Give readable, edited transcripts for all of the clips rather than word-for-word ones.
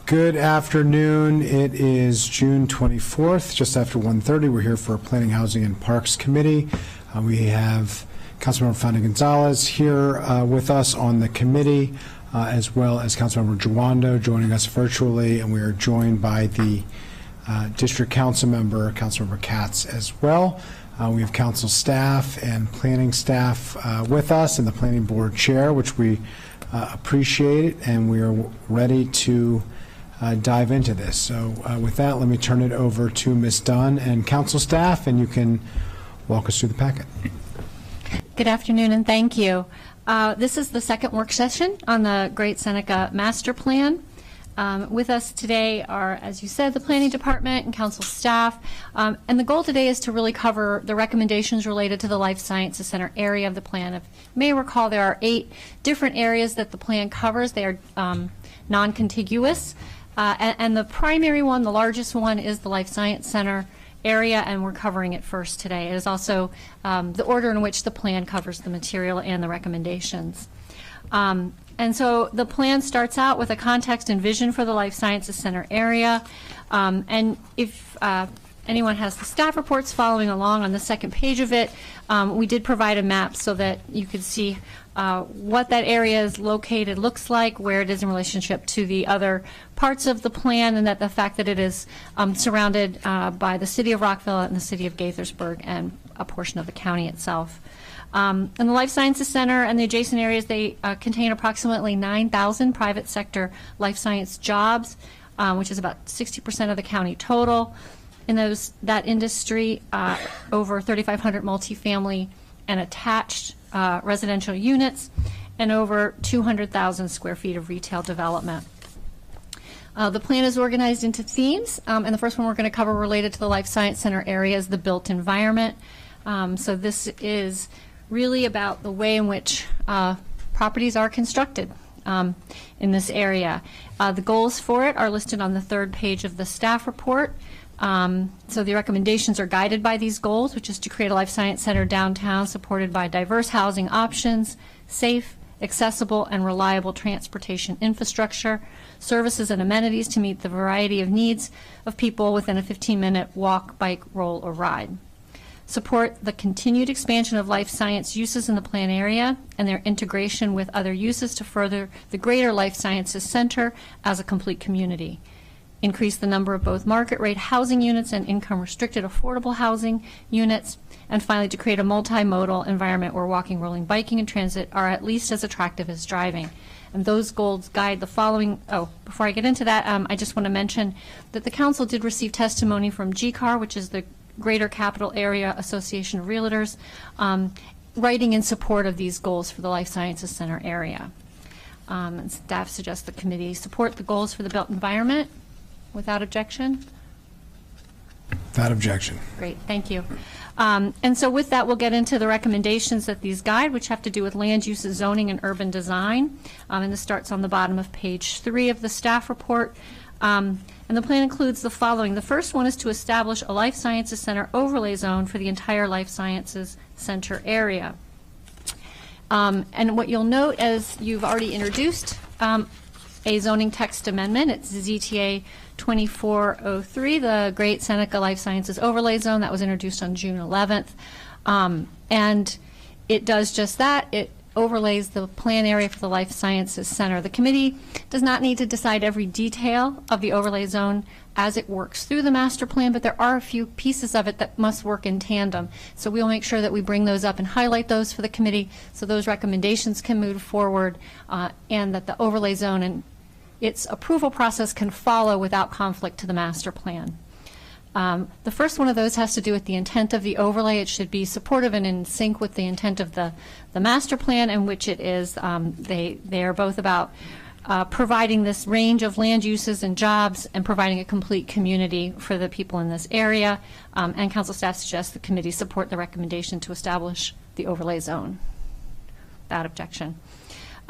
Good afternoon. It is June 24th, just after 1:30. We're here for Planning, Housing, and Parks Committee. We have Councilmember Fana Gonzalez here with us on the committee, as well as Councilmember Jawando joining us virtually, and we are joined by the District Council member, Councilmember Katz, as well. We have council staff and planning staff with us, and the planning board chair, which we appreciate, and we are ready to dive into this. So with that, let me turn it over to Ms. Dunn and council staff, and you can walk us through the packet. Good afternoon, and thank you. This is the second work session on the Great Seneca Master Plan. With us today are, as you said, the planning department and council staff. And the goal today is to really cover the recommendations related to the Life Sciences Center area of the plan. If you may recall, there are 8 different areas that the plan covers. They are non-contiguous. And the primary one, the largest one, is the Life Science Center area, and we're covering it first today. It is also the order in which the plan covers the material and the recommendations. And so the plan starts out with a context and vision for the Life Sciences Center area. And if anyone has the staff reports following along on the second page of it, we did provide a map so that you could see what that area is located, looks like, where it is in relationship to the other parts of the plan, and that the fact that it is surrounded by the city of Rockville and the city of Gaithersburg and a portion of the county itself. And the Life Sciences Center and the adjacent areas, they contain approximately 9,000 private sector life science jobs, which is about 60% of the county total. In that industry, over 3,500 multifamily and attached residential units, and over 200,000 square feet of retail development. The plan is organized into themes, and the first one we're going to cover related to the Life Science Center area is the built environment. So this is really about the way in which properties are constructed in this area. The goals for it are listed on the third page of the staff report. So the recommendations are guided by these goals, which is to create a life science center downtown supported by diverse housing options, safe, accessible, and reliable transportation infrastructure, services and amenities to meet the variety of needs of people within a 15-minute walk, bike, roll, or ride. Support the continued expansion of life science uses in the plan area and their integration with other uses to further the greater life sciences center as a complete community. Increase the number of both market rate housing units and income restricted affordable housing units, and finally to create a multimodal environment where walking, rolling, biking, and transit are at least as attractive as driving. And those goals guide the following. Oh, before I get into that, I just want to mention that the council did receive testimony from GCAR, which is the Greater Capital Area Association of Realtors, writing in support of these goals for the Life Sciences Center area. And staff suggests the committee support the goals for the built environment. Without objection? Without objection. Great, thank you. And so with that, we'll get into the recommendations that these guide, which have to do with land use, zoning, and urban design. And this starts on the bottom of page 3 of the staff report. And the plan includes the following. The first one is to establish a Life Sciences Center overlay zone for the entire Life Sciences Center area. And what you'll note, as you've already introduced a zoning text amendment, it's ZTA 2403, the Great Seneca Life Sciences Overlay Zone that was introduced on June 11th. And it does just that. It overlays the plan area for the Life Sciences Center. The committee does not need to decide every detail of the overlay zone as it works through the master plan, but there are a few pieces of it that must work in tandem. So we'll make sure that we bring those up and highlight those for the committee so those recommendations can move forward and that the overlay zone and its approval process can follow without conflict to the master plan. The first one of those has to do with the intent of the overlay. It should be supportive and in sync with the intent of the master plan, in which it is. They are both about providing this range of land uses and jobs and providing a complete community for the people in this area. And council staff suggests the committee support the recommendation to establish the overlay zone. Without objection.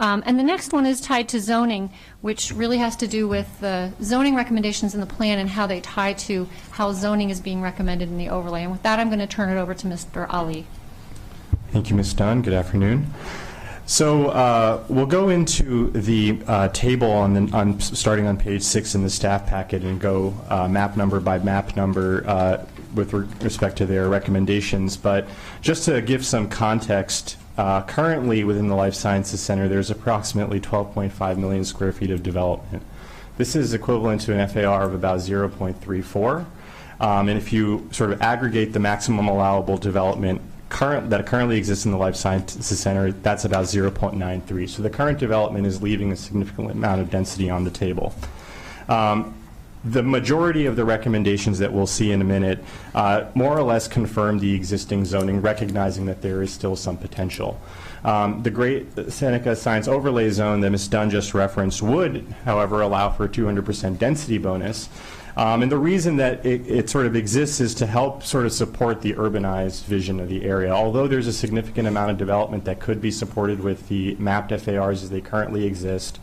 And the next one is tied to zoning, which really has to do with the zoning recommendations in the plan and how they tie to how zoning is being recommended in the overlay. And with that, I'm going to turn it over to Mr. Ali. Thank you, Ms. Dunn. Good afternoon. So we'll go into the table starting on page 6 in the staff packet and go map number by map number with respect to their recommendations. But just to give some context, currently within the Life Sciences Center, there's approximately 12.5 million square feet of development. This is equivalent to an FAR of about 0.34. And if you sort of aggregate the maximum allowable development that currently exists in the Life Sciences Center, that's about 0.93. So the current development is leaving a significant amount of density on the table. The majority of the recommendations that we'll see in a minute more or less confirm the existing zoning, recognizing that there is still some potential. The Great Seneca Science Overlay Zone that Ms. Dunn just referenced would, however, allow for a 200% density bonus. And the reason that it sort of exists is to help sort of support the urbanized vision of the area. Although there's a significant amount of development that could be supported with the mapped FARs as they currently exist,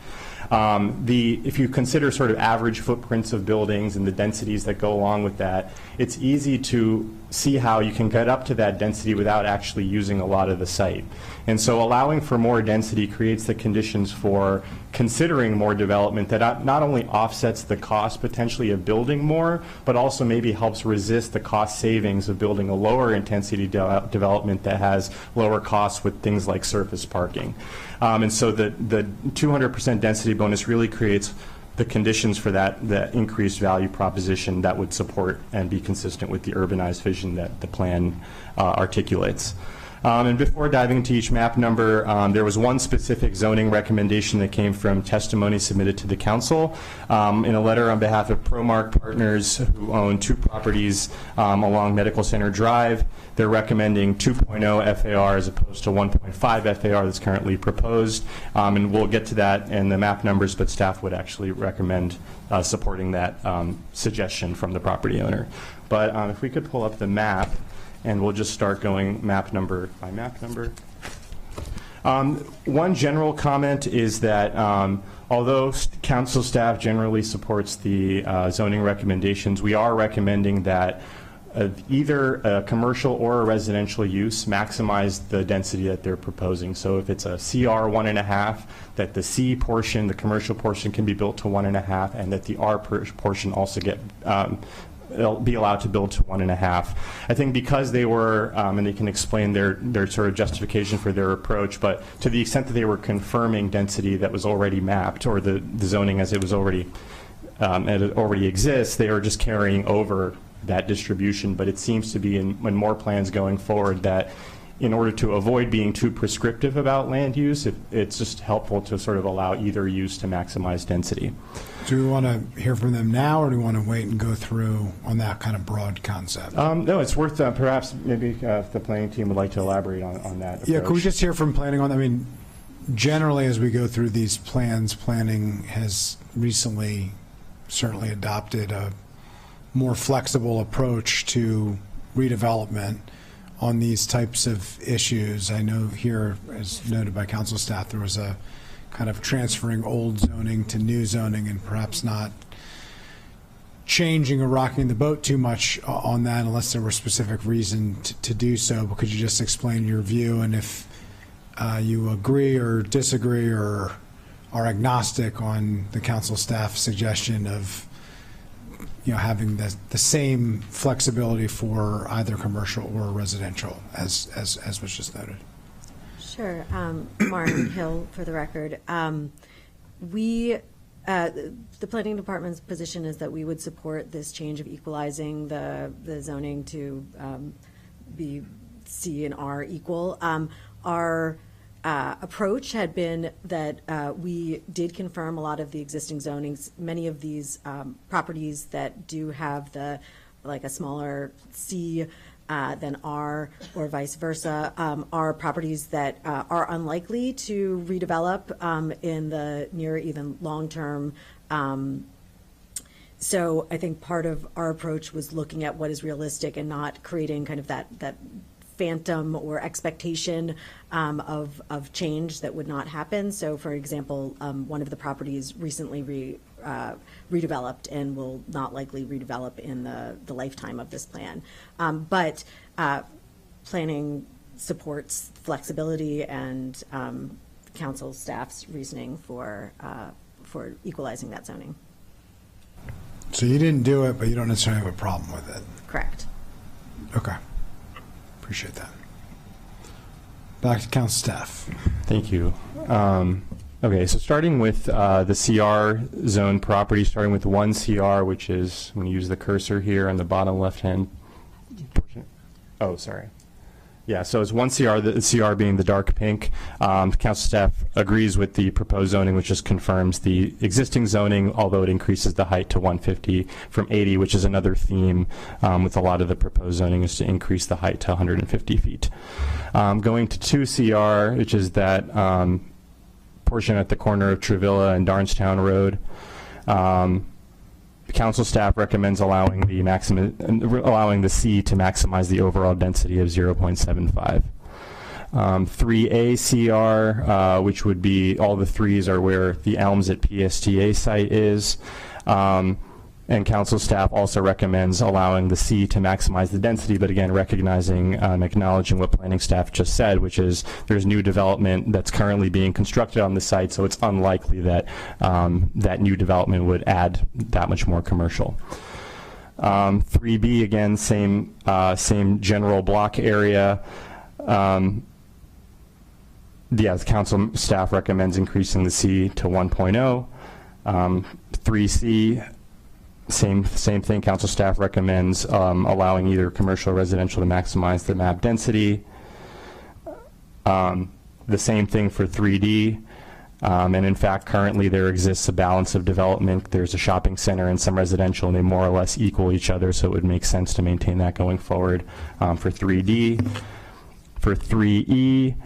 if you consider sort of average footprints of buildings and the densities that go along with that, it's easy to see how you can get up to that density without actually using a lot of the site. And so allowing for more density creates the conditions for considering more development that not only offsets the cost potentially of building more, but also maybe helps resist the cost savings of building a lower intensity development that has lower costs with things like surface parking. And so the 200% density bonus really creates the conditions for that increased value proposition that would support and be consistent with the urbanized vision that the plan articulates. And before diving into each map number, there was one specific zoning recommendation that came from testimony submitted to the council. In a letter on behalf of Promark Partners, who own 2 properties along Medical Center Drive, they're recommending 2.0 FAR as opposed to 1.5 FAR that's currently proposed. And we'll get to that in the map numbers, but staff would actually recommend supporting that suggestion from the property owner. But if we could pull up the map, and we'll just start going map number by map number. One general comment is that although council staff generally supports the zoning recommendations, we are recommending that either a commercial or a residential use maximize the density that they're proposing. So if it's a CR 1.5, that the C portion, the commercial portion, can be built to 1.5, and that the R portion also they'll be allowed to build to 1.5. I think because they were, and they can explain their sort of justification for their approach, but to the extent that they were confirming density that was already mapped, or the zoning as it was already, exists, they are just carrying over that distribution. But it seems to be in more plans going forward that in order to avoid being too prescriptive about land use, it's just helpful to sort of allow either use to maximize density. Do we want to hear from them now, or do we want to wait and go through on that kind of broad concept? No, it's worth perhaps maybe if the planning team would like to elaborate on that approach. Yeah, could we just hear from planning on that? I mean, generally as we go through these plans, planning has recently certainly adopted a more flexible approach to redevelopment on these types of issues. I know here, as noted by council staff, there was a kind of transferring old zoning to new zoning and perhaps not changing or rocking the boat too much on that unless there were specific reason to do so. But could you just explain your view, and if you agree or disagree or are agnostic on the council staff suggestion of having the same flexibility for either commercial or residential as was just noted? Sure. Martin Hill, for the record. The planning department's position is that we would support this change of equalizing the zoning to be C and R equal. Our approach had been that we did confirm a lot of the existing zonings. Many of these properties that do have a smaller C than R, or vice versa, are properties that are unlikely to redevelop in the near, even long term. So I think part of our approach was looking at what is realistic and not creating kind of that phantom or expectation of change that would not happen. So, for example, one of the properties recently redeveloped and will not likely redevelop in the lifetime of this plan. But planning supports flexibility and council staff's reasoning for equalizing that zoning. So you didn't do it, but you don't necessarily have a problem with it. Correct. Okay. Appreciate that. Back to council staff. Thank you. Okay, so starting with the CR zone property, starting with 1 CR, which is, I'm going to use the cursor here on the bottom left-hand portion. Oh, sorry. Yeah, so it's 1 CR, the CR being the dark pink. Council staff agrees with the proposed zoning, which just confirms the existing zoning, although it increases the height to 150 from 80, which is another theme with a lot of the proposed zoning, is to increase the height to 150 feet. Going to 2 CR, which is that portion at the corner of Trevilla and Darnestown Road. Council staff recommends allowing the C to maximize the overall density of 0.75. 3A CR, which would be all the threes are where the Elms at PSTA site is. And council staff also recommends allowing the C to maximize the density, but again, recognizing and acknowledging what planning staff just said, which is there's new development that's currently being constructed on the site, so it's unlikely that that new development would add that much more commercial. 3B, again, same general block area. The council staff recommends increasing the C to 1.0. 3C, same thing. Council staff recommends allowing either commercial or residential to maximize the map density. The same thing for 3D. And in fact, currently there exists a balance of development. There's a shopping center and some residential, and they more or less equal each other, so it would make sense to maintain that going forward. For 3D. For 3E,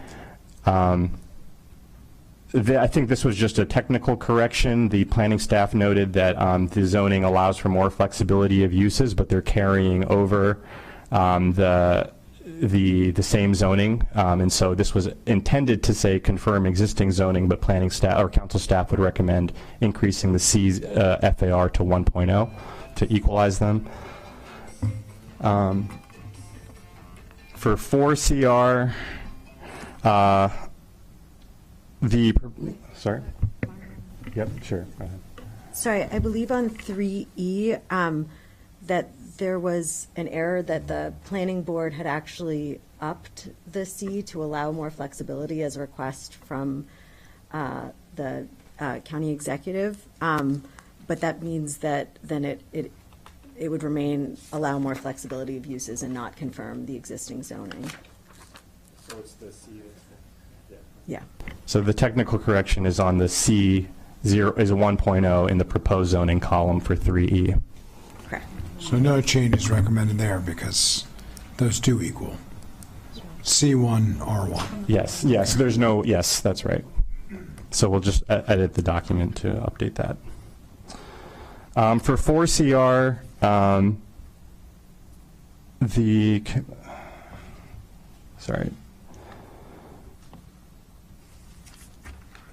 I think this was just a technical correction. The planning staff noted that the zoning allows for more flexibility of uses, but they're carrying over the same zoning, and so this was intended to say confirm existing zoning, but planning staff or council staff would recommend increasing the C FAR to 1.0 to equalize them. For 4 CR, sorry. Yep, sure. Go ahead. Sorry, I believe on 3E that there was an error that the planning board had actually upped the C to allow more flexibility as a request from the county executive. But that means that then it would allow more flexibility of uses and not confirm the existing zoning. So it's the C. Yeah. So the technical correction is on the C, is a 1.0 in the proposed zoning column for 3E. Correct. So no change is recommended there because those two equal. C1, R1. Yes, there's no, yes, that's right. So we'll just edit the document to update that. For 4CR, sorry.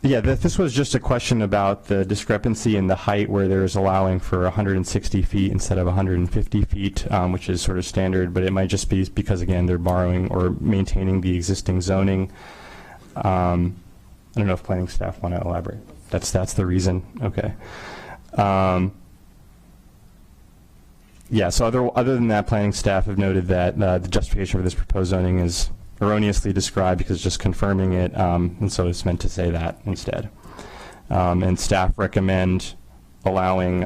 Yeah, this was just a question about the discrepancy in the height where there's allowing for 160 feet instead of 150 feet, which is sort of standard, but it might just be because, again, they're borrowing or maintaining the existing zoning. I don't know if planning staff want to elaborate. That's the reason. Okay. Yeah, so other than that, planning staff have noted that the justification for this proposed zoning is erroneously described because it's just confirming it, and so it's meant to say that instead. And staff recommend allowing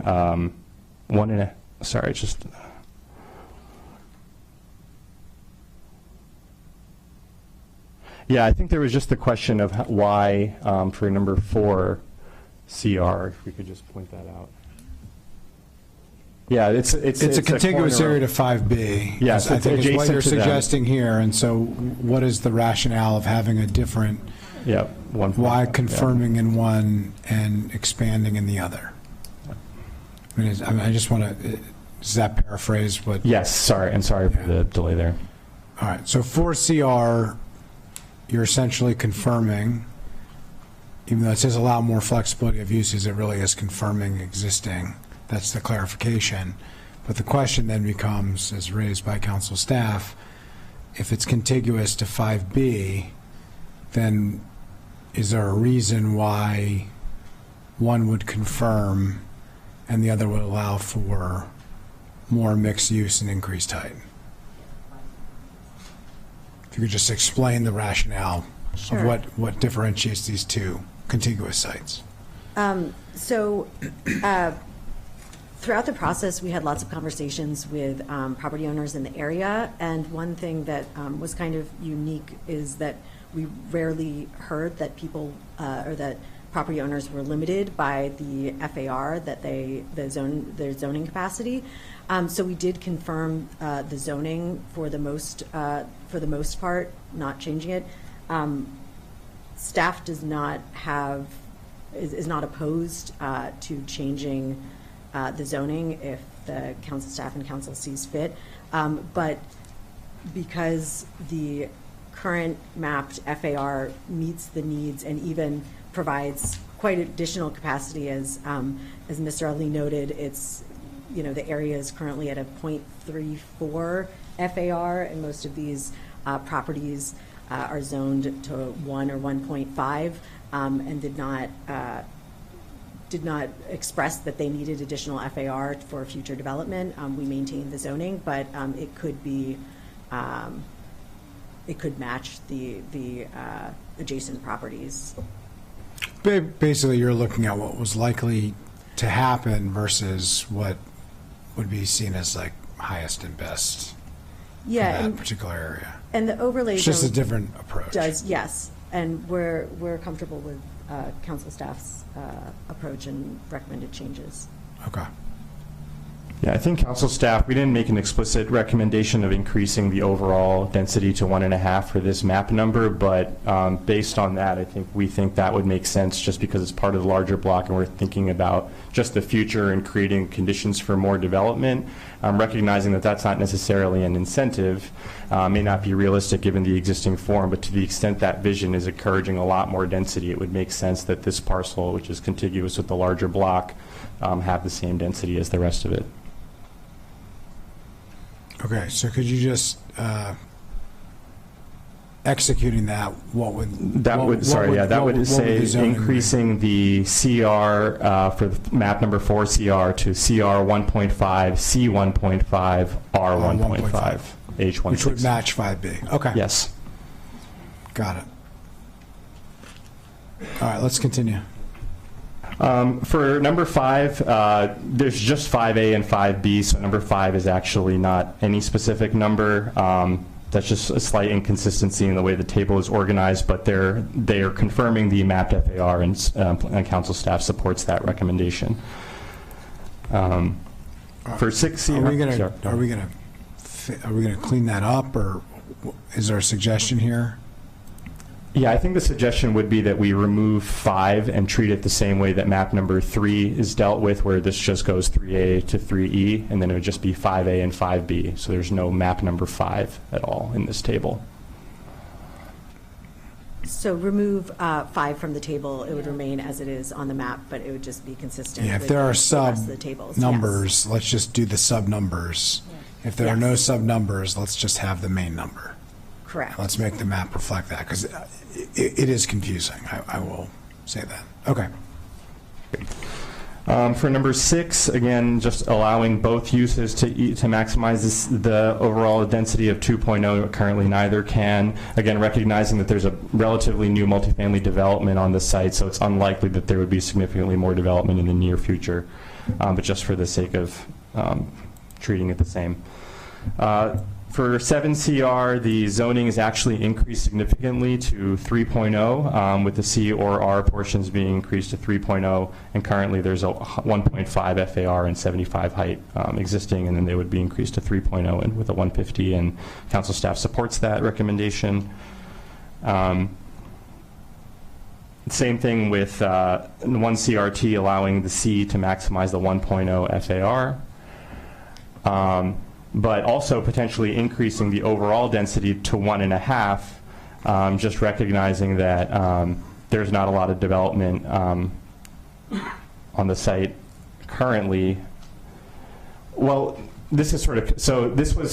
yeah, I think there was just the question of why for number 4 CR, if we could just point that out. Yeah, it's a contiguous area to 5B. Yes, I think is what you're to suggesting here. And so what is the rationale of having a different, why confirming in one and expanding in the other? I just want to, does that paraphrase what? Yes, sorry, and sorry for the delay there. All right, so 4CR, you're essentially confirming, even though it says allow more flexibility of uses, it really is confirming existing. That's the clarification. But the question then becomes, as raised by council staff, if it's contiguous to 5B, then is there a reason why one would confirm and the other would allow for more mixed use and increased height? If you could just explain the rationale Sure. of what differentiates these two contiguous sites. Throughout the process, we had lots of conversations with property owners in the area, and one thing that was kind of unique is that we rarely heard that people or that property owners were limited by the FAR that their zoning capacity. So we did confirm the zoning for the most part, not changing it. Staff is not opposed to changing the zoning if the council staff and council sees fit. But because the current mapped FAR meets the needs and even provides quite additional capacity, as Mr. Ali noted, it's, the area is currently at a 0.34 FAR, and most of these properties are zoned to 1 or 1.5, and did not express that they needed additional FAR for future development. We maintain the zoning, but it could be, it could match the adjacent properties. Basically, you're looking at what was likely to happen versus what would be seen as like highest and best for that particular area. And the overlay It's just a zone different approach. yes, and we're comfortable with council staff's approach and recommended changes. Okay. Yeah, I think council staff, we didn't make an explicit recommendation of increasing the overall density to 1.5 for this map number, but based on that, we think that would make sense just because it's part of the larger block and we're thinking about just the future and creating conditions for more development. Recognizing that that's not necessarily an incentive, may not be realistic given the existing form, but to the extent that vision is encouraging a lot more density, it would make sense that this parcel, which is contiguous with the larger block, have the same density as the rest of it. Okay, so could you just, executing that, what would... That would say increasing the CR for map number 4 CR to CR 1.5, C 1.5, R 1.5, H 1.6. Which would match 5B. Okay. Yes. Got it. All right, let's continue. For number 5, there's just 5A and 5B, so number 5 is actually not any specific number. That's just a slight inconsistency in the way the table is organized, but they are confirming the mapped FAR, and council staff supports that recommendation. For 6C, Are we gonna clean that up, or is there a suggestion here? Yeah, I think the suggestion would be that we remove 5 and treat it the same way that map number 3 is dealt with, where this just goes 3A to 3E, and then it would just be 5A and 5B. So there's no map number 5 at all in this table. So remove 5 from the table. It would remain as it is on the map, but it would just be consistent. Yeah, if with there are the rest of the tables. sub-numbers, let's just do the sub-numbers. If there are no sub-numbers, let's just have the main number. Correct. Let's make the map reflect that, because it is confusing. I will say that. Okay. For number 6, again, just allowing both uses to maximize the overall density of 2.0. Currently, neither can. Again, recognizing that there's a relatively new multifamily development on the site, so it's unlikely that there would be significantly more development in the near future, but just for the sake of treating it the same. For 7CR, the zoning is actually increased significantly to 3.0, with the C or R portions being increased to 3.0, and currently there's a 1.5 FAR and 75 height existing, and then they would be increased to 3.0 and with a 150, and council staff supports that recommendation. Same thing with 1CRT, allowing the C to maximize the 1.0 FAR. But also potentially increasing the overall density to 1.5, just recognizing that there's not a lot of development on the site currently. Well, This is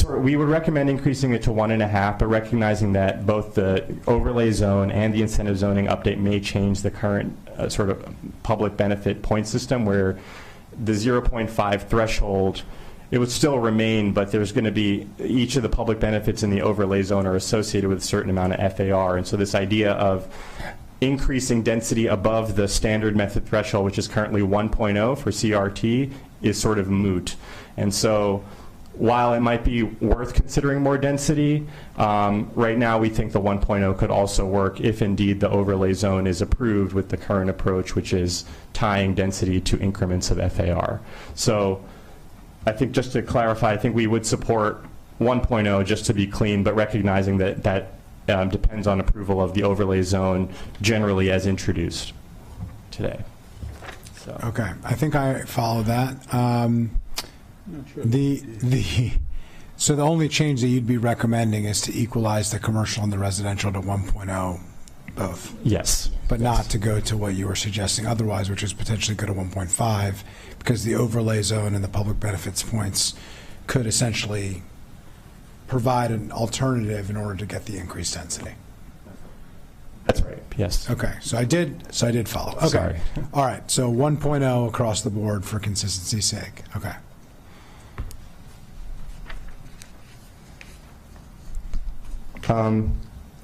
we would recommend increasing it to 1.5, but recognizing that both the overlay zone and the incentive zoning update may change the current sort of public benefit point system, where the 0.5 threshold, it would still remain, but there's going to be, each of the public benefits in the overlay zone are associated with a certain amount of FAR. And so this idea of increasing density above the standard method threshold, which is currently 1.0 for CRT, is sort of moot. And so while it might be worth considering more density, right now we think the 1.0 could also work if indeed the overlay zone is approved with the current approach, which is tying density to increments of FAR. So I think, just to clarify, I think we would support 1.0 just to be clean, but recognizing that depends on approval of the overlay zone generally as introduced today. So. Okay, I think I follow that. So the only change that you'd be recommending is to equalize the commercial and the residential to 1.0 both? Yes. But not to go to what you were suggesting otherwise, which is potentially go to 1.5, because the overlay zone and the public benefits points could essentially provide an alternative in order to get the increased density. That's right, yes. Okay, so I did follow. Okay. Sorry. All right, so 1.0 across the board for consistency's sake. Okay.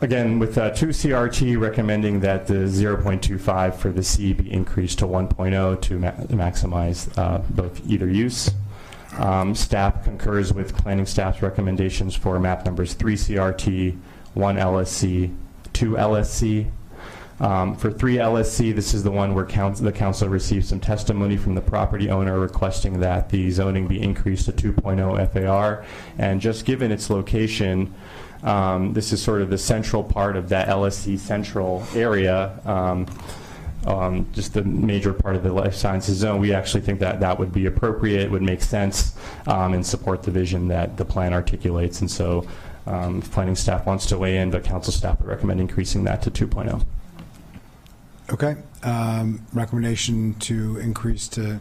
Again, with 2 CRT recommending that the 0.25 for the C be increased to 1.0 to maximize both either use. Staff concurs with planning staff's recommendations for map numbers 3 CRT, 1 LSC, 2 LSC. For 3 LSC, this is the one where the council received some testimony from the property owner requesting that the zoning be increased to 2.0 FAR. And just given its location, this is sort of the central part of that LSC central area, just the major part of the life sciences zone. We actually think that that would be appropriate, would make sense, and support the vision that the plan articulates. And so if planning staff wants to weigh in, but council staff would recommend increasing that to 2.0. Okay. Recommendation to increase to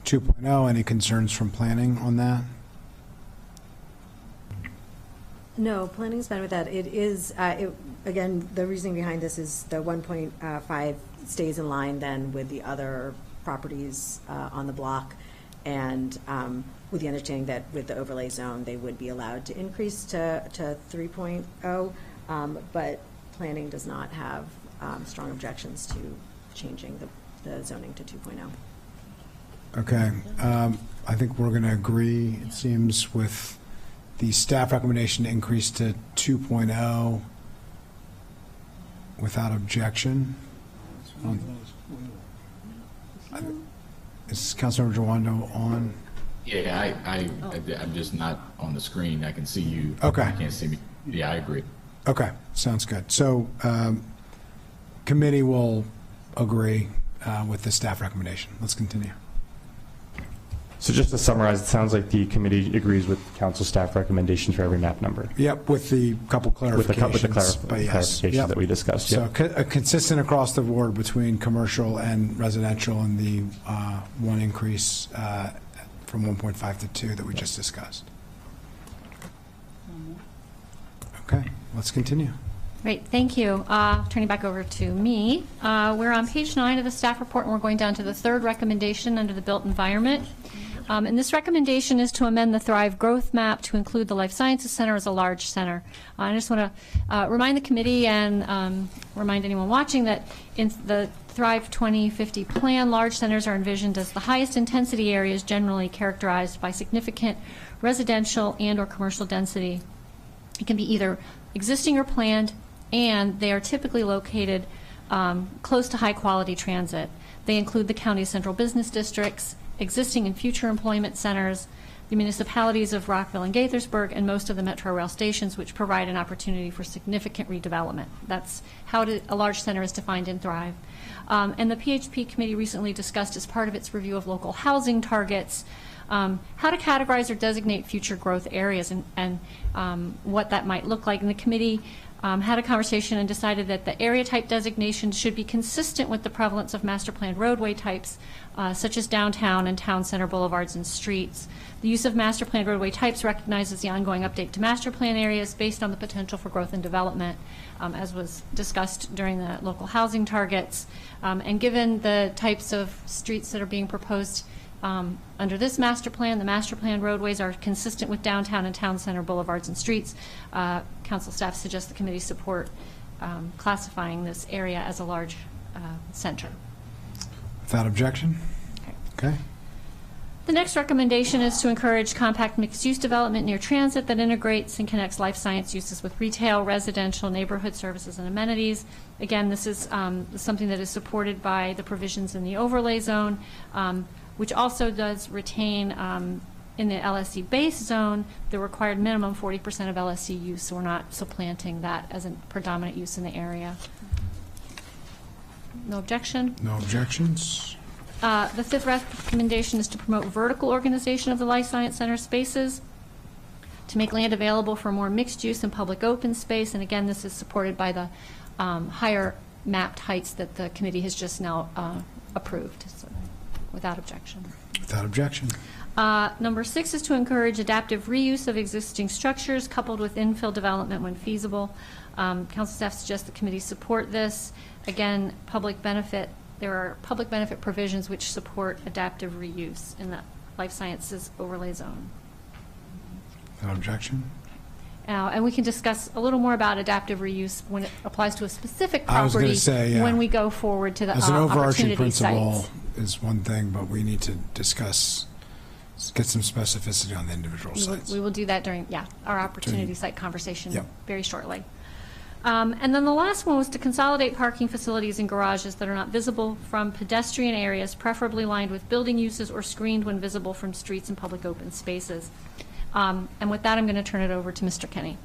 2.0. Any concerns from planning on that? No, planning's fine with that. It is, again, the reasoning behind this is the 1.5 stays in line then with the other properties on the block, and with the understanding that with the overlay zone, they would be allowed to increase to 3.0, but planning does not have strong objections to changing the zoning to 2.0. Okay. I think we're going to agree, it seems, with the staff recommendation to increase to 2.0 without objection. Is Councilmember Jawando on? Yeah, I'm just not on the screen. I can see you. Okay. You can't see me. Yeah, I agree. Okay, sounds good. So committee will agree with the staff recommendation. Let's continue. So just to summarize, it sounds like the committee agrees with council staff recommendations for every map number. Yep, with the couple clarifications. With the clarifications Yep. that we discussed. So Yep. consistent across the board between commercial and residential, and the one increase from 1.5 to 2 that we just discussed. Okay, let's continue. Great, thank you. Turning back over to me. We're on page 9 of the staff report, and we're going down to the third recommendation under the built environment. And this recommendation is to amend the Thrive Growth Map to include the Life Sciences Center as a large center. I just want to remind the committee and remind anyone watching that in the Thrive 2050 plan, large centers are envisioned as the highest intensity areas generally characterized by significant residential and or commercial density. It can be either existing or planned, and they are typically located close to high-quality transit. They include the county's central business districts, existing and future employment centers, the municipalities of Rockville and Gaithersburg, and most of the Metro Rail stations, which provide an opportunity for significant redevelopment. That's how a large center is defined in Thrive. And the PHP committee recently discussed, as part of its review of local housing targets, how to categorize or designate future growth areas and what that might look like. And the committee had a conversation and decided that the area type designation should be consistent with the prevalence of master plan roadway types, such as downtown and town center boulevards and streets. The use of master plan roadway types recognizes the ongoing update to master plan areas based on the potential for growth and development, as was discussed during the local housing targets. And given the types of streets that are being proposed under this master plan, the master plan roadways are consistent with downtown and town center boulevards and streets. Council staff suggests the committee support classifying this area as a large center. Without objection? Okay. The next recommendation is to encourage compact mixed-use development near transit that integrates and connects life science uses with retail, residential, neighborhood services, and amenities. Again, this is something that is supported by the provisions in the overlay zone, which also does retain in the LSC base zone the required minimum 40% of LSC use, so we're not supplanting that as a predominant use in the area. No objection? No objections. The fifth recommendation is to promote vertical organization of the life science center spaces, to make land available for more mixed use and public open space. And again, this is supported by the higher mapped heights that the committee has just now approved, so without objection. Without objection. Number 6 is to encourage adaptive reuse of existing structures coupled with infill development when feasible. Council staff suggests the committee support this. Again, public benefit. There are public benefit provisions which support adaptive reuse in the life sciences overlay zone. Without objection. And we can discuss a little more about adaptive reuse when it applies to a specific property I was going to say, yeah. when we go forward to the As an overarching opportunity principle sites. is one thing, but we need to discuss, get some specificity on the individual sites. We will do that during, our opportunity site conversation Yep. very shortly. And then the last one was to consolidate parking facilities and garages that are not visible from pedestrian areas, preferably lined with building uses or screened when visible from streets and public open spaces. And with that, I'm going to turn it over to Mr. Kenny.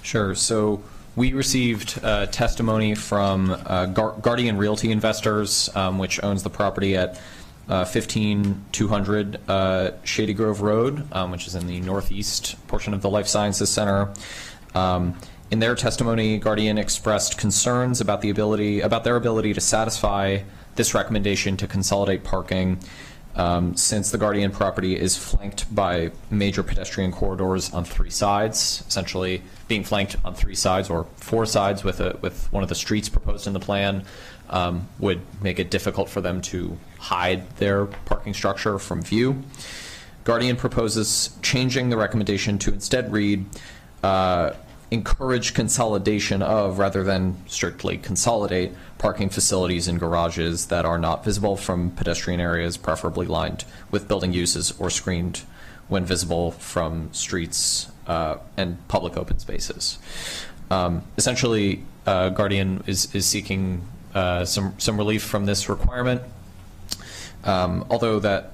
Sure. So we received testimony from Guardian Realty Investors, which owns the property at 15200 Shady Grove Road, which is in the northeast portion of the Life Sciences Center. In their testimony, Guardian expressed concerns about their ability to satisfy this recommendation to consolidate parking, since the Guardian property is flanked by major pedestrian corridors on 3 sides, essentially being flanked on 3 sides or 4 sides with one of the streets proposed in the plan, would make it difficult for them to hide their parking structure from view. Guardian proposes changing the recommendation to instead read, encourage consolidation of, rather than strictly consolidate, parking facilities and garages that are not visible from pedestrian areas, preferably lined with building uses or screened when visible from streets and public open spaces. Essentially, Guardian is seeking some relief from this requirement, although that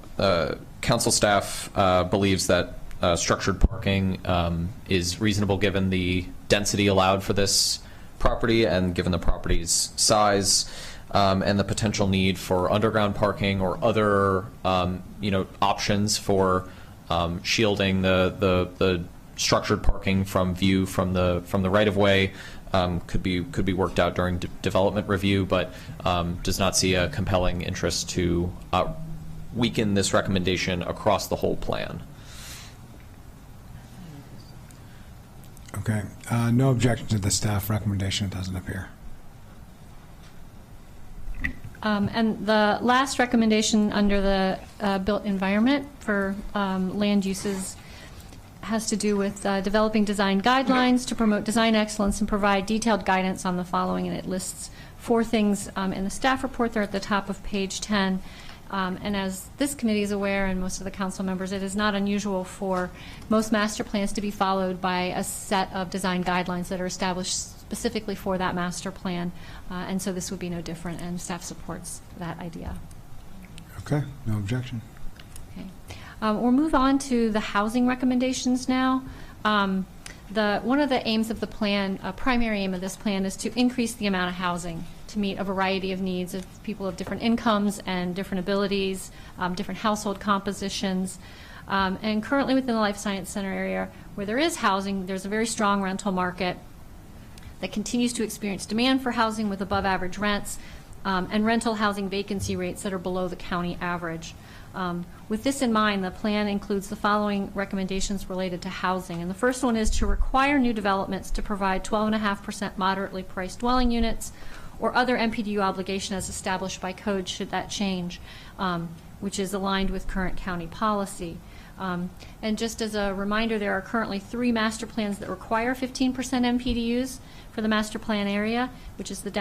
council staff believes that structured parking is reasonable given the density allowed for this property and given the property's size, and the potential need for underground parking or other options for shielding the structured parking from view from the right of way. Could be worked out during development review, but does not see a compelling interest to weaken this recommendation across the whole plan. Okay. No objection to the staff recommendation, it doesn't appear. And the last recommendation under the built environment for land uses has to do with developing design guidelines to promote design excellence and provide detailed guidance on the following, and it lists 4 things in the staff report. They're at the top of page 10. And as this committee is aware, and most of the council members, it is not unusual for most master plans to be followed by a set of design guidelines that are established specifically for that master plan. And so this would be no different, and staff supports that idea. Okay, no objection. Okay. We'll move on to the housing recommendations now. One of the aims of the plan, a primary aim of this plan, is to increase the amount of housing to meet a variety of needs of people of different incomes and different abilities, different household compositions. And currently within the Life Science Center area, where there is housing, there's a very strong rental market that continues to experience demand for housing with above average rents, and rental housing vacancy rates that are below the county average. With this in mind, the plan includes the following recommendations related to housing. And the first one is to require new developments to provide 12.5% moderately priced dwelling units or other MPDU obligation as established by code should that change, which is aligned with current county policy. And just as a reminder, there are currently 3 master plans that require 15% MPDUs for the master plan area, which is the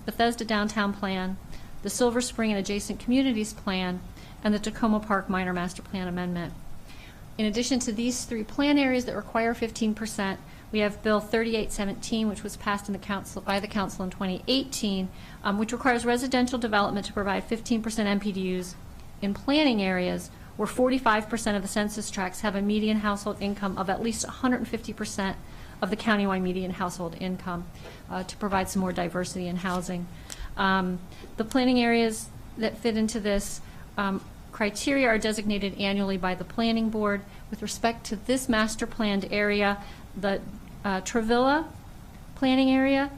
Bethesda Downtown Plan, the Silver Spring and Adjacent Communities Plan, and the Tacoma Park Minor Master Plan Amendment. In addition to these 3 plan areas that require 15%, we have Bill 3817, which was passed in by the Council in 2018, which requires residential development to provide 15% MPDUs in planning areas where 45% of the census tracts have a median household income of at least 150% of the countywide median household income, to provide some more diversity in housing. The planning areas that fit into this criteria are designated annually by the Planning Board. With respect to this master planned area, the Travilla planning area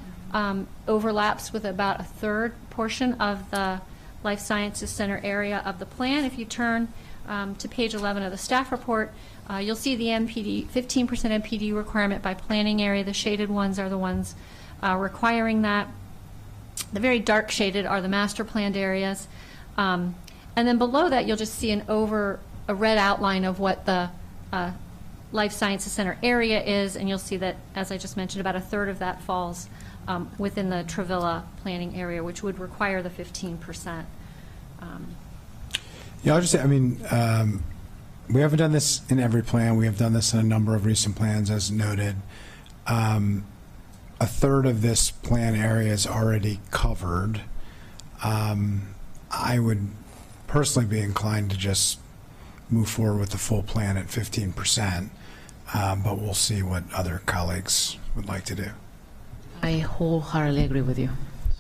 overlaps with about a third portion of the Life Sciences Center area of the plan. If you turn to page 11 of the staff report, you'll see the 15% MPD requirement by planning area. The shaded ones are the ones requiring that. The very dark shaded are the master planned areas. And then below that, you'll just see a red outline of what the Life Sciences Center area is, and you'll see that, as I just mentioned, about a third of that falls within the Travilla planning area, which would require the 15%. Yeah, I'll just say, I mean, we haven't done this in every plan. We have done this in a number of recent plans, as noted. A third of this plan area is already covered. I would personally be inclined to just move forward with the full plan at 15%, but we'll see what other colleagues would like to do. I wholeheartedly agree with you.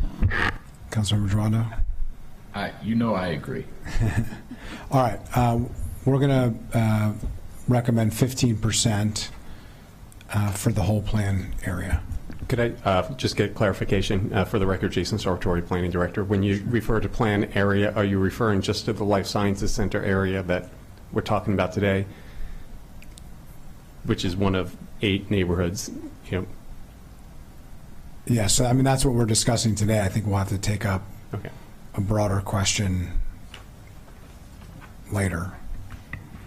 So. Councilmember Gerando? I agree. All right, we're going to recommend 15% for the whole plan area. Could I just get clarification for the record, Jason Sartori, Planning Director? When you refer to plan area, are you referring just to the Life Sciences Center area that we're talking about today, which is one of 8 neighborhoods? Yeah, so I mean, that's what we're discussing today. I think we'll have to take up a broader question later.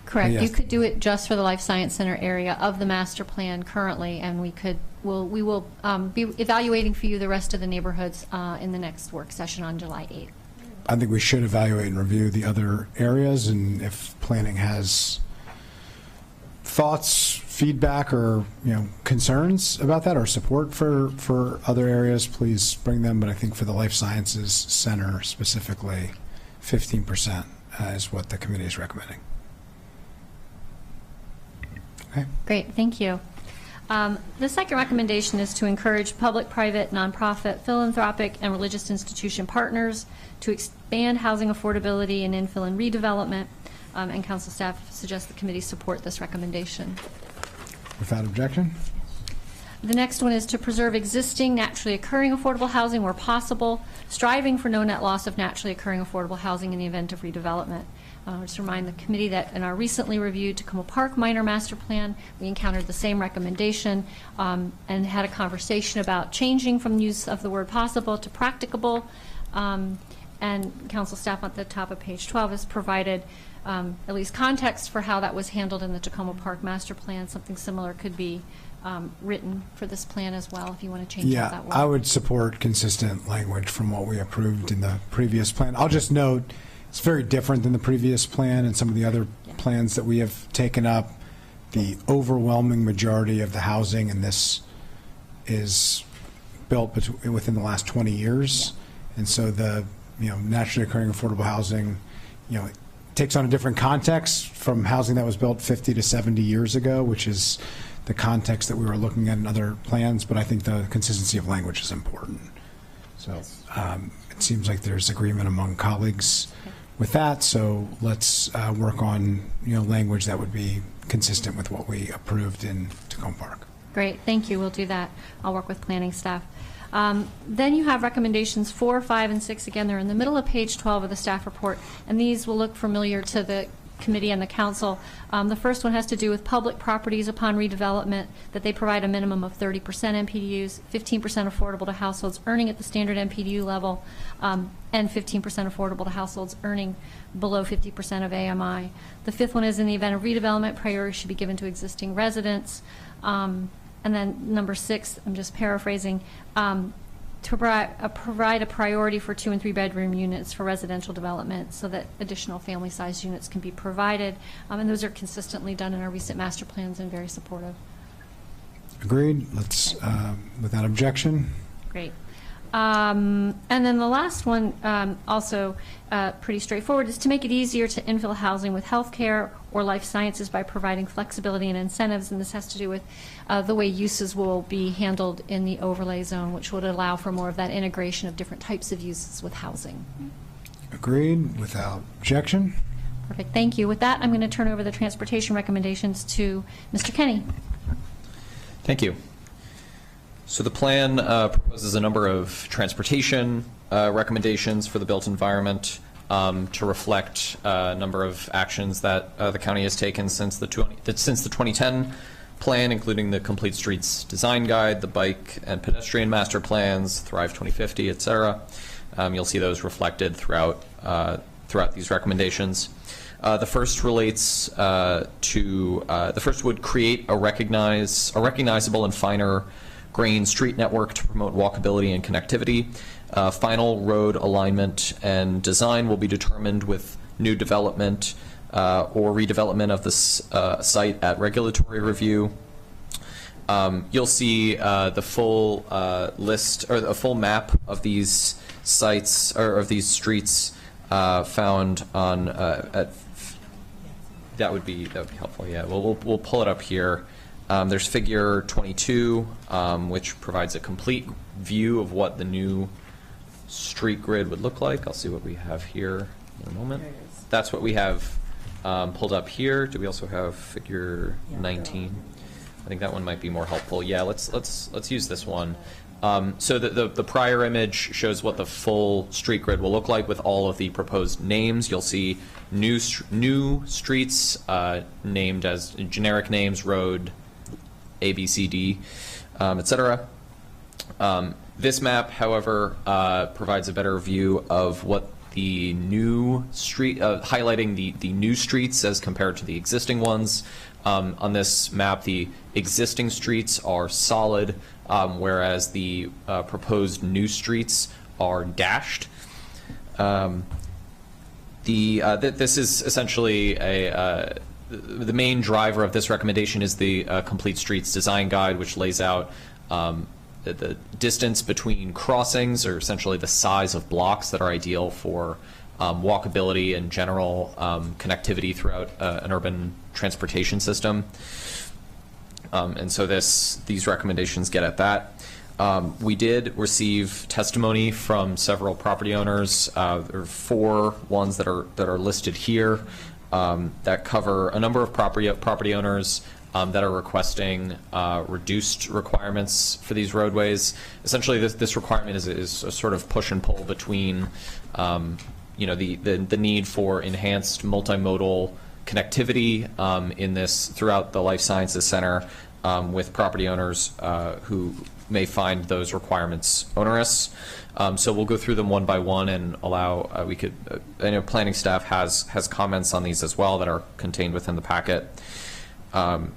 Correct. Yes. You could do it just for the Life Science Center area of the master plan currently, and we will be evaluating for you the rest of the neighborhoods in the next work session on July 8th. I think we should evaluate and review the other areas, and if planning has thoughts, feedback, or concerns about that, or support for other areas, please bring them. But I think for the Life Sciences Center specifically, 15% is what the committee is recommending. Okay. Great, thank you. The second recommendation is to encourage public, private, nonprofit, philanthropic, and religious institution partners to expand housing affordability and infill and redevelopment, and council staff suggests the committee support this recommendation. Without objection? The next one is to preserve existing naturally occurring affordable housing where possible, striving for no net loss of naturally occurring affordable housing in the event of redevelopment. Just remind the committee that in our recently reviewed Tacoma Park Minor Master Plan, we encountered the same recommendation and had a conversation about changing from use of the word possible to practicable. And council staff at the top of page 12 has provided at least context for how that was handled in the Tacoma Park Master Plan. Something similar could be written for this plan as well if you want to change out that word. I would support consistent language from what we approved in the previous plan. I'll just note it's very different than the previous plan and some of the other plans that we have taken up. The overwhelming majority of the housing in this is built within the last 20 years. And so the naturally occurring affordable housing, it takes on a different context from housing that was built 50 to 70 years ago, which is the context that we were looking at in other plans. But I think the consistency of language is important. So it seems like there's agreement among colleagues with that, so let's work on, language that would be consistent with what we approved in Tacoma Park. Great, thank you. We'll do that. I'll work with planning staff. Then you have recommendations 4, 5, and 6. Again, they're in the middle of page 12 of the staff report, and these will look familiar to the committee and the council. The first one has to do with public properties upon redevelopment, that they provide a minimum of 30% MPDUs, 15% affordable to households earning at the standard MPDU level, and 15% affordable to households earning below 50% of AMI. The fifth one is in the event of redevelopment, priority should be given to existing residents. And then number 6, I'm just paraphrasing, to provide a priority for 2 and 3 bedroom units for residential development so that additional family size units can be provided. And those are consistently done in our recent master plans and very supportive. Agreed. Let's, without objection. Great. And then the last one, also pretty straightforward, is to make it easier to infill housing with healthcare or life sciences by providing flexibility and incentives. And this has to do with the way uses will be handled in the overlay zone, which would allow for more of that integration of different types of uses with housing. Agreed. Without objection. Perfect. Thank you. With that, I'm going to turn over the transportation recommendations to Mr. Kenny. Thank you. So the plan proposes a number of transportation recommendations for the built environment to reflect a number of actions that the county has taken since the 2010 plan, including the Complete Streets Design Guide, the Bike and Pedestrian Master Plans, Thrive 2050, et cetera. You'll see those reflected throughout these recommendations. The first relates the first would create a recognizable and finer grain street network to promote walkability and connectivity. Final road alignment and design will be determined with new development or redevelopment of this site at regulatory review. You'll see the full list or a full map of these sites or of these streets found on that would be helpful. Yeah, we'll pull it up here. There's figure 22, which provides a complete view of what the new street grid would look like. I'll see what we have here in a moment. That's what we have pulled up here. Do we also have figure 19? I think that one might be more helpful. Yeah, let's use this one. So the prior image shows what the full street grid will look like with all of the proposed names. You'll see new streets named as generic names, road, A, B, C, D, etc. This map, however, provides a better view of what the new street, highlighting the new streets as compared to the existing ones. On this map, the existing streets are solid, whereas the proposed new streets are dashed. This is essentially the main driver of this recommendation is the Complete Streets Design Guide, which lays out the distance between crossings, or essentially the size of blocks that are ideal for walkability and general connectivity throughout an urban transportation system. And so these recommendations get at that. We did receive testimony from several property owners. There are 4 ones that are listed here that cover a number of property owners that are requesting reduced requirements for these roadways. Essentially, this requirement is a sort of push and pull between, the need for enhanced multimodal connectivity in this throughout the Life Sciences Center with property owners who may find those requirements onerous. So we'll go through them one by one and allow, I know planning staff has comments on these as well that are contained within the packet.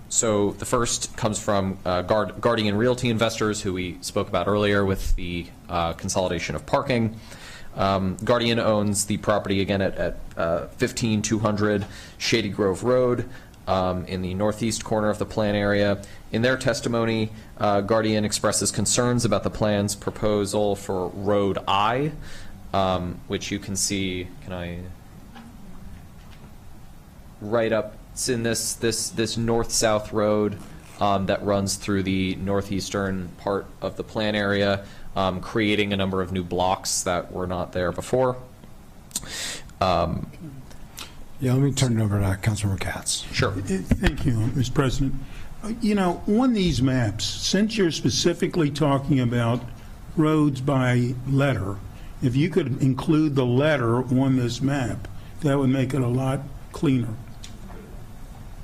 So the first comes from Guardian Realty investors, who we spoke about earlier with the consolidation of parking. Guardian owns the property again at 15200 Shady Grove Road in the northeast corner of the plan area. In their testimony, Guardian expresses concerns about the plan's proposal for Road I, which you can see, right up, it's in this north-south road that runs through the northeastern part of the plan area, creating a number of new blocks that were not there before. Yeah, let me turn it over to Councilmember Katz. Sure. Thank you, Mr. President. You know, on these maps, since you're specifically talking about roads by letter, if you could include the letter on this map, that would make it a lot cleaner.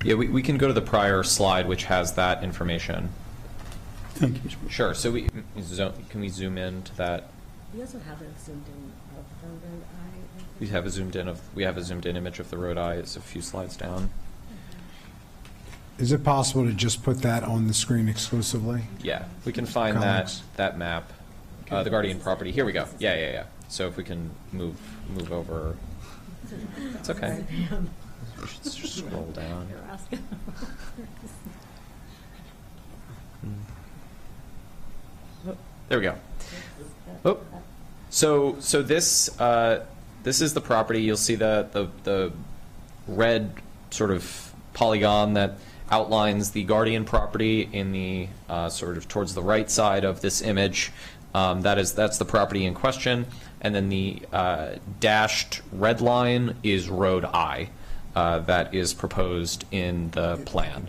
Yeah, we can go to the prior slide, which has that information. Thank you. Sure. So can we zoom in to that? We also have a zoomed in of the road eye. We have a zoomed in image of the road eye. It's a few slides down. Is it possible to just put that on the screen exclusively? Yeah, we can find Comments. that map, the Guardian property. Here we go. Yeah. So if we can move over, it's okay. We should just scroll down. There we go. Oh, so this is the property. You'll see the red sort of polygon that outlines the Guardian property in the sort of towards the right side of this image. That's the property in question, and then the dashed red line is Road I. That is proposed in the plan.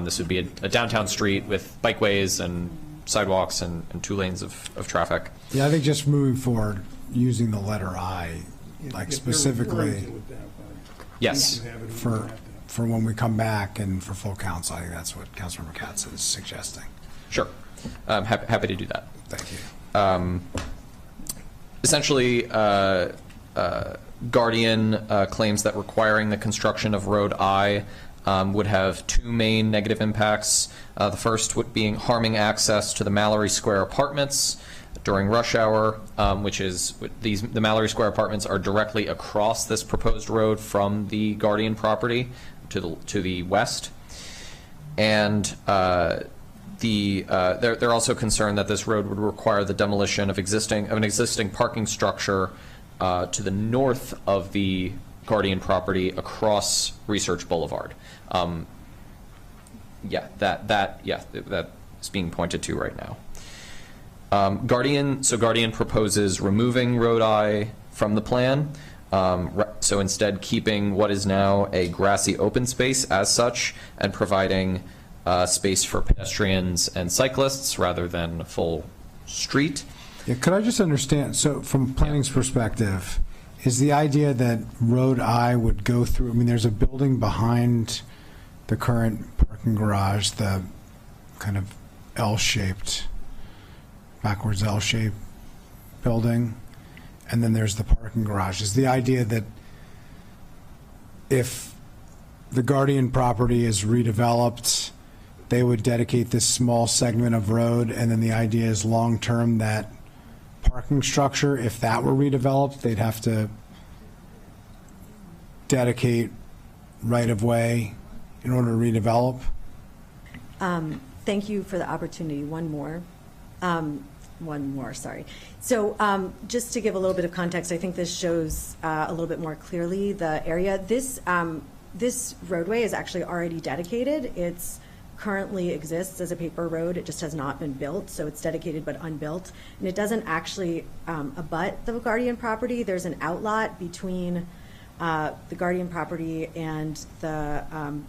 This would be a downtown street with bikeways and sidewalks and 2 lanes of traffic. Yeah, I think just moving forward, using the letter I, like specifically Yes. for when we come back and for full council. I think that's what Councilmember Katz is suggesting. Sure. I'm happy to do that. Thank you. Essentially, Guardian claims that requiring the construction of Road I would have 2 main negative impacts. The first would being harming access to the Mallory Square apartments during rush hour, which is the Mallory Square apartments are directly across this proposed road from the Guardian property to the west, and they're also concerned that this road would require the demolition of an existing parking structure to the north of the Guardian property across Research Boulevard. That's being pointed to right now. Guardian proposes removing Road I from the plan. So instead keeping what is now a grassy open space as such and providing space for pedestrians and cyclists rather than a full street. Yeah, could I just understand, so from planning's perspective, is the idea that Road I would go through, I mean, there's a building behind the current parking garage, the kind of L-shaped, backwards L-shaped building, and then there's the parking garage. Is the idea that if the Guardian property is redeveloped, they would dedicate this small segment of road, and then the idea is long-term that parking structure, if that were redeveloped, they'd have to dedicate right-of-way in order to redevelop? Thank you for the opportunity. One more, sorry. So just to give a little bit of context, I think this shows a little bit more clearly the area. This roadway is actually already dedicated. It's currently exists as a paper road. It just has not been built, so it's dedicated but unbuilt. And it doesn't actually abut the Guardian property. There's an outlot between the Guardian property and the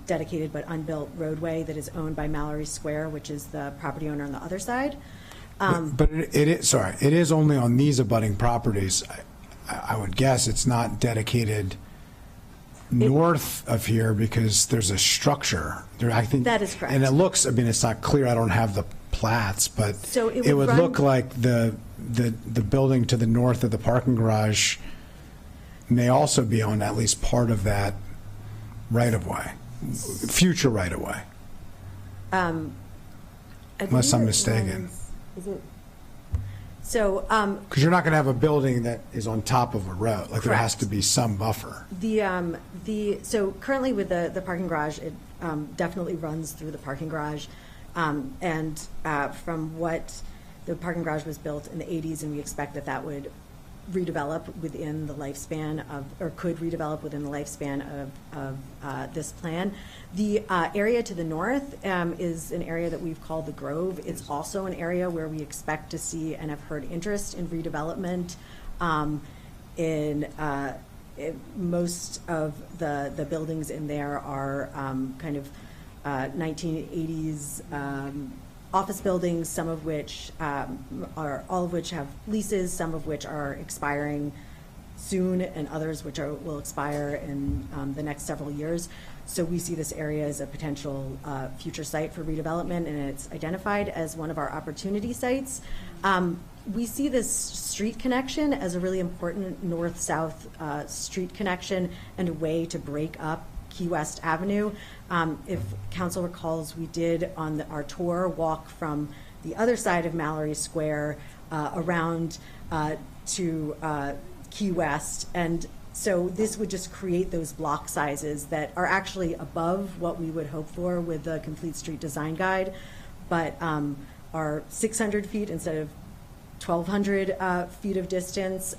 dedicated but unbuilt roadway that is owned by Mallory Square, which is the property owner on the other side. But it is only on these abutting properties. I would guess it's not dedicated north of here because there's a structure there. I think that is correct. And it looks, I mean, it's not clear. I don't have the plats, but so it would look like the building to the north of the parking garage may also be on at least part of that right-of-way, future right-of-way. Unless I'm mistaken. Is it? So, because you're not going to have a building that is on top of a road. Like, there has to be some buffer. So currently with the parking garage, it definitely runs through the parking garage. And from what the parking garage was built in the 80s, and we expect that would redevelop within the lifespan of, or could redevelop within the lifespan of this plan. The area to the north is an area that we've called the Grove. It's also an area where we expect to see and have heard interest in redevelopment. Most of the buildings in there are kind of 1980s office buildings, some of which all of which have leases, some of which are expiring soon, and others which will expire in the next several years. So we see this area as a potential future site for redevelopment, and it's identified as one of our opportunity sites. We see this street connection as a really important north-south street connection and a way to break up Key West Avenue. If council recalls, we did on our tour walk from the other side of Mallory Square around to Key West, and so this would just create those block sizes that are actually above what we would hope for with the complete street design guide, but are 600 feet instead of 1,200 feet of distance,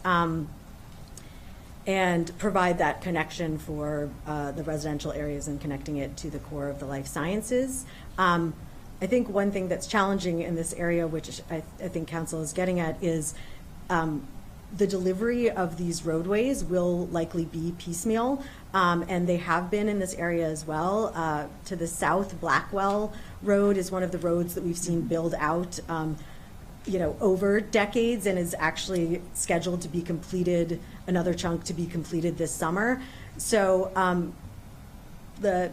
and provide that connection for the residential areas and connecting it to the core of the life sciences. I think one thing that's challenging in this area, which I think council is getting at, is the delivery of these roadways will likely be piecemeal, and they have been in this area as well. To the south, Blackwell Road is one of the roads that we've seen build out over decades, and is actually scheduled to be completed, another chunk to be completed this summer. So the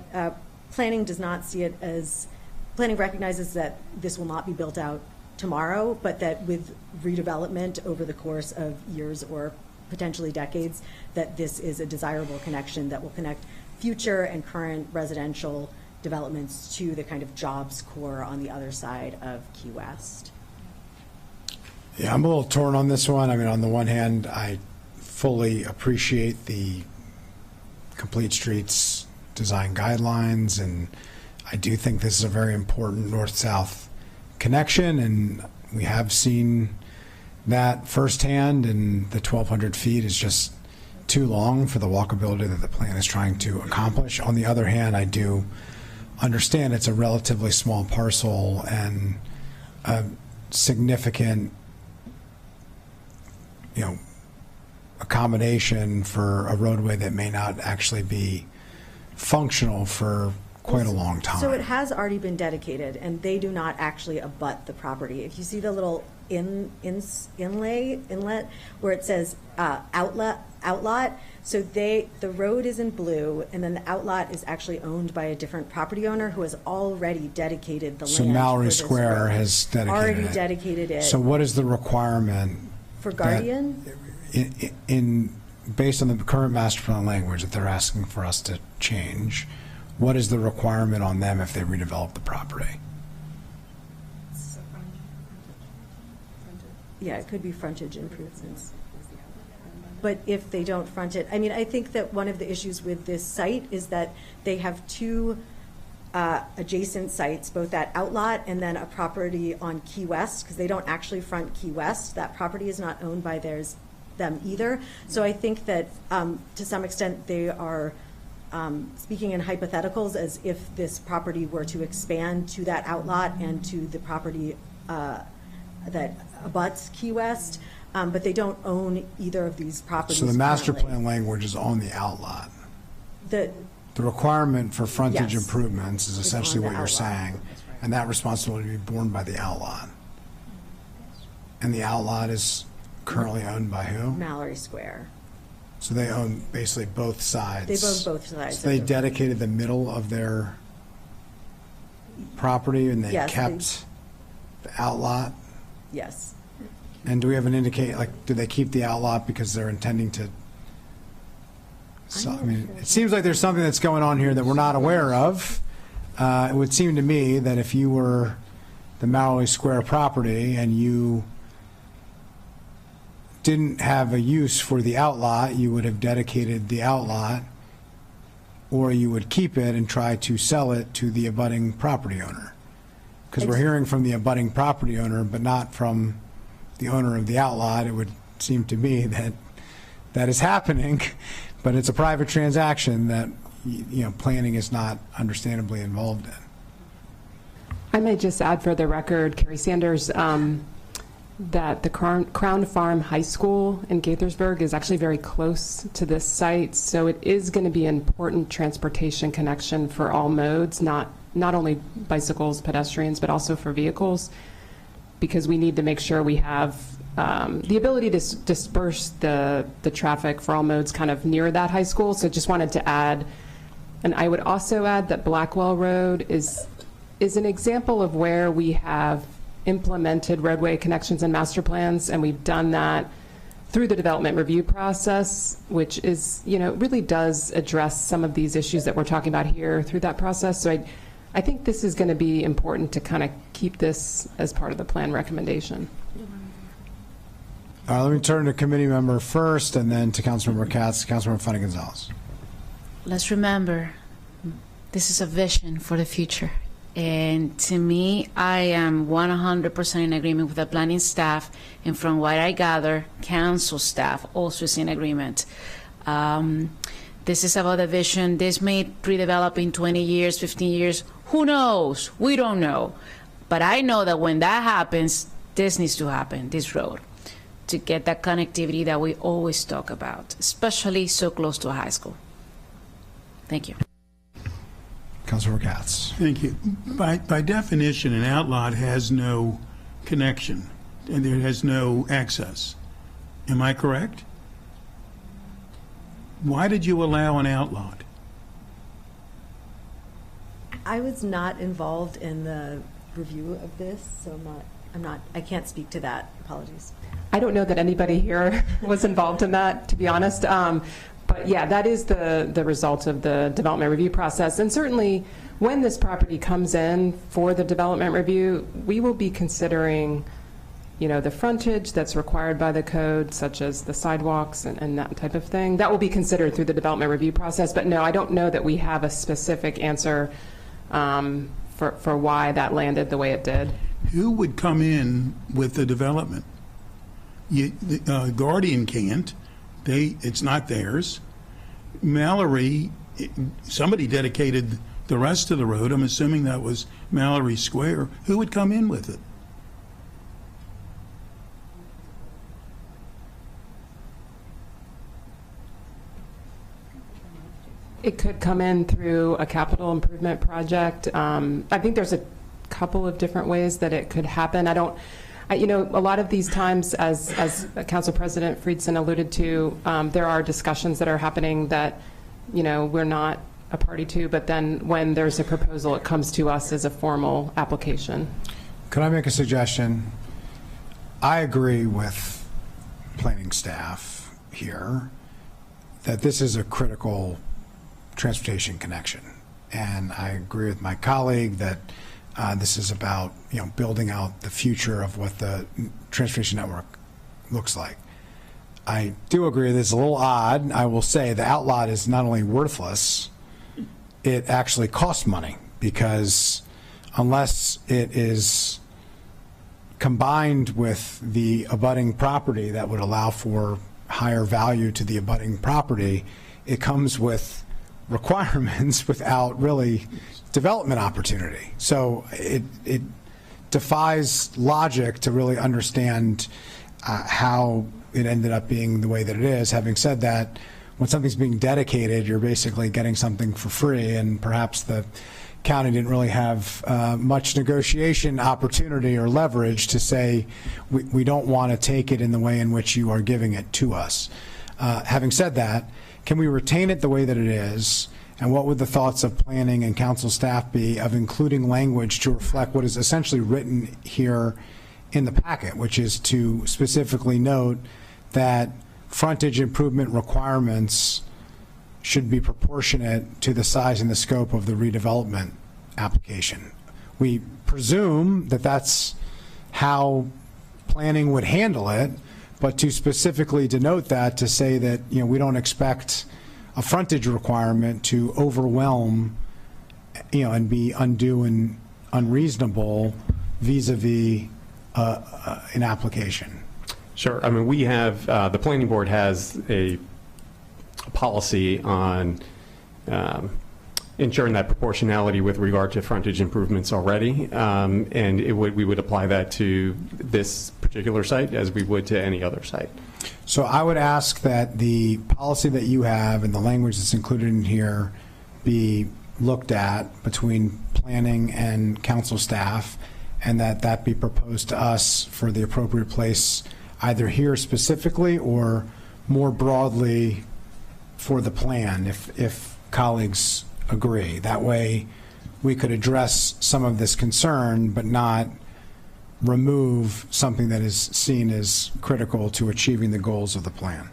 planning does not see it as, planning recognizes that this will not be built out tomorrow, but that with redevelopment over the course of years or potentially decades, that this is a desirable connection that will connect future and current residential developments to the kind of jobs core on the other side of Key West. Yeah, I'm a little torn on this one. I mean, on the one hand, I fully appreciate the complete streets design guidelines, and I do think this is a very important north-south connection, and we have seen that firsthand, and the 1,200 feet is just too long for the walkability that the plan is trying to accomplish. On the other hand, I do understand it's a relatively small parcel and a significant accommodation for a roadway that may not actually be functional for quite a long time. So it has already been dedicated, and they do not actually abut the property. If you see the little inlet where it says outlot, so the road is in blue, and then the outlot is actually owned by a different property owner who has alreed dedicated the land. So Mallory Square has dedicated it. So what is the requirement for Guardian? Based on the current master plan language that they're asking for us to change, what is the requirement on them if they redevelop the property? Yeah, it could be frontage improvements. But if they don't front it, I mean, I think that one of the issues with this site is that they have two adjacent sites, both that outlot and then a property on Key West, because they don't actually front Key West. That property is not owned by them either. So I think that to some extent they are speaking in hypotheticals, as if this property were to expand to that outlot and to the property that abuts Key West, but they don't own either of these properties. So the master currently. plan language is on the outlot. The requirement for frontage Yes. improvements is essentially on the what you're outlot. saying, and that responsibility would be borne by the outlot. And the outlot is currently owned by who? Mallory Square. So they own basically both sides. They own both sides. So they of the- dedicated the middle of their property, and they Yes, kept the outlot? Yes. And do we have an do they keep the outlot because they're intending to? So, I mean, it seems like there's something that's going on here that we're not aware of. It would seem to me that if you were the Mallory Square property and you didn't have a use for the outlot, you would have dedicated the outlot, or you would keep it and try to sell it to the abutting property owner. Because we're hearing from the abutting property owner, but not from the owner of the outlot. It would seem to me that that is happening, but it's a private transaction that, planning is not understandably involved in. I may just add for the record, Carrie Sanders, that the Crown Farm High School in Gaithersburg is actually very close to this site, so it is going to be an important transportation connection for all modes, not only bicycles, pedestrians, but also for vehicles, because we need to make sure we have the ability to disperse the traffic for all modes kind of near that high school. So just wanted to add, and I would also add that Blackwell Road is an example of where we have implemented roadway connections and master plans, and we've done that through the development review process, which is, really does address some of these issues that we're talking about here through that process. So I think this is going to be important to kind of keep this as part of the plan recommendation. All right, let me turn to committee member first, and then to Councilmember Katz, Councilmember Funny Gonzalez. let's remember, this is a vision for the future. And to me, I am 100% in agreement with the planning staff, and from what I gather, council staff also is in agreement. This is about a vision. This may redevelop in 20 years, 15 years. Who knows? We don't know. But I know that when that happens, this needs to happen, this road, to get that connectivity that we always talk about, especially so close to a high school. Thank you. Councilmember Katz. Thank you. By definition, an outlot has no connection, and it has no access. Am I correct? Why did you allow an outlot? I was not involved in the review of this, so I can't speak to that. Apologies. I don't know that anybody here was involved in that, to be honest. But yeah, that is the result of the development review process. And certainly when this property comes in for the development review, we will be considering, the frontage that's required by the code, such as the sidewalks and that type of thing. That will be considered through the development review process. But no, I don't know that we have a specific answer for why that landed the way it did. Who would come in with the development? Guardian can't. It's not theirs. Mallory, somebody dedicated the rest of the road. I'm assuming that was Mallory Square. Who would come in with it? It could come in through a capital improvement project. I think there's a couple of different ways that it could happen. A lot of these times, as Council President Friedson alluded to, there are discussions that are happening that, we're not a party to, but then when there's a proposal, it comes to us as a formal application. Could I make a suggestion? I agree with planning staff here that this is a critical transportation connection. And I agree with my colleague that this is about, building out the future of what the transportation network looks like. I do agree that it's a little odd. I will say the outlot is not only worthless, it actually costs money, because unless it is combined with the abutting property that would allow for higher value to the abutting property, it comes with requirements without really development opportunity. So it defies logic to really understand how it ended up being the way that it is. Having said that, when something's being dedicated, you're basically getting something for free, and perhaps the county didn't really have much negotiation opportunity or leverage to say, we don't want to take it in the way in which you are giving it to us. Having said that, can we retain it the way that it is? And what would the thoughts of planning and council staff be of including language to reflect what is essentially written here in the packet, which is to specifically note that frontage improvement requirements should be proportionate to the size and the scope of the redevelopment application? We presume that that's how planning would handle it, but to specifically denote that, to say that, we don't expect a frontage requirement to overwhelm, and be undue and unreasonable vis-a-vis an application. Sure. I mean, we have, the planning board has a policy on ensuring that proportionality with regard to frontage improvements already, and we would apply that to this particular site as we would to any other site. So I would ask that the policy that you have and the language that's included in here be looked at between planning and council staff, and that be proposed to us for the appropriate place, either here specifically or more broadly for the plan, if colleagues agree. That way we could address some of this concern, but not remove something that is seen as critical to achieving the goals of the plan.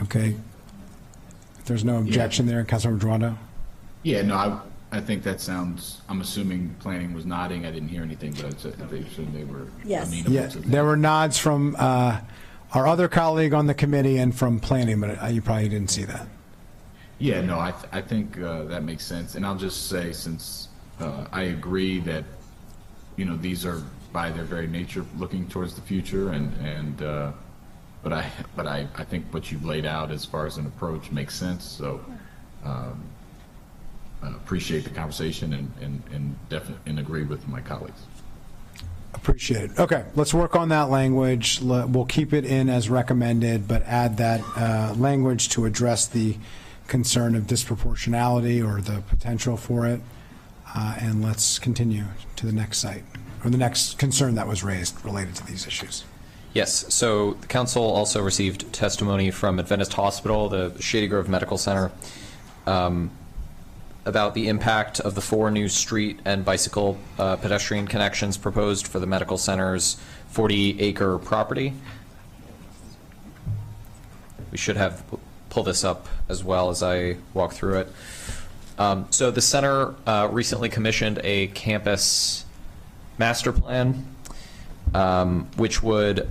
Okay. If there's no objection there, Councilmember Duranto? Yeah, no, I think that sounds, I'm assuming planning was nodding. I didn't hear anything, but they assumed they were Yes. amenable Yeah, to that. there were nods from our other colleague on the committee and from planning, but you probably didn't see that. Yeah, no, I think that makes sense. And I'll just say, since I agree that, these are by their very nature looking towards the future, but I think what you've laid out as far as an approach makes sense. So appreciate the conversation and definitely agree with my colleagues. Appreciate it. Okay, let's work on that language. We'll keep it in as recommended, but add that language to address the concern of disproportionality or the potential for it. And let's continue to the next site, or the next concern that was raised related to these issues. Yes, so the council also received testimony from Adventist Hospital, the Shady Grove Medical Center, about the impact of the 4 new street and bicycle pedestrian connections proposed for the medical center's 40-acre property. We should pull this up as well as I walk through it. So the center recently commissioned a campus master plan, which would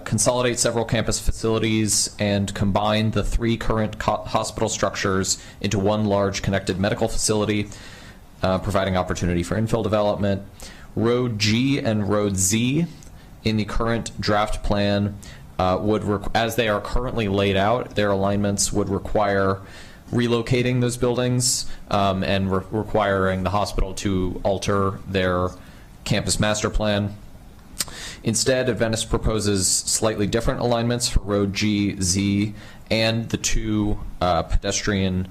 consolidate several campus facilities and combine the 3 current hospital structures into one large connected medical facility, providing opportunity for infill development. Road G and Road Z in the current draft plan as they are currently laid out, their alignments would require relocating those buildings and requiring the hospital to alter their campus master plan. Instead, Adventist proposes slightly different alignments for Road G, Z, and the 2 pedestrian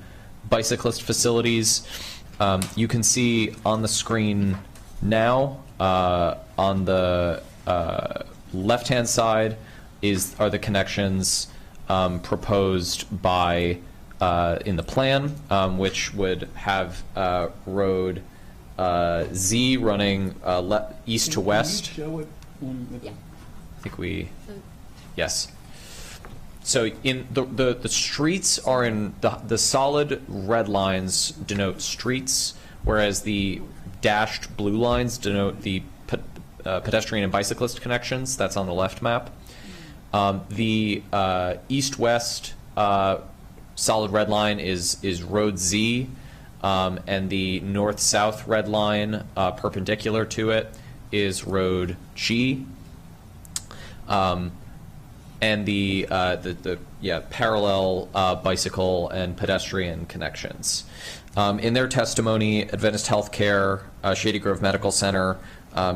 bicyclist facilities. You can see on the screen now, on the left-hand side are the connections proposed by in the plan, which would have Road Z running east to west. I think yes. So in the streets are in the solid red lines denote streets, whereas the dashed blue lines denote the pedestrian and bicyclist connections. That's on the left map. The east-west solid red line is Road Z, and the north-south red line perpendicular to it is Road G. And the parallel bicycle and pedestrian connections. In their testimony, Adventist Healthcare, Shady Grove Medical Center,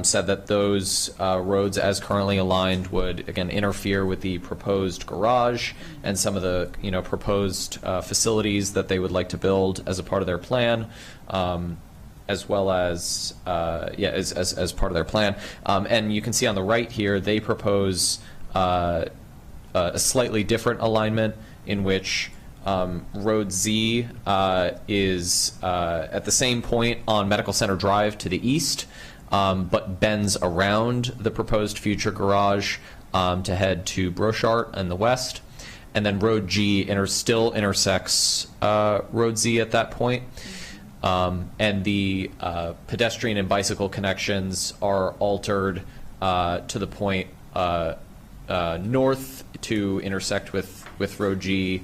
said that those roads as currently aligned would again interfere with the proposed garage and some of the proposed facilities that they would like to build as a part of their plan, as well as as part of their plan. And you can see on the right here they propose a slightly different alignment in which Road Z is at the same point on Medical Center Drive to the east, but bends around the proposed future garage to head to Brochart in the west. And then Road G still intersects Road Z at that point. And the pedestrian and bicycle connections are altered to the point north to intersect with Road G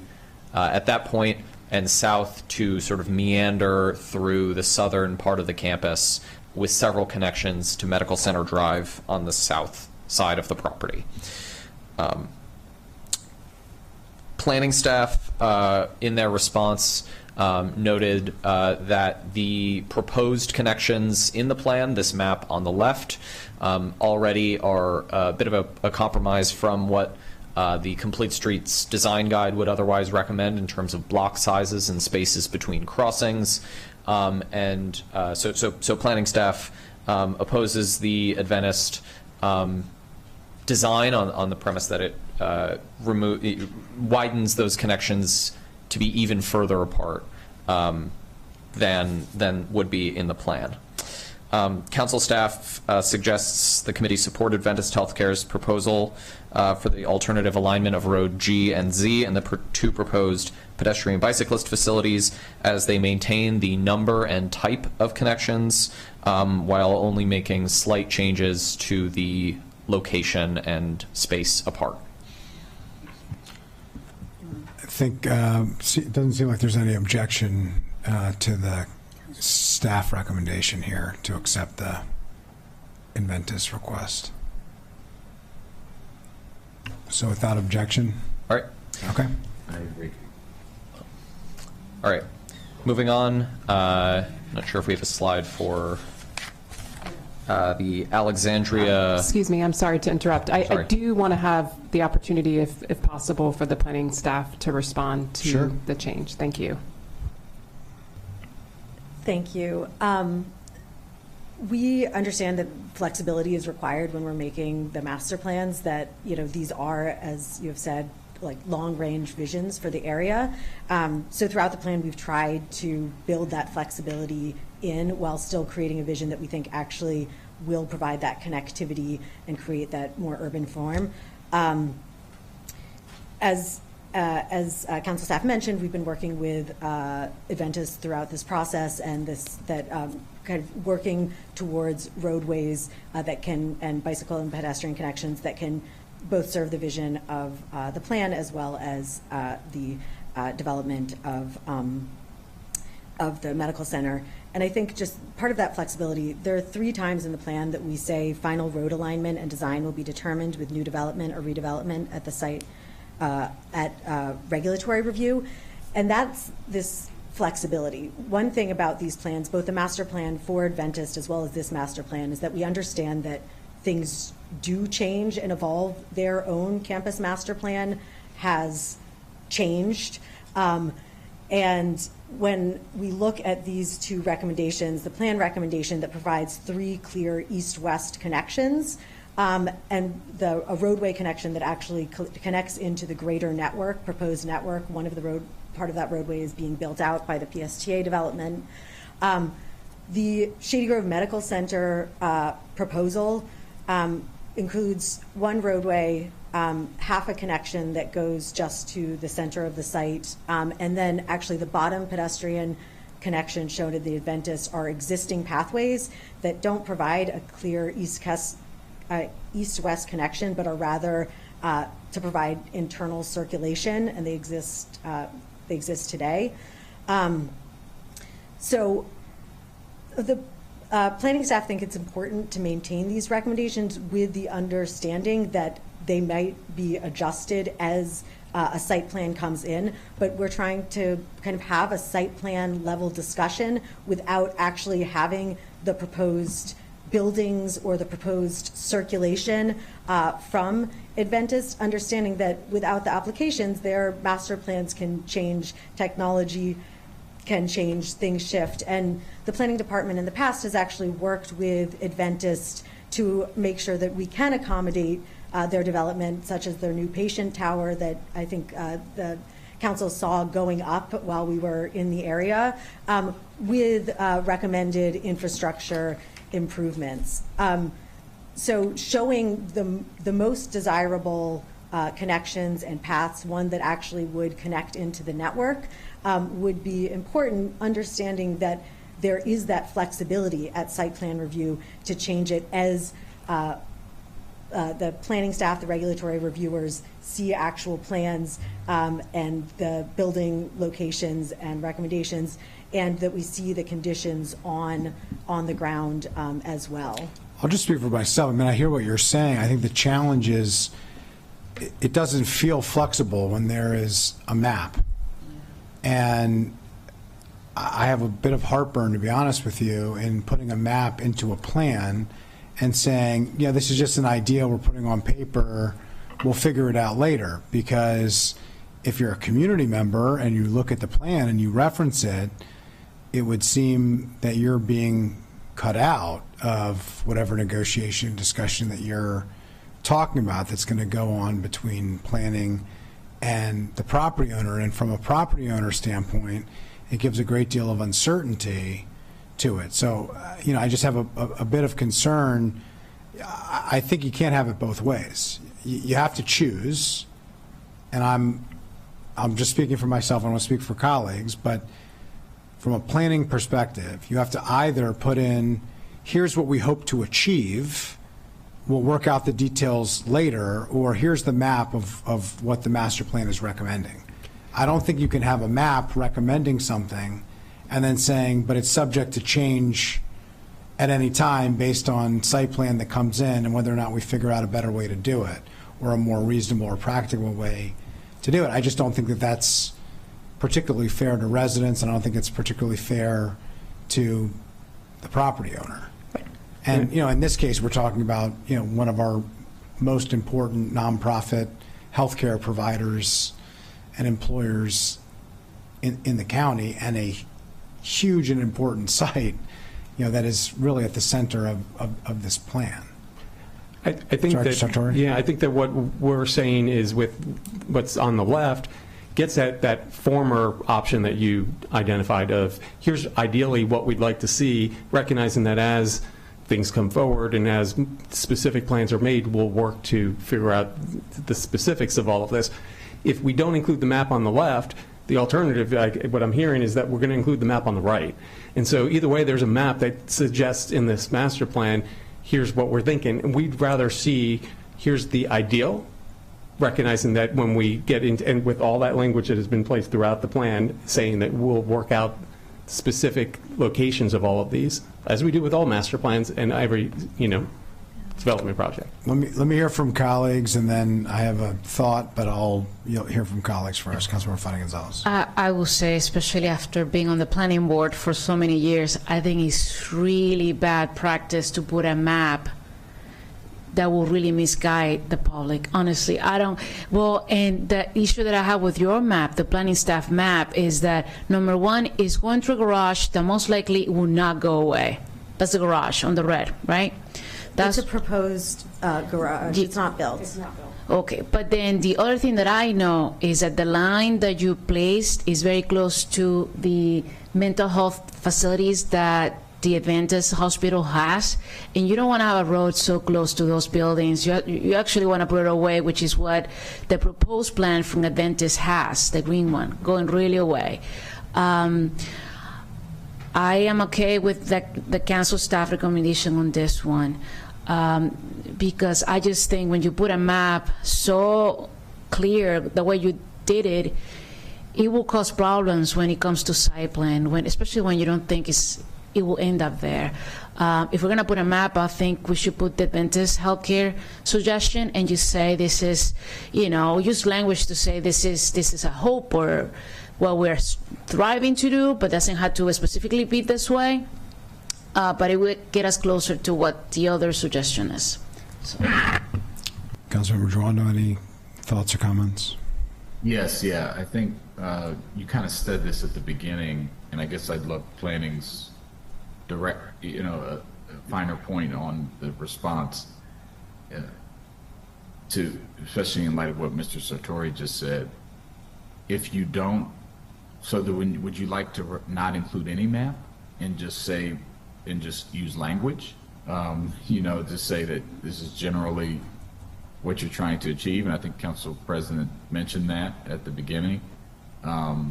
at that point, and south to sort of meander through the southern part of the campus with several connections to Medical Center Drive on the south side of the property. Planning staff, in their response, noted that the proposed connections in the plan, this map on the left, already are a bit of a compromise from what the Complete Streets design guide would otherwise recommend in terms of block sizes and spaces between crossings. So planning staff opposes the Adventist design on the premise that it widens those connections to be even further apart than would be in the plan. Council staff suggests the committee support Adventist Healthcare's proposal for the alternative alignment of Road G and Z and the two proposed pedestrian bicyclist facilities as they maintain the number and type of connections while only making slight changes to the location and space apart. I think it doesn't seem like there's any objection to the staff recommendation here to accept the Adventist request. So without objection? All right. Okay. I agree. All right. Moving on. Not sure if we have a slide for the Alexandria. Excuse me, I'm sorry to interrupt. I do want to have the opportunity, if possible, for the planning staff to respond to Sure. the change. Thank you. Thank you. We understand that flexibility is required when we're making the master plans, that, you know, these are, as you have said, like long-range visions for the area. So throughout the plan, we've tried to build that flexibility in while still creating a vision that we think actually will provide that connectivity and create that more urban form. As council staff mentioned, we've been working with Adventists throughout this process, and kind of working towards roadways that can, and bicycle and pedestrian connections that can both serve the vision of the plan as well as the development of the medical center. And I think just part of that flexibility, there are 3 times in the plan that we say final road alignment and design will be determined with new development or redevelopment at the site at regulatory review. And that's this flexibility. One thing about these plans, both the master plan for Adventist as well as this master plan, is that we understand that things do change and evolve. Their own campus master plan has changed. And when we look at these 2 recommendations, the plan recommendation that provides 3 clear east-west connections, and a roadway connection that actually connects into the greater network, proposed network. One of the part of that roadway is being built out by the PSTA development. The Shady Grove Medical Center proposal includes 1 roadway, half a connection that goes just to the center of the site, and then actually the bottom pedestrian connection shown at the Adventist are existing pathways that don't provide a clear east-west connection, but are rather to provide internal circulation, and they exist today. So the planning staff think it's important to maintain these recommendations with the understanding that they might be adjusted as a site plan comes in, but we're trying to kind of have a site plan level discussion without actually having the proposed buildings or the proposed circulation from Adventist, understanding that without the applications, their master plans can change, technology can change, things shift. And the planning department in the past has actually worked with Adventist to make sure that we can accommodate their development, such as their new patient tower that I think the council saw going up while we were in the area, with recommended infrastructure improvements. So showing the most desirable connections and paths, one that actually would connect into the network, would be important, understanding that there is that flexibility at site plan review to change it as the planning staff, the regulatory reviewers see actual plans and the building locations and recommendations and that we see the conditions on the ground as well. I'll just speak for myself. I mean, I hear what you're saying. I think the challenge is it doesn't feel flexible when there is a map. And I have a bit of heartburn, to be honest with you, in putting a map into a plan and saying, yeah, this is just an idea we're putting on paper, we'll figure it out later. Because if you're a community member and you look at the plan and you reference it, it would seem that you're being cut out of whatever negotiation discussion that you're talking about that's going to go on between planning and the property owner. And from a property owner standpoint, it gives a great deal of uncertainty to it. So, I just have a bit of concern. I think you can't have it both ways. You have to choose, and I'm just speaking for myself, I don't want to speak for colleagues, but from a planning perspective, you have to either put in, here's what we hope to achieve, we'll work out the details later, or here's the map of what the master plan is recommending. I don't think you can have a map recommending something and then saying, but it's subject to change at any time based on site plan that comes in and whether or not we figure out a better way to do it or a more reasonable or practical way to do it. I just don't think that that's particularly fair to residents, and I don't think it's particularly fair to the property owner. And, in this case, we're talking about, one of our most important nonprofit healthcare providers and employers in the county, and a huge and important site, that is really at the center of this plan. I think I think that what we're saying is with what's on the left gets at that former option that you identified of here's ideally what we'd like to see, recognizing that as things come forward and as specific plans are made, we'll work to figure out the specifics of all of this. If we don't include the map on the left, the alternative, what I'm hearing, is that we're going to include the map on the right. And so either way, there's a map that suggests in this master plan, here's what we're thinking. And we'd rather see, here's the ideal, recognizing that when we get into, and with all that language that has been placed throughout the plan, saying that we'll work out specific locations of all of these, as we do with all master plans and every, development project. Let me hear from colleagues, and then I have a thought, but you'll hear from colleagues first. Councilmember Fani-Gonzalez. I will say, especially after being on the planning board for so many years, I think it's really bad practice to put a map that will really misguide the public. Honestly, and the issue that I have with your map, the planning staff map, is that number one is going through a garage that most likely will not go away. That's the garage on the red, right? It's a proposed garage. It's not built. Okay, but then the other thing that I know is that the line that you placed is very close to the mental health facilities that the Adventist Hospital has, and you don't want to have a road so close to those buildings. You actually want to put it away, which is what the proposed plan from Adventist has, the green one, going really away. I am okay with the council staff recommendation on this one, because I just think when you put a map so clear the way you did it, it will cause problems when it comes to site plan, especially when you don't think it will end up there. If we're going to put a map, I think we should put the Adventist healthcare suggestion and just say this is, use language to say this is a hope or what we're striving to do, but doesn't have to specifically be this way. But it would get us closer to what the other suggestion is. So. Councilmember Joando, any thoughts or comments? Yes, yeah. I think you kind of said this at the beginning, and I guess I'd love planning's direct, a finer point on the response to, especially in light of what Mr. Sartori just said. If you don't, would you like to not include any map and just say, and just use language, just say that this is generally what you're trying to achieve? And I think Council President mentioned that at the beginning. I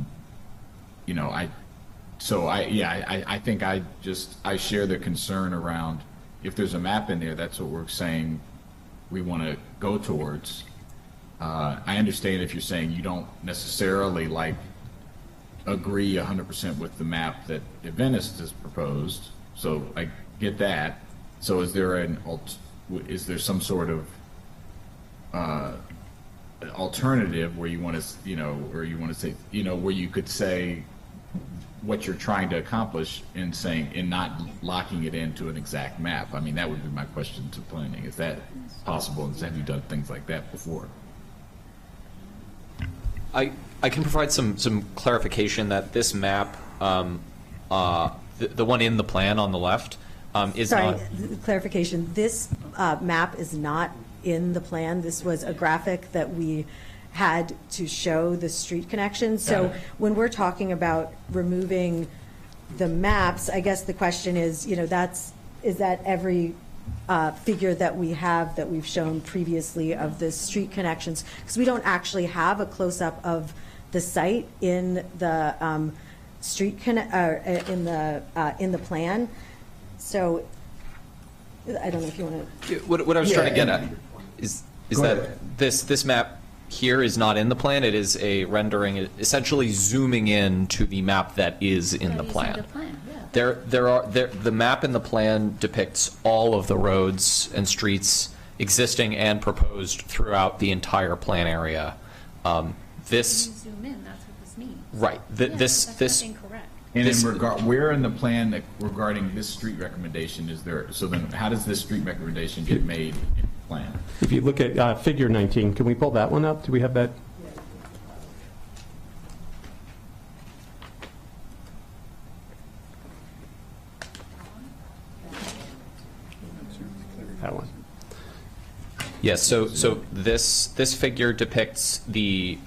think I share the concern around if there's a map in there, that's what we're saying we want to go towards. I understand if you're saying you don't necessarily like agree 100% with the map that Venice has proposed, so I get that. So is there some sort of alternative where you want to, or you want to say, where you could say what you're trying to accomplish in saying, in not locking it into an exact map? I mean, that would be my question to planning. Is that possible? And have you done things like that before? I can provide some clarification that this map, the one in the plan on the left, is not. Sorry, clarification. This map is not in the plan. This was a graphic that we had to show the street connections. So when we're talking about removing the maps, I guess the question is, is that every figure that we have that we've shown previously of the street connections? Because we don't actually have a close-up of the site in the in the plan. So I don't know if you want to. What I was trying to get at is that this map here is not in the plan. It is a rendering, essentially zooming in to the map that is in the plan. The map in the plan depicts all of the roads and streets existing and proposed throughout the entire plan area. This. When you zoom in, that's what this means. Right. This incorrect. And where in the plan regarding this street recommendation is there? So then, how does this street recommendation get made in the plan? If you look at figure 19, can we pull that one up? Do we have that? That one. Yes. So this figure depicts the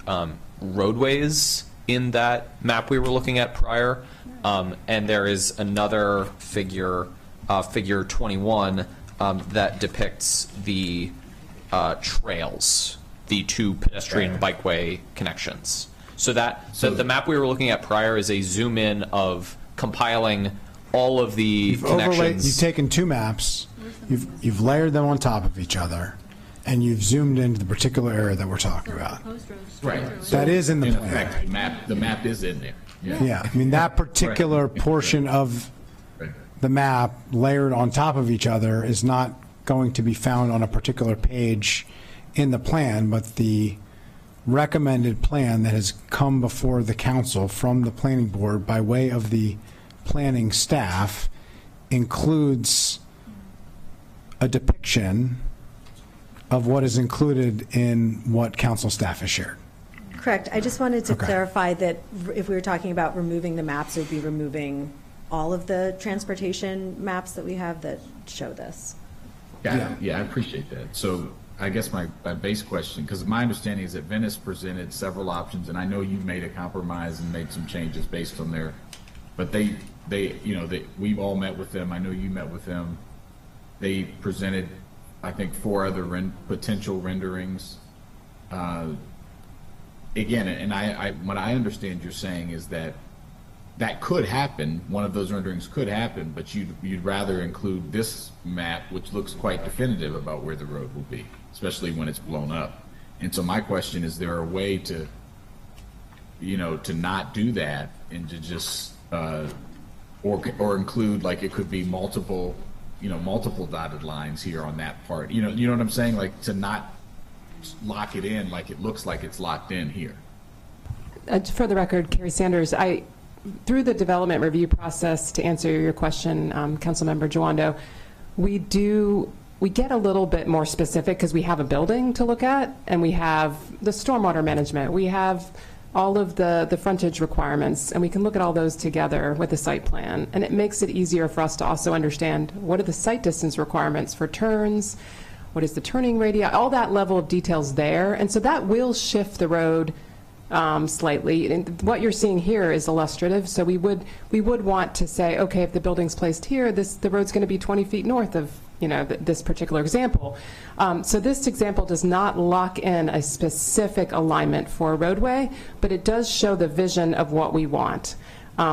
roadways in that map we were looking at prior, and there is another figure, figure 21, that depicts the trails, the two pedestrian bikeway connections. So the map we were looking at prior is a zoom in of compiling all of the connections. You've taken two maps, you've layered them on top of each other, and you've zoomed into the particular area that we're talking about. Right. That is in the In plan. effect, the map is in there. Yeah, I mean, that particular portion of the map layered on top of each other is not going to be found on a particular page in the plan, but the recommended plan that has come before the council from the planning board by way of the planning staff includes a depiction of what is included in what council staff has shared. Correct. I just wanted to Okay. clarify that if we were talking about removing the maps, it would be removing all of the transportation maps that we have that show this. Yeah, I appreciate that. So I guess my base question, because my understanding is that Venice presented several options, and I know you made a compromise and made some changes based on their, but we've all met with them. I know you met with them. They presented, I think, 4 other potential renderings. Again, and what I understand you're saying is that could happen. One of those renderings could happen, but you'd rather include this map, which looks quite definitive about where the road will be, especially when it's blown up. And so my question is, there a way to, to not do that and to just or include, like, it could be multiple dotted lines here on that part. You know what I'm saying? Like, to not lock it in like it looks like it's locked in here. For the record, Carrie Sanders, through the development review process, to answer your question, Councilmember Joando, we get a little bit more specific because we have a building to look at, and we have the stormwater management, we have all of the frontage requirements, and we can look at all those together with the site plan. And it makes it easier for us to also understand what are the site distance requirements for turns, what is the turning radii, all that level of details there. And so that will shift the road slightly. And what you're seeing here is illustrative. So we would want to say, okay, if the building's placed here, the road's going to be 20 feet north of this particular example. So this example does not lock in a specific alignment for a roadway, but it does show the vision of what we want.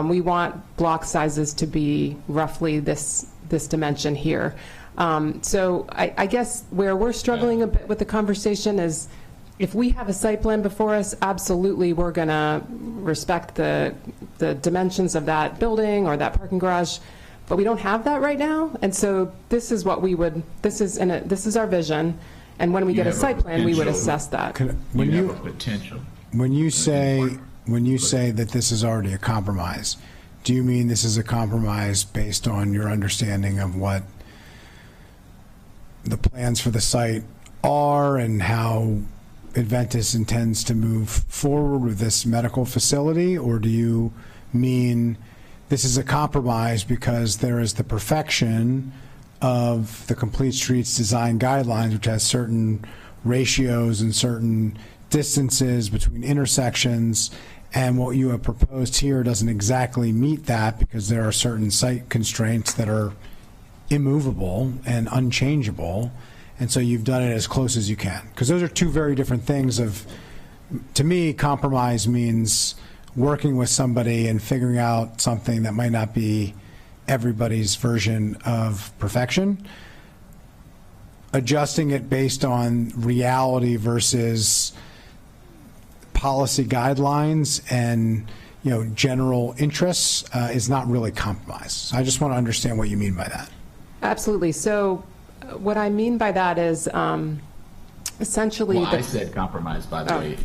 We want block sizes to be roughly this dimension here. So I guess where we're struggling a bit with the conversation is, if we have a site plan before us, absolutely we're going to respect the dimensions of that building or that parking garage, but we don't have that right now. And so this is what we would, this is our vision, and when we get a site plan, we would assess that. When you have a potential. When you say that this is already a compromise, do you mean this is a compromise based on your understanding of what the plans for the site are and how Adventus intends to move forward with this medical facility? Or do you mean this is a compromise because there is the perfection of the Complete Streets design guidelines, which has certain ratios and certain distances between intersections, and what you have proposed here doesn't exactly meet that because there are certain site constraints that are immovable and unchangeable, and so you've done it as close as you can? Because those are two very different things. To me, compromise means working with somebody and figuring out something that might not be everybody's version of perfection, adjusting it based on reality versus policy guidelines and general interests is not really compromise. So I just want to understand what you mean by that. Absolutely. So what I mean by that is essentially. Well, I said compromise, by the way.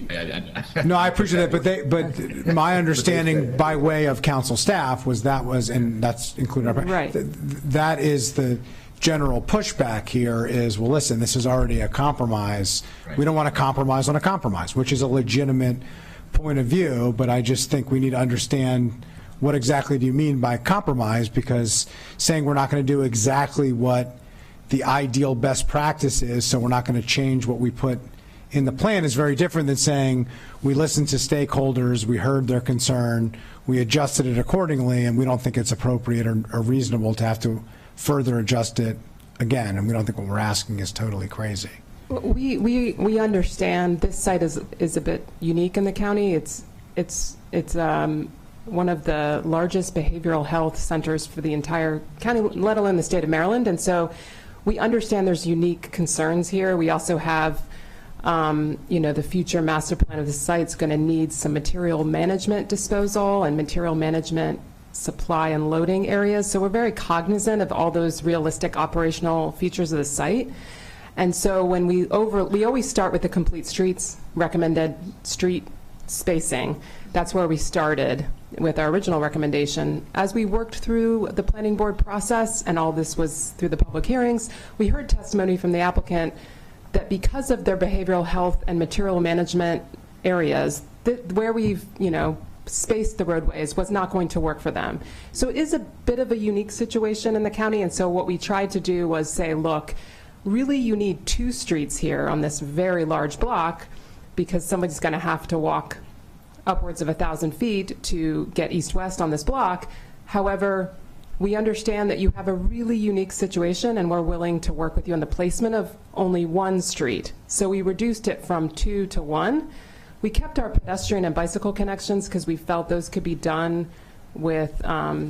No, I appreciate that, but my understanding by way of council staff was, and that's included our, right. That is the general pushback here is, well, listen, this is already a compromise. Right. We don't want to compromise on a compromise, which is a legitimate point of view, but I just think we need to understand what exactly do you mean by compromise, because saying we're not going to do exactly what the ideal best practice is, so we're not going to change what we put in the plan, is very different than saying we listened to stakeholders, we heard their concern, we adjusted it accordingly, and we don't think it's appropriate or reasonable to have to further adjust it again, and we don't think what we're asking is totally crazy. We understand this site is a bit unique in the county. It's one of the largest behavioral health centers for the entire county, let alone the state of Maryland, and so we understand there's unique concerns here. We also have, the future master plan of the site's going to need some material management disposal and material management supply and loading areas. So we're very cognizant of all those realistic operational features of the site. And so when we always start with the Complete Streets recommended street spacing. That's where we started with our original recommendation. As we worked through the planning board process, and all this was through the public hearings, we heard testimony from the applicant that because of their behavioral health and material management areas, where we've, spaced the roadways was not going to work for them. So it is a bit of a unique situation in the county, and so what we tried to do was say, look, really you need 2 streets here on this very large block, because somebody's going to have to walk upwards of 1,000 feet to get east-west on this block. However, we understand that you have a really unique situation, and we're willing to work with you on the placement of only 1 street. So we reduced it from 2 to 1. We kept our pedestrian and bicycle connections because we felt those could be done with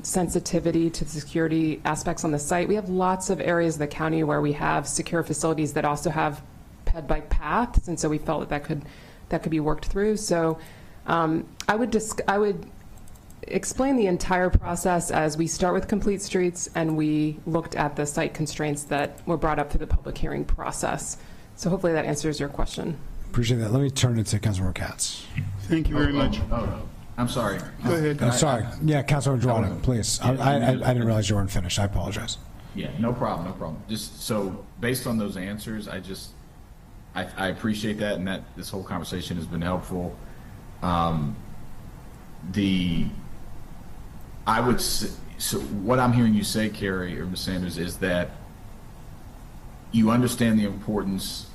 sensitivity to the security aspects on the site. We have lots of areas of the county where we have secure facilities that also have ped bike paths, and so we felt that could be worked through. So I would explain the entire process as we start with Complete Streets, and we looked at the site constraints that were brought up through the public hearing process. So hopefully that answers your question. Appreciate that. Let me turn it to Councilmember Katz. Thank you very much. I'm sorry. Go ahead. I'm sorry. Yeah, Councilmember Drawden, please. I didn't realize you weren't finished. I apologize. Yeah, no problem. Just so based on those answers, I appreciate that, and that this whole conversation has been helpful. So what I'm hearing you say, Carrie or Ms. Sanders, is that you understand the importance,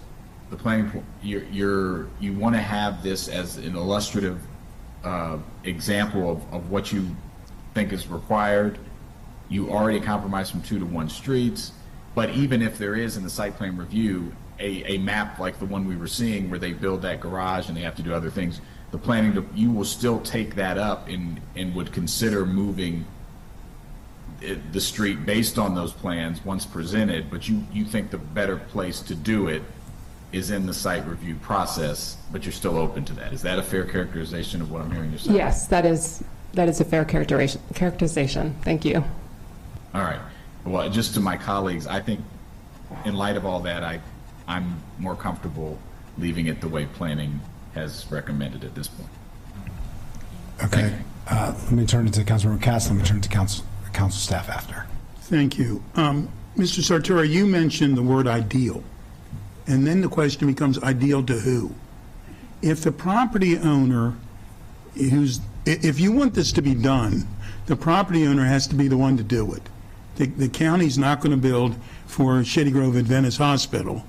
the planning. You want to have this as an illustrative example of what you think is required. You already compromised from 2 to 1 streets, but even if there is in the site plan review a map like the one we were seeing where they build that garage and they have to do other things, the planning, you will still take that up and would consider moving the street based on those plans once presented, but you think the better place to do it is in the site review process, but you're still open to that. Is that a fair characterization of what I'm hearing you say? Yes, that is a fair characterization. Thank you. All right. Well, just to my colleagues, I think in light of all that, I'm more comfortable leaving it the way planning has recommended at this point. Okay. Let me turn it to Councilmember Cass. Let me turn it to council staff after. Thank you. Mr. Sartori, you mentioned the word ideal, and then the question becomes ideal to who? If the property owner if you want this to be done, the property owner has to be the one to do it. The county's not going to build for Shady Grove Adventist Hospital.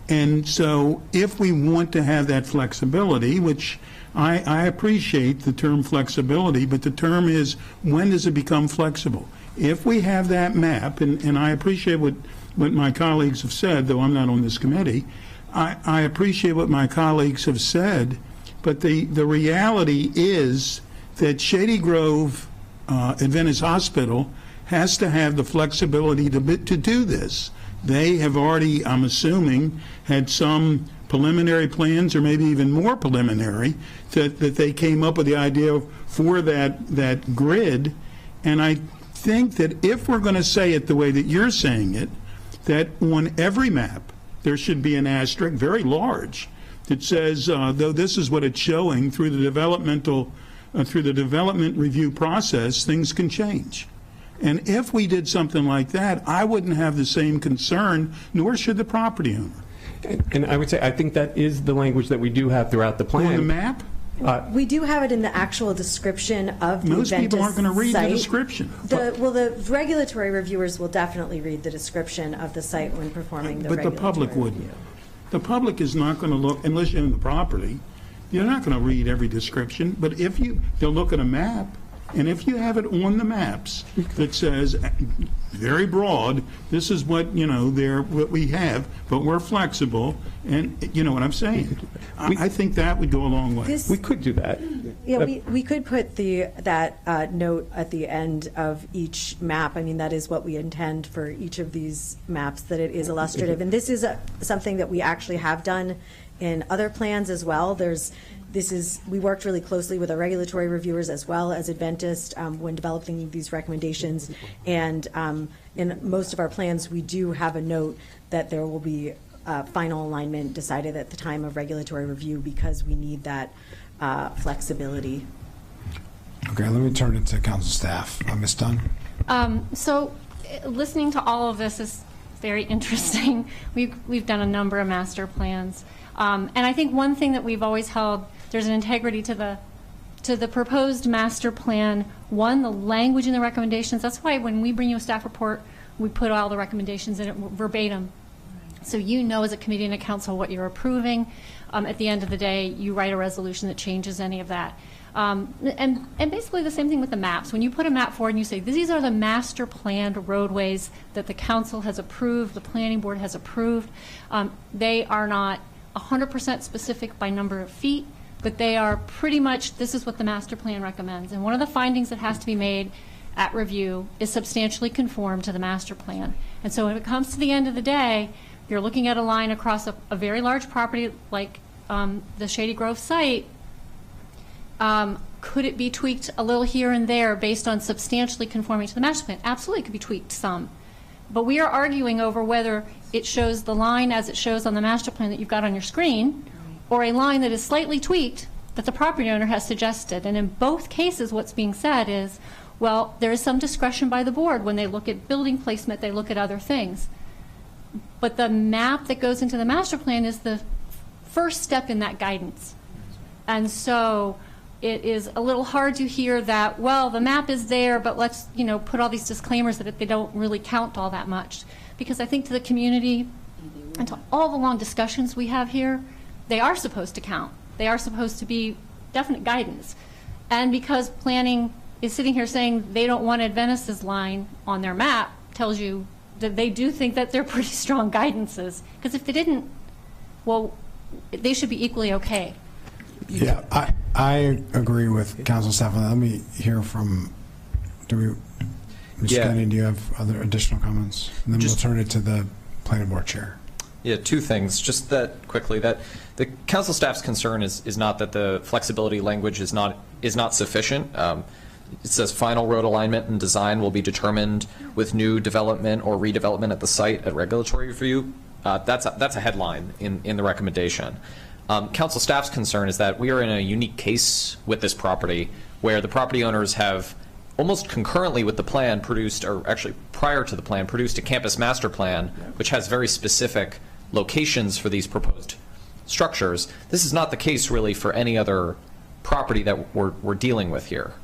And so if we want to have that flexibility, which I appreciate the term flexibility, but the term is, when does it become flexible? If we have that map, and I appreciate what my colleagues have said, though I'm not on this committee, I appreciate what my colleagues have said, but the reality is that Shady Grove Adventist Hospital has to have the flexibility to do this. They have already, I'm assuming, had some preliminary plans, or maybe even more preliminary, that they came up with the idea for that grid. And I think that if we're going to say it the way that you're saying it, that on every map there should be an asterisk, very large, that says, though this is what it's showing through the development review process, things can change. And if we did something like that, I wouldn't have the same concern, nor should the property owner. And I would say, I think that is the language that we do have throughout the plan. On the map? We do have it in the actual description of the Most people aren't going to read site. the description. Well, the regulatory reviewers will definitely read the description of the site when performing the But the regulatory public wouldn't. review. The public is not going to look, unless you own the property, you're not going to read every description. But if they'll look at a map, and if you have it on the maps that says, very broad, this is what, what we have, but we're flexible, and you know what I'm saying? I think that would go a long way. We could do that. Yeah, we could put that note at the end of each map. I mean, that is what we intend for each of these maps, that it is illustrative. And this is something that we actually have done in other plans as well. We worked really closely with our regulatory reviewers as well as Adventist when developing these recommendations. And in most of our plans, we do have a note that there will be final alignment decided at the time of regulatory review, because we need that flexibility. Okay, let me turn it to council staff. Ms. Dunn? So listening to all of this is very interesting. We've done a number of master plans. And I think one thing that we've always held, there's an integrity to the proposed master plan. One, the language in the recommendations. That's why when we bring you a staff report, we put all the recommendations in it verbatim. So you know as a committee and a council what you're approving. At the end of the day, you write a resolution that changes any of that. And basically the same thing with the maps. When you put a map forward and you say, these are the master planned roadways that the council has approved, the planning board has approved, they are not 100% specific by number of feet, but they are pretty much, this is what the master plan recommends. And one of the findings that has to be made at review is substantially conform to the master plan. And so when it comes to the end of the day, you're looking at a line across a very large property like the Shady Grove site. Could it be tweaked a little here and there based on substantially conforming to the master plan? Absolutely, it could be tweaked some. But we are arguing over whether it shows the line as it shows on the master plan that you've got on your screen, or a line that is slightly tweaked that the property owner has suggested. And in both cases, what's being said is, well, there is some discretion by the board. When they look at building placement, they look at other things. But the map that goes into the master plan is the first step in that guidance. And so it is a little hard to hear that, well, the map is there, but let's put all these disclaimers that they don't really count all that much. Because I think to the community and to all the long discussions we have here, they are supposed to count. They are supposed to be definite guidance. And because planning is sitting here saying they don't want Adventist's line on their map, tells you that they do think that they're pretty strong guidances. Because if they didn't, well, they should be equally okay. Yeah, I agree with council staff on that. Let me hear from, Mr. Kenny, do you have other additional comments? And then we'll turn it to the planning board chair. Yeah, two things. Just that quickly, that the council staff's concern is not that the flexibility language is not sufficient. It says final road alignment and design will be determined with new development or redevelopment at the site at regulatory review. That's a headline in the recommendation. Council staff's concern is that we are in a unique case with this property where the property owners have almost concurrently with the plan produced, or actually prior to the plan, produced a campus master plan, which has very specific locations for these proposed structures. This is not the case really for any other property that we're dealing with here,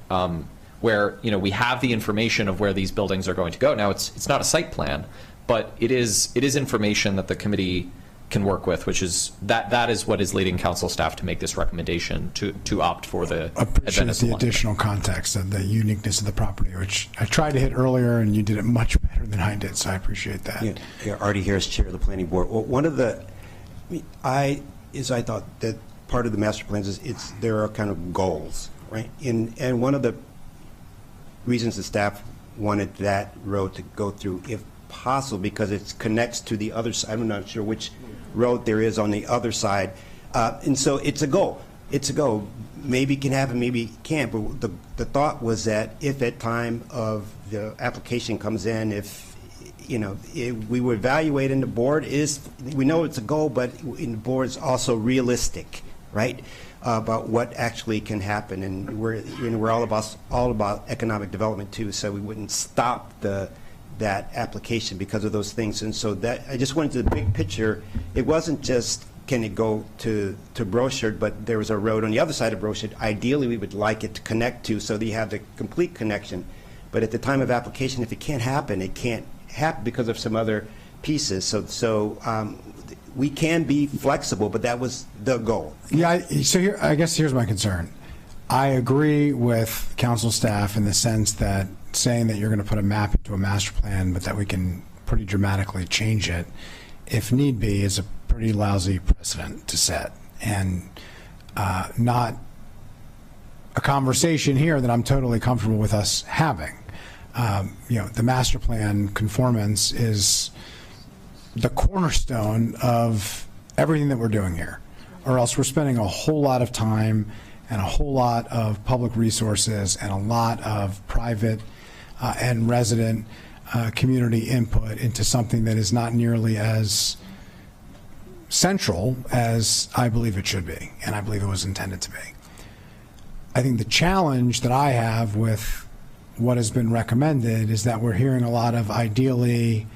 where we have the information of where these buildings are going to go. Now it's not a site plan, but it is information that the committee can work with, which is that is what is leading council staff to make this recommendation to opt for the appreciate the additional context of the uniqueness of the property, which I tried to hit earlier, and you did it much better than I did, so I appreciate that. Yeah, Artie Harris, chair of the planning board. Well, one of the, I thought that part of the master plans is there are kind of goals, right? And one of the reasons the staff wanted that road to go through, if possible, because it connects to the other side. I'm not sure which road there is on the other side, and so it's a goal. It's a goal. Maybe it can happen, maybe it can't. But the thought was that if at time of the application comes in, if we would evaluate, and the board we know it's a goal, but the board is also realistic, right, about what actually can happen. And we're all about economic development too, so we wouldn't stop that application because of those things. And so that I just went to the big picture. It wasn't just can it go to Brochard, but there was a road on the other side of Brochard. Ideally, we would like it to connect to, so that you have the complete connection. But at the time of application, if it can't happen, it can't happen because of some other pieces. So we can be flexible, but that was the goal. Yeah. So I guess here's my concern. I agree with council staff in the sense that saying that you're going to put a map into a master plan, but that we can pretty dramatically change it, if need be, is a pretty lousy precedent to set, and not a conversation here that I'm totally comfortable with us having. The master plan conformance is the cornerstone of everything that we're doing here, or else we're spending a whole lot of time and a whole lot of public resources and a lot of private and resident community input into something that is not nearly as central as I believe it should be, and I believe it was intended to be. I think the challenge that I have with what has been recommended is that we're hearing a lot of ideally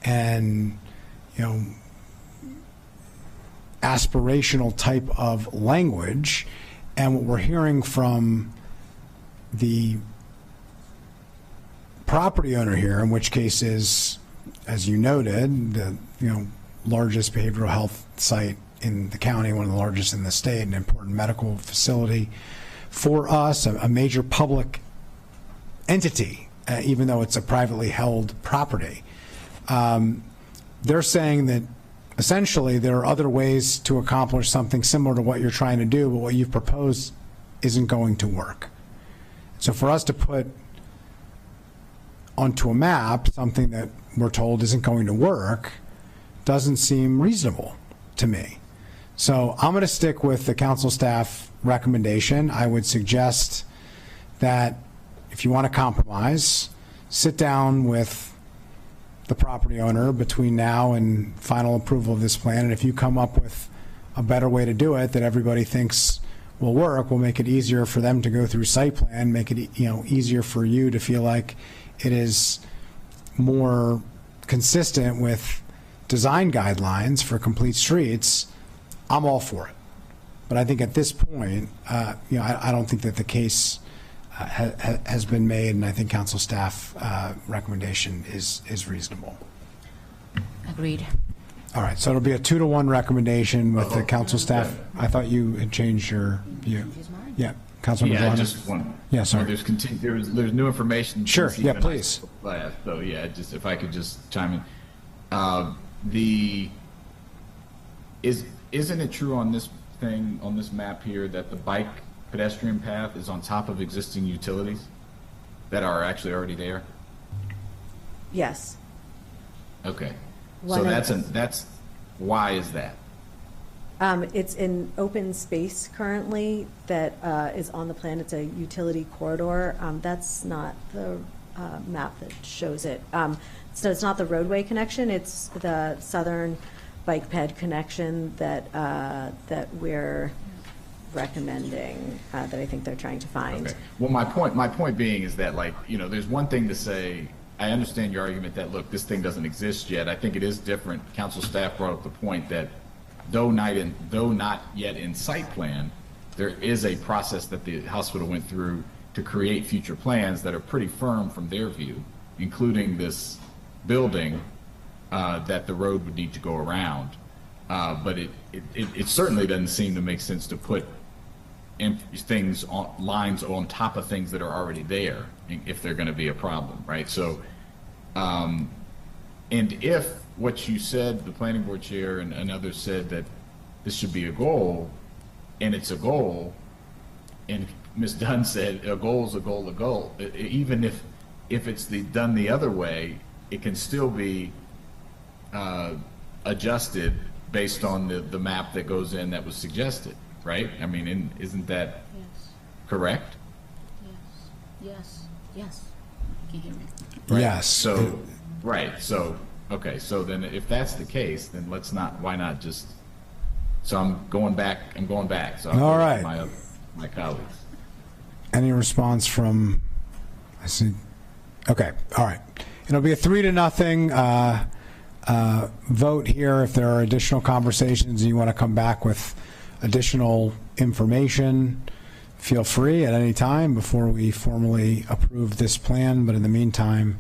and aspirational type of language, and what we're hearing from the property owner here, in which case is, as you noted, the largest behavioral health site in the county, one of the largest in the state, an important medical facility for us, a major public entity, even though it's a privately held property. They're saying that essentially there are other ways to accomplish something similar to what you're trying to do, but what you've proposed isn't going to work. So for us to put onto a map something that we're told isn't going to work doesn't seem reasonable to me. So I'm going to stick with the council staff recommendation. I would suggest that if you want to compromise, sit down with the property owner between now and final approval of this plan, and if you come up with a better way to do it that everybody thinks will work, we'll make it easier for them to go through site plan, make it easier for you to feel like it is more consistent with design guidelines for complete streets. I'm all for it. But I think at this point, I don't think that the case has been made, and I think council staff recommendation is reasonable. Agreed. All right, so it'll be a 2-to-1 recommendation with the council staff. I thought you had changed your view. Yeah, Councilman. Yeah, I just want. Yeah, sorry. There's new information. Sure. Yeah, please. So yeah, just if I could just chime in. Isn't it true on this thing, on this map here, that the bike pedestrian path is on top of existing utilities that are actually already there? Yes. Okay. So that's Why is that? It's an open space currently that is on the plan. It's a utility corridor. That's not the map that shows it. So it's not the roadway connection. It's the southern bike ped connection that that we're recommending, that I think they're trying to find. Okay. Well, my point being is that, like, you know, there's one thing to say, I understand your argument that, look, this thing doesn't exist yet. I think it is different. Council staff brought up the point that though not yet in site plan, there is a process that the hospital went through to create future plans that are pretty firm from their view, including this building that the road would need to go around. But it certainly doesn't seem to make sense to put things on lines on top of things that are already there if they're going to be a problem, right? So, and if what you said, the planning board chair and others said that this should be a goal, and it's a goal, and Ms. Dunn said a goal is a goal, a goal. Even if it's done the other way, it can still be adjusted based on the map that goes in that was suggested, right? I mean, isn't that correct? Yes. Yes. Can you hear me? Right. Yes. So, right. So, okay. So then, if that's the case, then why not just? So I'm going back. So I'll all right. My colleagues. Any response from? I see. Okay. All right. It'll be a 3-0 vote here. If there are additional conversations and you want to come back with additional information, feel free at any time before we formally approve this plan. But in the meantime,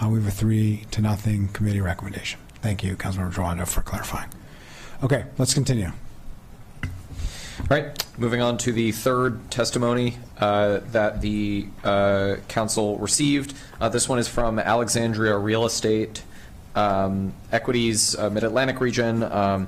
we have a 3-0 committee recommendation. Thank you, Councilmember Joando, for clarifying. Okay, let's continue. All right, moving on to the third testimony that the council received. This one is from Alexandria Real Estate Equities, Mid-Atlantic region,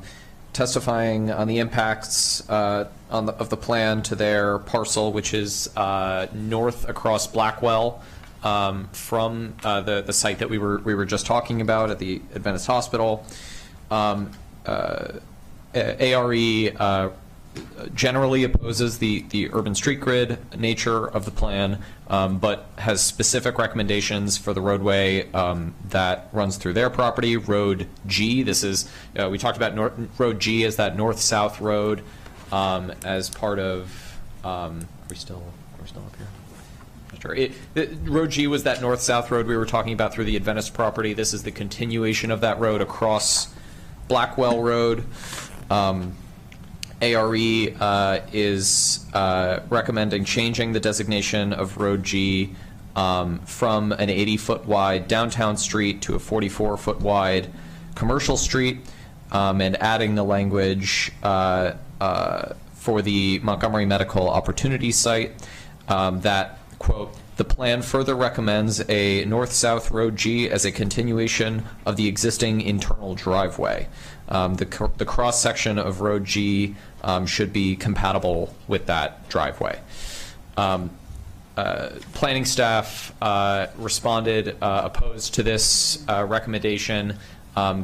testifying on the impacts of the plan to their parcel, which is north across Blackwell from the site that we were just talking about at the Adventist Hospital. ARE generally opposes the urban street grid nature of the plan, but has specific recommendations for the roadway that runs through their property, Road G. This is, we talked about Road G as that north-south road as part of, are we still up here? Sure. Road G was that north-south road we were talking about through the Adventist property. This is the continuation of that road across Blackwell Road. ARE is recommending changing the designation of Road G from an 80-foot wide downtown street to a 44-foot wide commercial street, and adding the language for the Montgomery Medical Opportunity Site that, quote, the plan further recommends a north-south Road G as a continuation of the existing internal driveway. The cross-section of Road G should be compatible with that driveway. Planning staff responded opposed to this recommendation,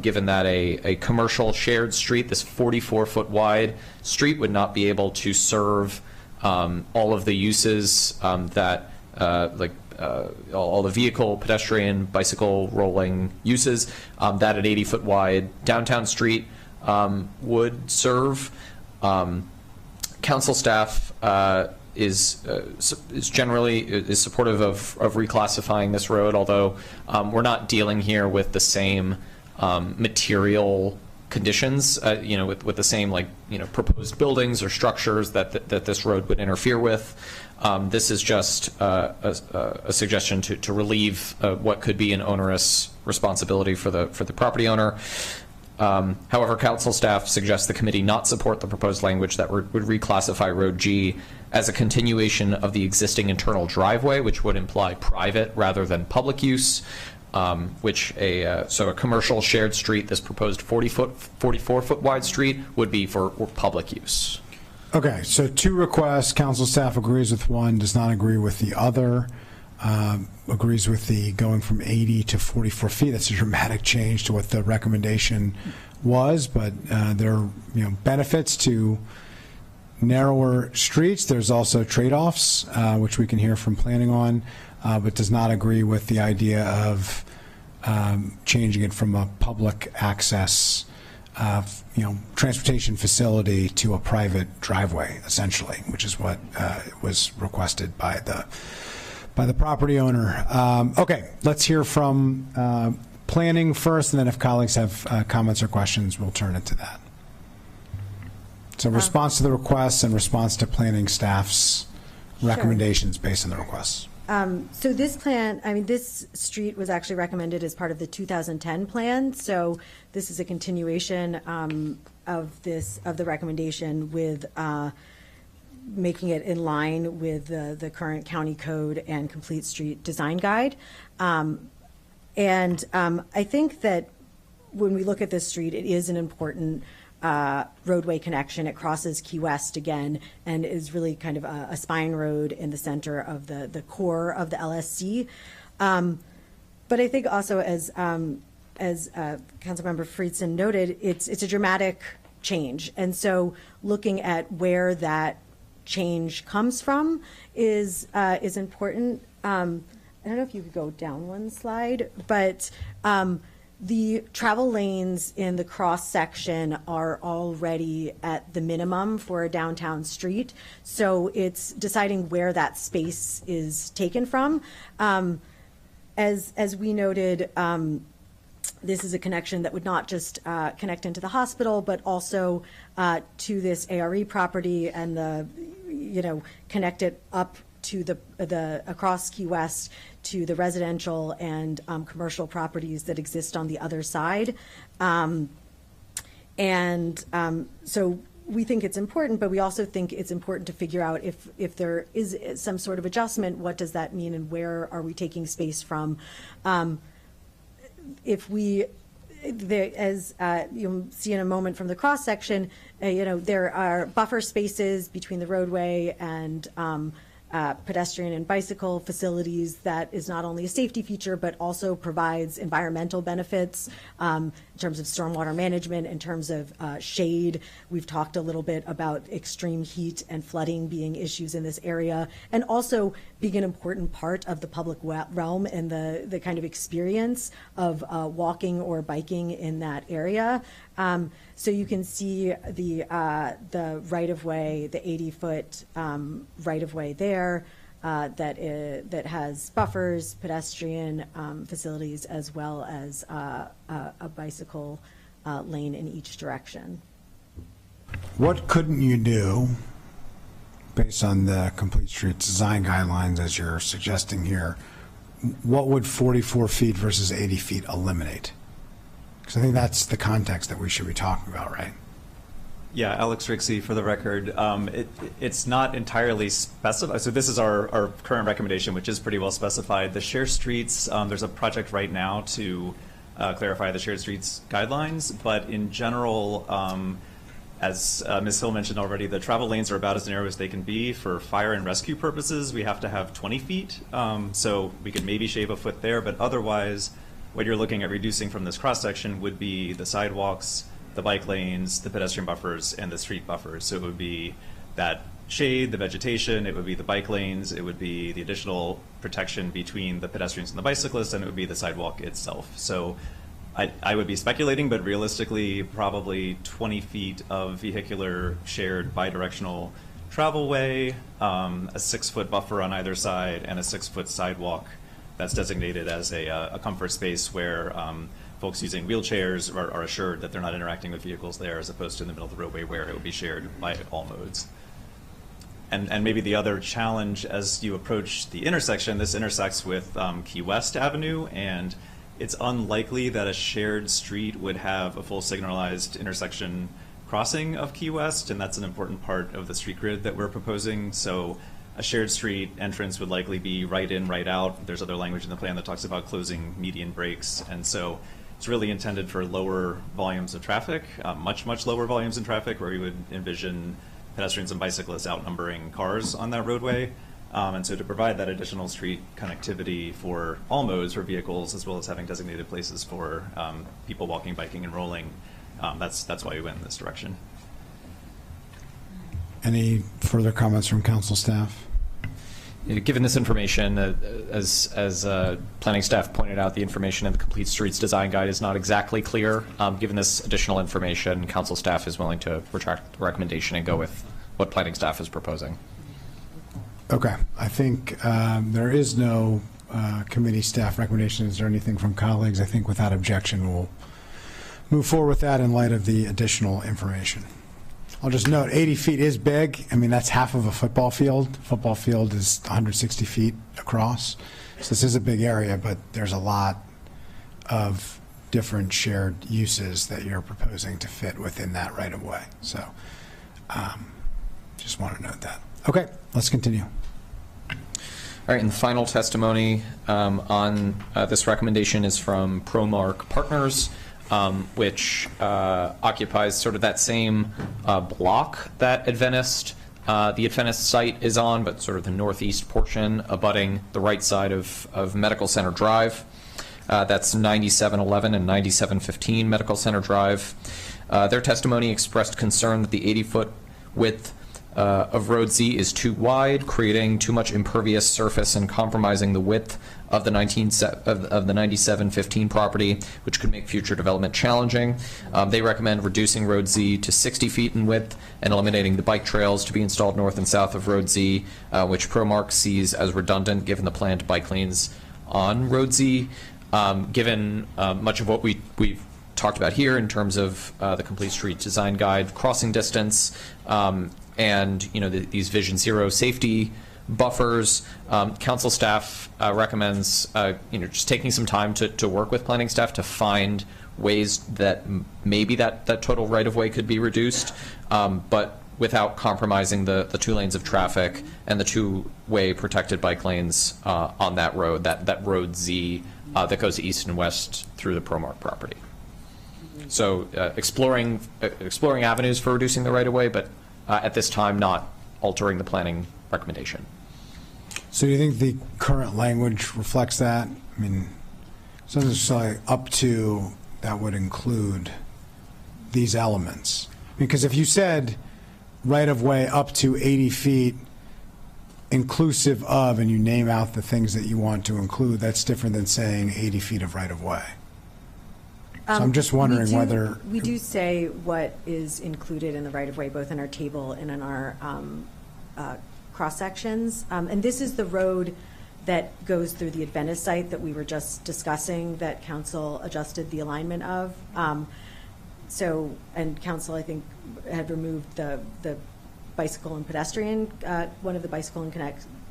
given that a commercial shared street, this 44-foot wide street, would not be able to serve all of the uses that all the vehicle, pedestrian, bicycle, rolling uses that an 80-foot wide downtown street would serve. Council staff is generally supportive of reclassifying this road, although we're not dealing here with the same material conditions, with the same proposed buildings or structures that this road would interfere with. This is just a suggestion to relieve what could be an onerous responsibility for the property owner. However, council staff suggests the committee not support the proposed language that would reclassify Road G as a continuation of the existing internal driveway, which would imply private rather than public use. So a commercial shared street, this proposed 44-foot wide street, would be for public use. Okay, so two requests. Council staff agrees with one, does not agree with the other. agrees with the going from 80 to 44 feet. That's a dramatic change to what the recommendation was, but there are benefits to narrower streets. There's also trade-offs, which we can hear from planning on, but does not agree with the idea of changing it from a public access transportation facility to a private driveway, essentially, which is what was requested by the property owner. Okay, let's hear from planning first, and then if colleagues have comments or questions, we'll turn it to that. So response to the requests and response to planning staff's recommendations based on the requests. So this plan, this street was actually recommended as part of the 2010 plan. So this is a continuation of the recommendation with making it in line with the current county code and complete street design guide. And I think that when we look at this street, it is an important roadway connection. It crosses Key West again and is really kind of a spine road in the center of the core of the LSC. But I think also, as Councilmember Friedson noted, it's a dramatic change. And so looking at where that change comes from is important. I don't know if you could go down one slide, but the travel lanes in the cross section are already at the minimum for a downtown street. So it's deciding where that space is taken from. As we noted, this is a connection that would not just connect into the hospital, but also to this ARE property and connect it up to the across Key West to the residential and commercial properties that exist on the other side. So we think it's important, but we also think it's important to figure out if there is some sort of adjustment, what does that mean and where are we taking space from? As you'll see in a moment from the cross section, there are buffer spaces between the roadway and pedestrian and bicycle facilities. That is not only a safety feature, but also provides environmental benefits in terms of stormwater management, in terms of shade. We've talked a little bit about extreme heat and flooding being issues in this area, and also being an important part of the public realm and the kind of experience of walking or biking in that area. So you can see the right-of-way, the 80-foot right-of-way there that has buffers, pedestrian facilities, as well as a bicycle lane in each direction. What couldn't you do, based on the complete street design guidelines as you're suggesting here? What would 44 feet versus 80 feet eliminate? Because I think that's the context that we should be talking about, right? Yeah, Alex Rixey for the record. It's not entirely specified. So this is our current recommendation, which is pretty well specified. The shared streets, there's a project right now to clarify the shared streets guidelines, but in general, as Ms. Hill mentioned already, the travel lanes are about as narrow as they can be. For fire and rescue purposes, we have to have 20 feet. So we could maybe shave a foot there, but otherwise, what you're looking at reducing from this cross-section would be the sidewalks, the bike lanes, the pedestrian buffers, and the street buffers. So it would be that shade, the vegetation, it would be the bike lanes, it would be the additional protection between the pedestrians and the bicyclists, and it would be the sidewalk itself. So I would be speculating, but realistically, probably 20 feet of vehicular shared bidirectional travelway, a 6-foot buffer on either side, and a 6-foot sidewalk that's designated as a comfort space where folks using wheelchairs are assured that they're not interacting with vehicles there, as opposed to in the middle of the roadway where it would be shared by all modes. And maybe the other challenge as you approach the intersection, this intersects with Key West Avenue, and it's unlikely that a shared street would have a full signalized intersection crossing of Key West, and that's an important part of the street grid that we're proposing. So a shared street entrance would likely be right in, right out. There's other language in the plan that talks about closing median breaks, and so it's really intended for lower volumes of traffic, much lower volumes in traffic, where you would envision pedestrians and bicyclists outnumbering cars on that roadway. And so to provide that additional street connectivity for all modes for vehicles, as well as having designated places for people walking, biking, and rolling, that's why we went in this direction. Any further comments from council staff? Given this information, as planning staff pointed out, the information in the Complete Streets Design Guide is not exactly clear. Given this additional information, council staff is willing to retract the recommendation and go with what planning staff is proposing. Okay. I think there is no committee staff recommendation. Is there anything from colleagues? I think without objection, we'll move forward with that in light of the additional information. I'll just note 80 feet is big. I mean, that's half of a football field. Football field is 160 feet across. So this is a big area, but there's a lot of different shared uses that you're proposing to fit within that right of way. So just want to note that. Okay, let's continue. All right, and the final testimony on this recommendation is from ProMark Partners, which occupies sort of that same block that the Adventist site is on, but sort of the northeast portion abutting the right side of Medical Center Drive. That's 9711 and 9715 Medical Center Drive. Their testimony expressed concern that the 80-foot width of Road Z is too wide, creating too much impervious surface and compromising the width of the 9715 property, which could make future development challenging. They recommend reducing Road Z to 60 feet in width and eliminating the bike trails to be installed north and south of Road Z, which ProMark sees as redundant given the planned bike lanes on Road Z. Given much of what we've talked about here in terms of the Complete Street Design Guide, crossing distance, and these Vision Zero safety buffers, council staff recommends just taking some time to work with planning staff to find ways that maybe that total right-of-way could be reduced, but without compromising the 2 lanes of traffic and the 2-way protected bike lanes on that road, that Road Z that goes east and west through the ProMark property. So exploring avenues for reducing the right-of-way, but at this time not altering the planning recommendation. So do you think the current language reflects that? I mean, so it's like up to, that would include these elements. Because if you said right-of-way up to 80 feet inclusive of, and you name out the things that you want to include, that's different than saying 80 feet of right-of-way. So I'm just wondering whether... We do say what is included in the right-of-way, both in our table and in our cross-sections. And this is the road that goes through the Adventist site that we were just discussing, that council adjusted the alignment of. And council, I think, had removed the bicycle and pedestrian, one of the bicycle and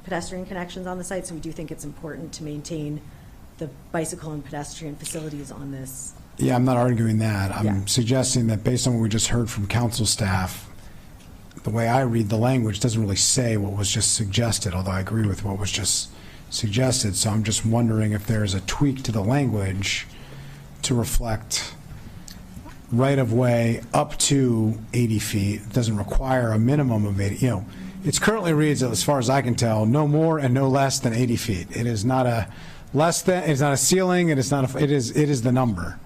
pedestrian connections on the site. So we do think it's important to maintain the bicycle and pedestrian facilities on this. Yeah, I'm not arguing that. I'm suggesting that based on what we just heard from council staff, the way I read the language doesn't really say what was just suggested, although I agree with what was just suggested. So I'm just wondering if there's a tweak to the language to reflect right-of-way up to 80 feet. It doesn't require a minimum of 80. It currently reads, as far as I can tell, no more and no less than 80 feet. It is not a less than. It's not a ceiling. It is not. It is the number.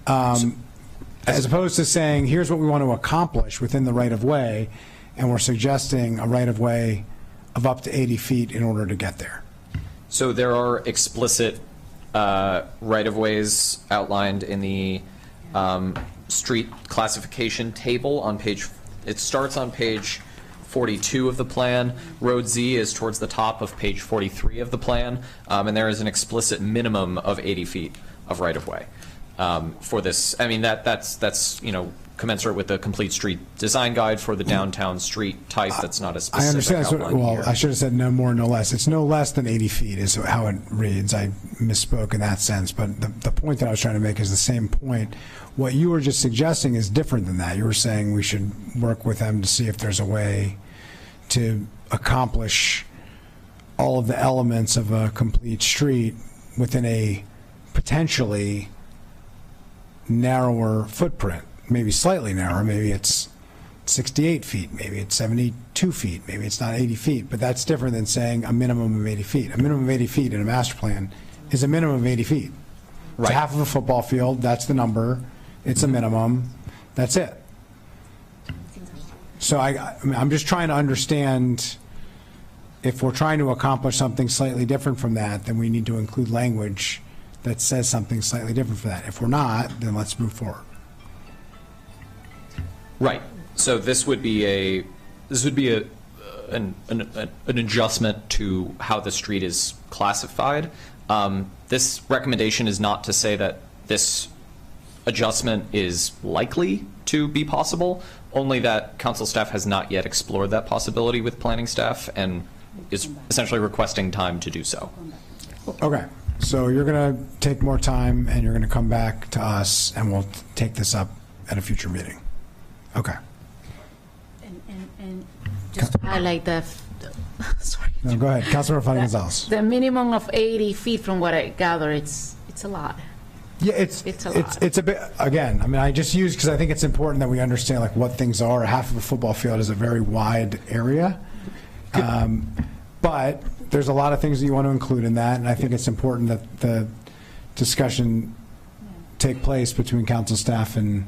As opposed to saying, here's what we want to accomplish within the right-of-way, and we're suggesting a right-of-way of up to 80 feet in order to get there. So there are explicit right-of-ways outlined in the street classification table on page, it starts on page 42 of the plan. Road Z is towards the top of page 43 of the plan, and there is an explicit minimum of 80 feet of right-of-way. For this, I mean, that's commensurate with the Complete Street Design Guide for the downtown street type. That's not a specific. I understand. Well, here. I should have said no more, no less. It's no less than 80 feet is how it reads. I misspoke in that sense, but the point that I was trying to make is the same point. What you were just suggesting is different than that. You were saying we should work with them to see if there's a way to accomplish all of the elements of a complete street within a potentially narrower footprint, maybe slightly narrower, maybe it's 68 feet, maybe it's 72 feet, maybe it's not 80 feet, but that's different than saying a minimum of 80 feet. A minimum of 80 feet in a master plan is a minimum of 80 feet. It's Right. half of a football field, that's the number, it's a minimum, that's it. So I'm just trying to understand, if we're trying to accomplish something slightly different from that, then we need to include language that says something slightly different from that. If we're not, then let's move forward. Right. So this would be an adjustment to how the street is classified. This recommendation is not to say that this adjustment is likely to be possible, only that council staff has not yet explored that possibility with planning staff and is essentially requesting time to do so. Okay, so you're going to take more time and you're going to come back to us and we'll take this up at a future meeting. Okay. And just to highlight sorry. No, go ahead, Councilmember Fani Gonzalez. The minimum of 80 feet, from what I gather, it's a lot. Yeah, it's a lot. It's a bit, again, I mean, I just use, because I think it's important that we understand like what things are. Half of a football field is a very wide area. But there's a lot of things that you want to include in that, and I think it's important that the discussion take place between council staff and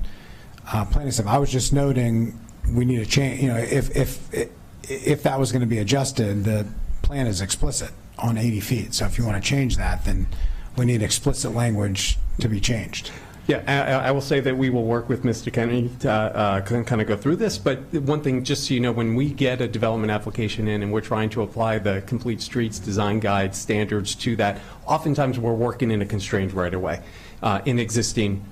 planning staff. I was just noting we need a change, you know, if that was going to be adjusted, the plan is explicit on 80 feet. So if you want to change that, then we need explicit language to be changed. Yeah, I will say that we will work with Mr. Kennedy to kind of go through this, but one thing, just so you know, when we get a development application in and we're trying to apply the Complete Streets Design Guide standards to that, oftentimes we're working in a constrained right-of-way in existing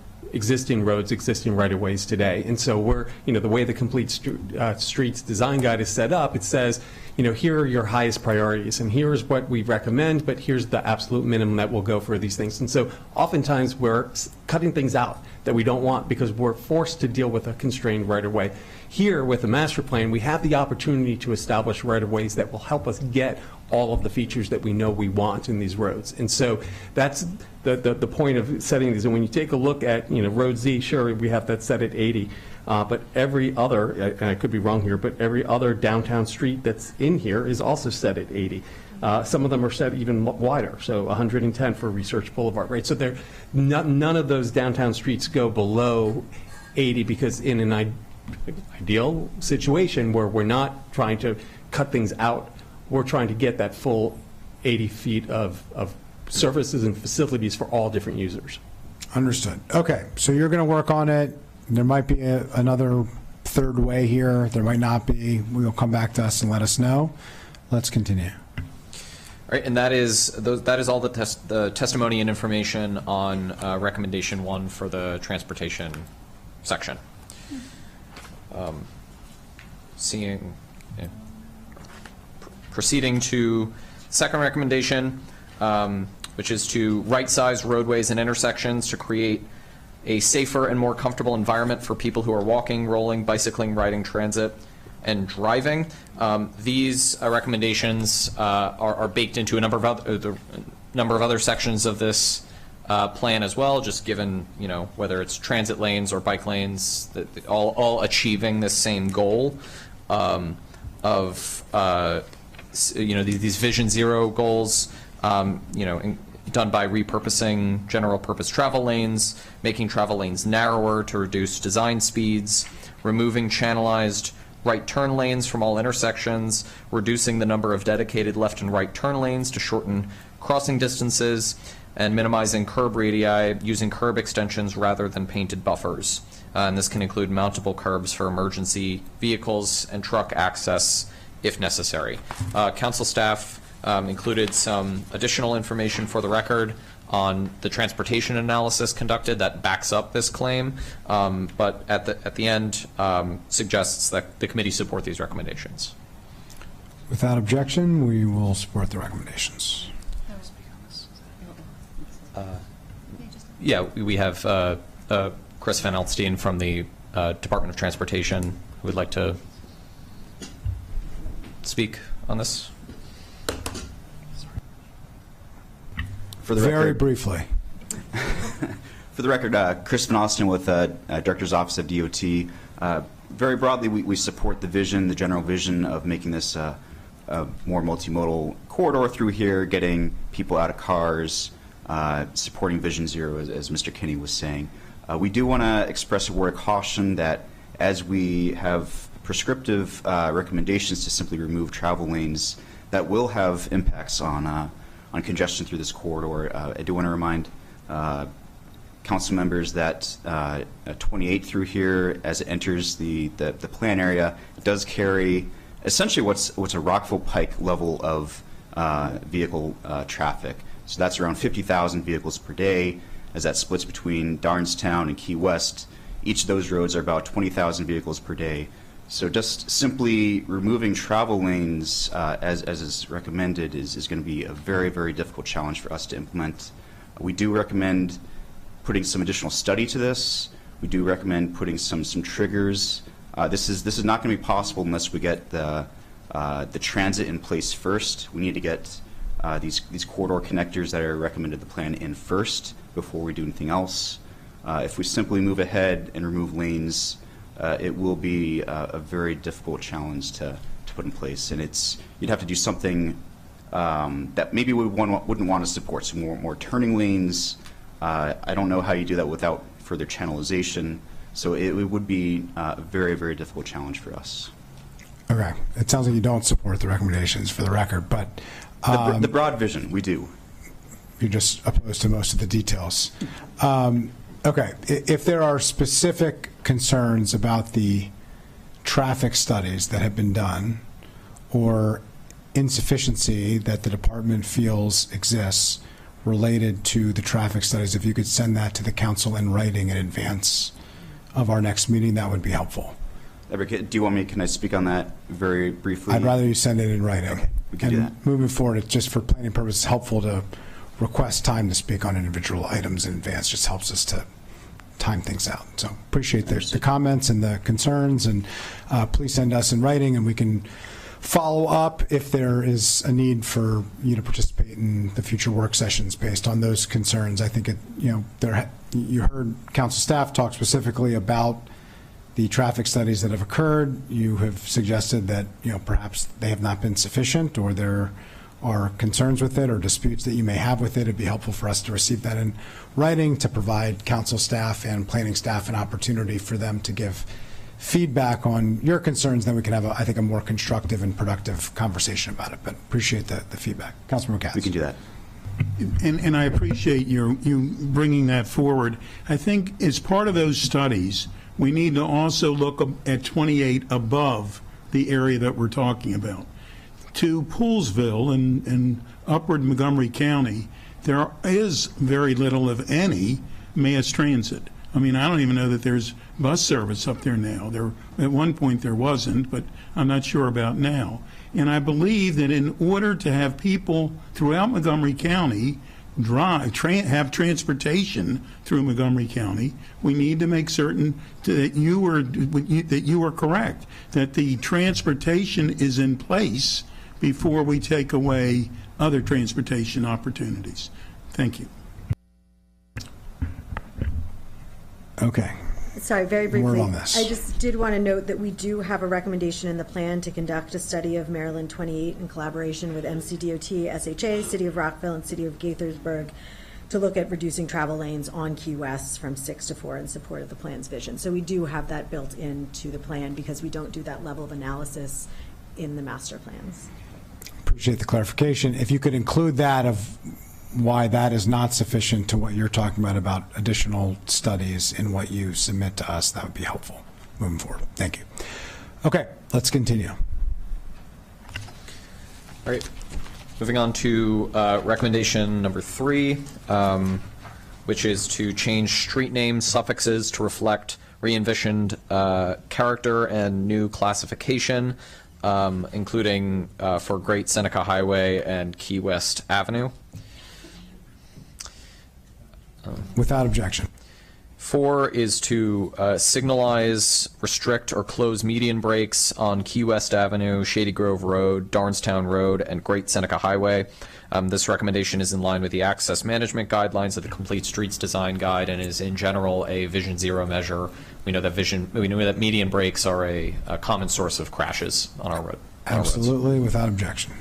roads, existing right-of-ways today. And so we're, you know, the way the Complete Streets Design Guide is set up, it says, you know, here are your highest priorities, and here's what we recommend, but here's the absolute minimum that will go for these things. And so oftentimes we're cutting things out that we don't want because we're forced to deal with a constrained right-of-way. Here, with the master plan, we have the opportunity to establish right-of-ways that will help us get all of the features that we know we want in these roads. And so that's the point of setting these. And when you take a look at, you know, Road Z, sure, we have that set at 80. But every other, and I could be wrong here, but every other downtown street that's in here is also set at 80. Some of them are set even wider, so 110 for Research Boulevard, right? So none of those downtown streets go below 80 because in an ideal situation where we're not trying to cut things out, we're trying to get that full 80 feet of services and facilities for all different users. Understood. Okay, so you're going to work on it. There might be another third way here. There might not be. We'll come back to us and let us know. Let's continue. All right, and that is all the testimony and information on recommendation 1 for the transportation section. Proceeding to second recommendation, which is to right-size roadways and intersections to create a safer and more comfortable environment for people who are walking, rolling, bicycling, riding transit, and driving. These recommendations are baked into a number of other sections of this plan as well, just given, you know, whether it's transit lanes or bike lanes, all achieving this same goal of you know, these Vision Zero goals, you know, done by repurposing general purpose travel lanes, making travel lanes narrower to reduce design speeds, removing channelized right turn lanes from all intersections, reducing the number of dedicated left and right turn lanes to shorten crossing distances, and minimizing curb radii using curb extensions rather than painted buffers. And this can include mountable curbs for emergency vehicles and truck access if necessary. Council staff included some additional information for the record on the transportation analysis conducted that backs up this claim, but at the end suggests that the committee support these recommendations. Without objection, we will support the recommendations. Yeah, we have Chris Van Elstein from the Department of Transportation who would like to speak on this. For the Very record, briefly. For the record, Chris Van Alsten with Director's Office of DOT. very broadly, we support the vision, the general vision of making this a more multimodal corridor through here, getting people out of cars, supporting Vision Zero, as Mr. Kinney was saying. We do want to express a word of caution that as we have prescriptive recommendations to simply remove travel lanes, that will have impacts on congestion through this corridor. I do want to remind council members that 28 through here, as it enters the plan area, does carry essentially what's a Rockville Pike level of vehicle traffic. So that's around 50,000 vehicles per day. As that splits between Darnestown and Key West, each of those roads are about 20,000 vehicles per day. So just simply removing travel lanes, as is recommended, is going to be a very, very difficult challenge for us to implement. We do recommend putting some additional study to this. We do recommend putting some triggers. This is not going to be possible unless we get the transit in place first. We need to get these corridor connectors that are recommended the plan in first before we do anything else. If we simply move ahead and remove lanes, it will be a very difficult challenge to put in place, and you'd have to do something that maybe we wouldn't want to support. So more turning lanes. I don't know how you do that without further channelization. So it would be a very, very difficult challenge for us. Okay. It sounds like you don't support the recommendations, for the record, but the broad vision, we do. You're just opposed to most of the details. Okay. If there are specific concerns about the traffic studies that have been done or insufficiency that the department feels exists related to the traffic studies, if you could send that to the council in writing in advance of our next meeting, that would be helpful. Do you want me, can I speak on that very briefly? I'd rather you send it in writing. Okay, we can do that. Moving forward, it's just for planning purposes helpful to request time to speak on individual items in advance. Just helps us to time things out. So appreciate the comments and the concerns, and please send us in writing, and we can follow up if there is a need for you to participate in the future work sessions based on those concerns. I think you heard council staff talk specifically about the traffic studies that have occurred. You have suggested that perhaps they have not been sufficient, or there are concerns with it or disputes that you may have with it. It'd be helpful for us to receive that in writing to provide council staff and planning staff an opportunity for them to give feedback on your concerns. Then we can have, I think, a more constructive and productive conversation about it. But appreciate the feedback. Councilmember Katz. We can do that. And I appreciate you bringing that forward. I think as part of those studies, we need to also look at 28 above the area that we're talking about. To Poolsville and upward Montgomery County, there is very little, if any, mass transit. I mean, I don't even know that there's bus service up there now. At one point there wasn't, but I'm not sure about now. And I believe that in order to have people throughout Montgomery County have transportation through Montgomery County, we need to make certain that you are correct, that the transportation is in place before we take away other transportation opportunities. Thank you. Okay. Sorry, very briefly. Word on this. I just did want to note that we do have a recommendation in the plan to conduct a study of Maryland 28 in collaboration with MCDOT, SHA, City of Rockville, and City of Gaithersburg to look at reducing travel lanes on Key West from 6 to 4 in support of the plan's vision. So we do have that built into the plan because we don't do that level of analysis in the master plans. Appreciate the clarification. If you could include that of why that is not sufficient to what you're talking about additional studies in what you submit to us, that would be helpful moving forward. Thank you. Okay, let's continue. All right. Moving on to recommendation number 3, which is to change street name suffixes to reflect re-envisioned character and new classification, including for Great Seneca Highway and Key West Avenue. Without objection. 4 is to signalize, restrict, or close median breaks on Key West Avenue, Shady Grove Road, Darnestown Road, and Great Seneca Highway. This recommendation is in line with the access management guidelines of the Complete Streets Design Guide and is in general a Vision Zero measure. We know that median breaks are a common source of crashes on our road. Absolutely, without objection.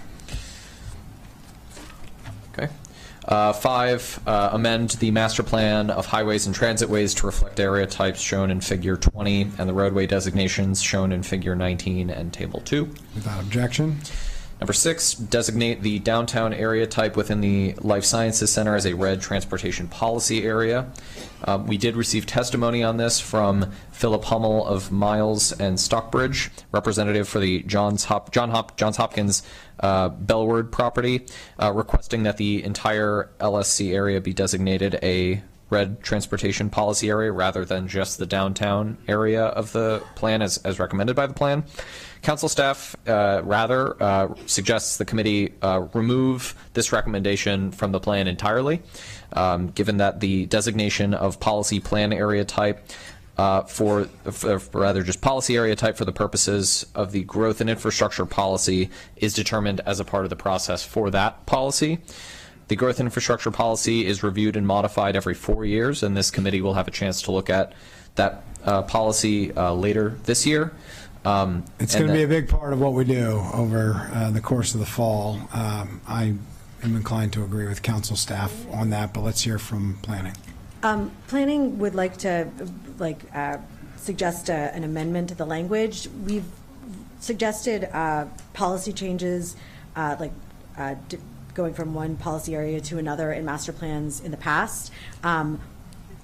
Okay. 5, amend the master plan of highways and transitways to reflect area types shown in Figure 20 and the roadway designations shown in Figure 19 and Table 2. Without objection. Number 6, designate the downtown area type within the Life Sciences Center as a red transportation policy area. We did receive testimony on this from Philip Hummel of Miles and Stockbridge, representative for the Johns Hopkins Bellward property, requesting that the entire LSC area be designated a red transportation policy area rather than just the downtown area of the plan as recommended by the plan. Council staff suggests the committee remove this recommendation from the plan entirely, given that the designation of policy plan area type just policy area type for the purposes of the growth and infrastructure policy is determined as a part of the process for that policy. The growth and infrastructure policy is reviewed and modified every 4 years, and this committee will have a chance to look at that policy later this year. It's going to be a big part of what we do over the course of the fall. I am inclined to agree with council staff on that, but let's hear from planning. Planning would like to suggest an amendment to the language. We've suggested policy changes going from one policy area to another in master plans in the past,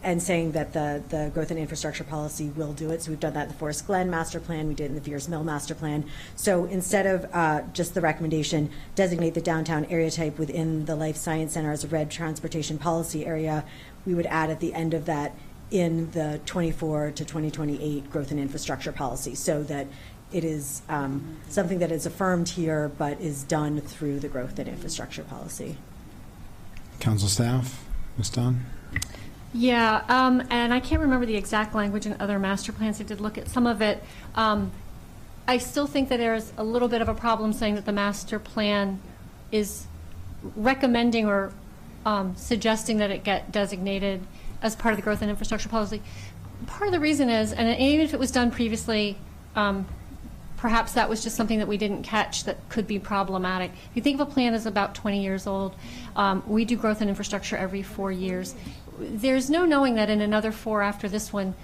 and saying that the growth and infrastructure policy will do it. So we've done that in the Forest Glen master plan, we did it in the Veers Mill master plan. So instead of just the recommendation, designate the downtown area type within the Life Science Center as a red transportation policy area, we would add at the end of that in the 24 to 2028 growth and infrastructure policy, so that it is something that is affirmed here but is done through the growth and infrastructure policy. Council staff, Ms. Dunn? Yeah, and I can't remember the exact language in other master plans. I did look at some of it. I still think that there's a little bit of a problem saying that the master plan is recommending or suggesting that it get designated as part of the growth and infrastructure policy. Part of the reason is, and even if it was done previously, perhaps that was just something that we didn't catch that could be problematic. If you think of a plan as about 20 years old, we do growth and infrastructure every 4 years. There's no knowing that in another 4 after this one,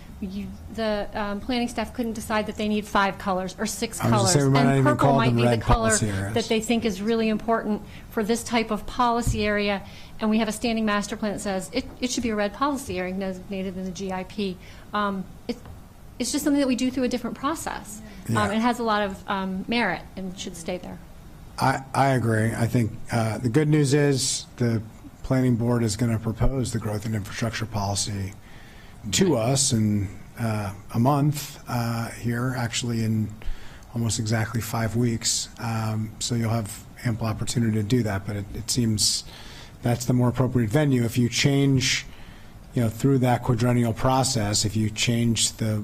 the planning staff couldn't decide that they need 5 colors or 6 colors. And purple might be the color that they think is really important for this type of policy area. And we have a standing master plan that says it should be a red policy area designated in the GIP. It's just something that we do through a different process. Yeah. It has a lot of merit and should stay there. I agree. I think the good news is the planning board is going to propose the growth and infrastructure policy to us in a month here, actually in almost exactly 5 weeks. So you'll have ample opportunity to do that, but it seems that's the more appropriate venue. If you change, through that quadrennial process, if you change the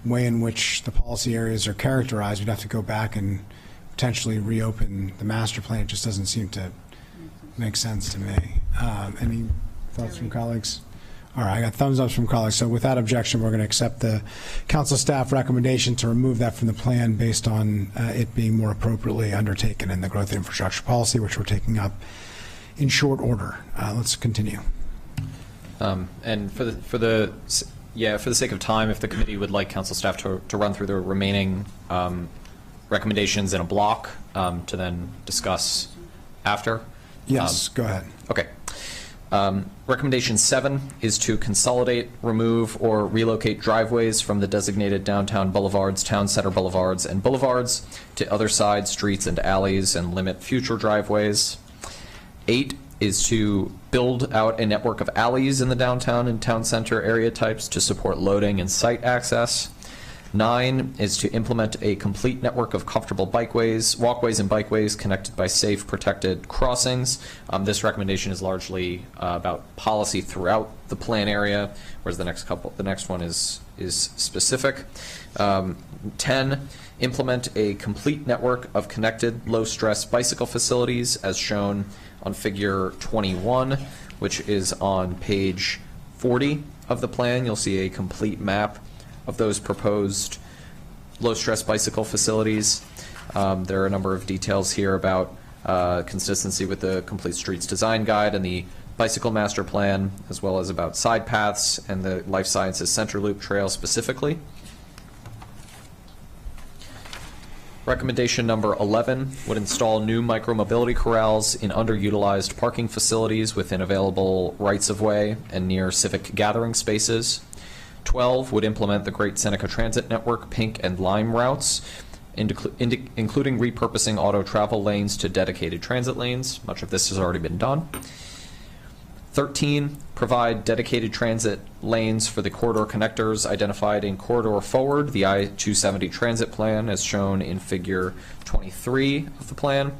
way in which the policy areas are characterized, you'd have to go back and potentially reopen the master plan. It just doesn't seem to make sense to me. Any thoughts from colleagues? All right, I got thumbs ups from colleagues. So without objection, we're going to accept the council staff recommendation to remove that from the plan based on it being more appropriately undertaken in the growth infrastructure policy, which we're taking up in short order. Let's continue. And for the sake of time, if the committee would like council staff to run through the remaining recommendations in a block to then discuss after. Yes, go ahead. Okay. Recommendation 7 is to consolidate, remove, or relocate driveways from the designated downtown boulevards, town center boulevards, and boulevards to other side streets and alleys and limit future driveways. 8 is to build out a network of alleys in the downtown and town center area types to support loading and site access. 9 is to implement a complete network of comfortable bikeways, walkways and bikeways connected by safe, protected crossings. This recommendation is largely about policy throughout the plan area, whereas the next one is specific. 10, implement a complete network of connected low-stress bicycle facilities as shown on figure 21, which is on page 40 of the plan. You'll see a complete map of those proposed low-stress bicycle facilities. There are a number of details here about consistency with the Complete Streets Design Guide and the Bicycle Master Plan, as well as about side paths and the Life Sciences Center Loop Trail specifically. Recommendation number 11 would install new micromobility corrals in underutilized parking facilities within available rights-of-way and near civic gathering spaces. 12 would implement the Great Seneca Transit Network pink and lime routes, including repurposing auto travel lanes to dedicated transit lanes. Much of this has already been done. 13, provide dedicated transit lanes for the corridor connectors identified in Corridor Forward, the I-270 transit plan, as shown in figure 23 of the plan.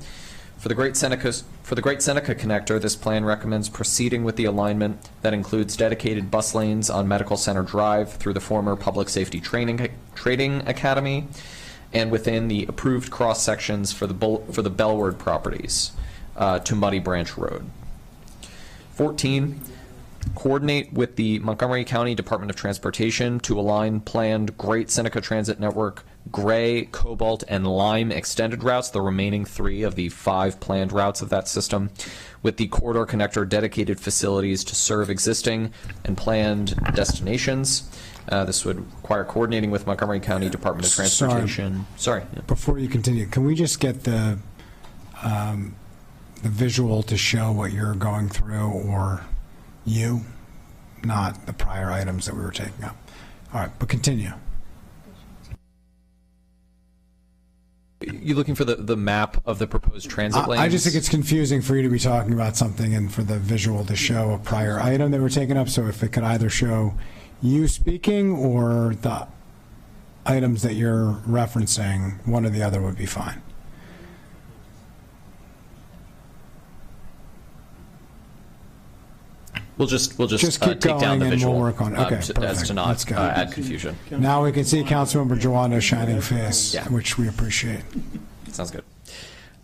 For the Great Seneca connector, this plan recommends proceeding with the alignment that includes dedicated bus lanes on Medical Center Drive through the former Public Safety Training Academy and within the approved cross sections for the Bellward properties to Muddy Branch Road. 14, coordinate with the Montgomery County Department of Transportation to align planned Great Seneca Transit Network gray, cobalt, and lime extended routes, the remaining 3 of the 5 planned routes of that system, with the corridor connector dedicated facilities to serve existing and planned destinations. This would require coordinating with Montgomery County Department of Transportation. Sorry. Before you continue, can we just get the visual to show what you're going through, or you, not the prior items that we were taking up? All right, but continue. You looking for the map of the proposed transit lanes? I just think it's confusing for you to be talking about something and for the visual to show a prior item that we're taking up. So if it could either show you speaking or the items that you're referencing, one or the other would be fine. We'll just keep take down the and visual we'll work on it. Okay, as to not add confusion. Now we can see Councilmember Joanna's shining face, which we appreciate. Sounds good.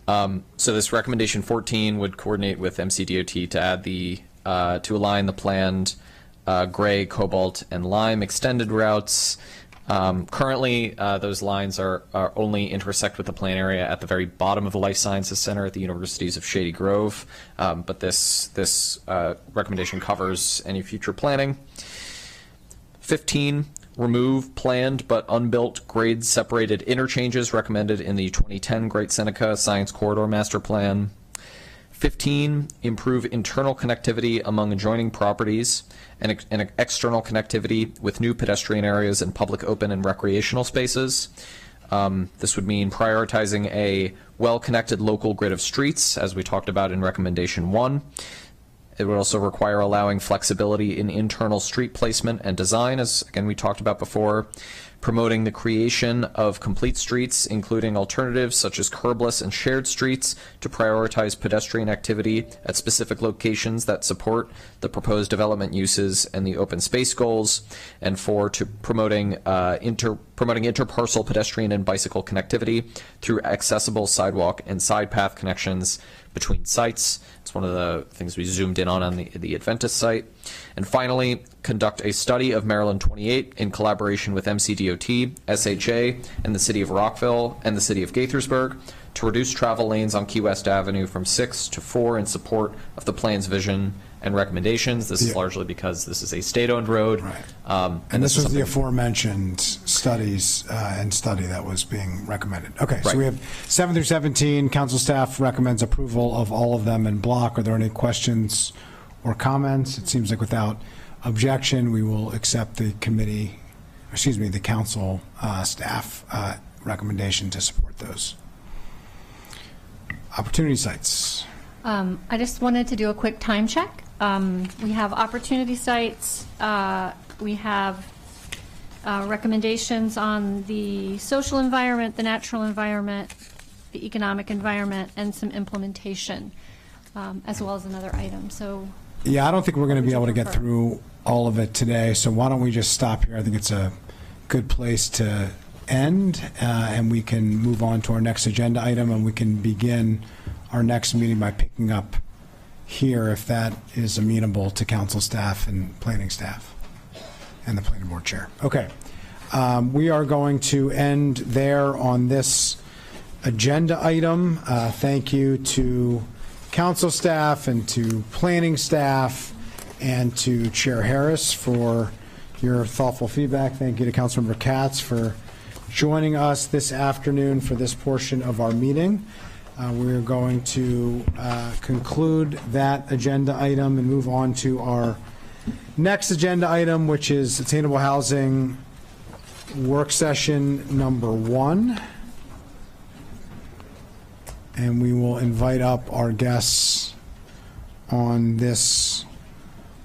So this recommendation 14 would coordinate with MCDOT to add to align the planned gray, cobalt, and lime extended routes. Currently, those lines are only intersect with the plan area at the very bottom of the Life Sciences Center at the Universities of Shady Grove, but this recommendation covers any future planning. 15, remove planned but unbuilt grade-separated interchanges recommended in the 2010 Great Seneca Science Corridor Master Plan. 15, improve internal connectivity among adjoining properties and external connectivity with new pedestrian areas and public open and recreational spaces. This would mean prioritizing a well-connected local grid of streets, as we talked about in recommendation 1. It would also require allowing flexibility in internal street placement and design, as again we talked about before. Promoting the creation of complete streets, including alternatives such as curbless and shared streets, to prioritize pedestrian activity at specific locations that support the proposed development uses and the open space goals. And 4, to promoting interparcel pedestrian and bicycle connectivity through accessible sidewalk and side path connections between sites. It's one of the things we zoomed in on the Adventist site. And finally, conduct a study of Maryland 28 in collaboration with MCDOT, SHA, and the City of Rockville and the City of Gaithersburg to reduce travel lanes on Key West Avenue from 6 to 4 in support of the plan's vision and recommendations. This is largely because this is a state-owned road. Right. And this was the aforementioned studies and study that was being recommended. Okay, so we have 7 through 17. Council staff recommends approval of all of them in block. Are there any questions or comments? It seems like without objection, we will accept the the council staff recommendation to support those. Opportunity sites. I just wanted to do a quick time check. We have opportunity sites. We have recommendations on the social environment, the natural environment, the economic environment, and some implementation, as well as another item. So, yeah, I don't think we're going to be able to get through all of it today, so why don't we just stop here? I think it's a good place to end, and we can move on to our next agenda item, and we can begin our next meeting by picking up here, if that is amenable to council staff and planning staff and the planning board chair. Okay. We are going to end there on this agenda item. Thank you to council staff and to planning staff and to Chair Harris for your thoughtful feedback. Thank you to Councilmember Katz for joining us this afternoon for this portion of our meeting. We're going to conclude that agenda item and move on to our next agenda item, which is Attainable Housing Work Session number 1. And we will invite up our guests on this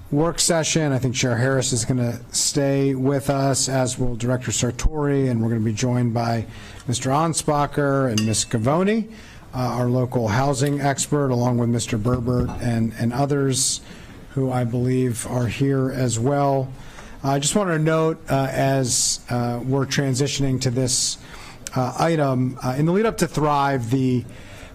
work session. I think Chair Harris is going to stay with us, as will Director Sartori, and we're going to be joined by Mr. Anspacher and Ms. Gavoni, our local housing expert, along with Mr. Berbert and others who I believe are here as well. I just wanted to note, as we're transitioning to this item, in the lead up to Thrive, the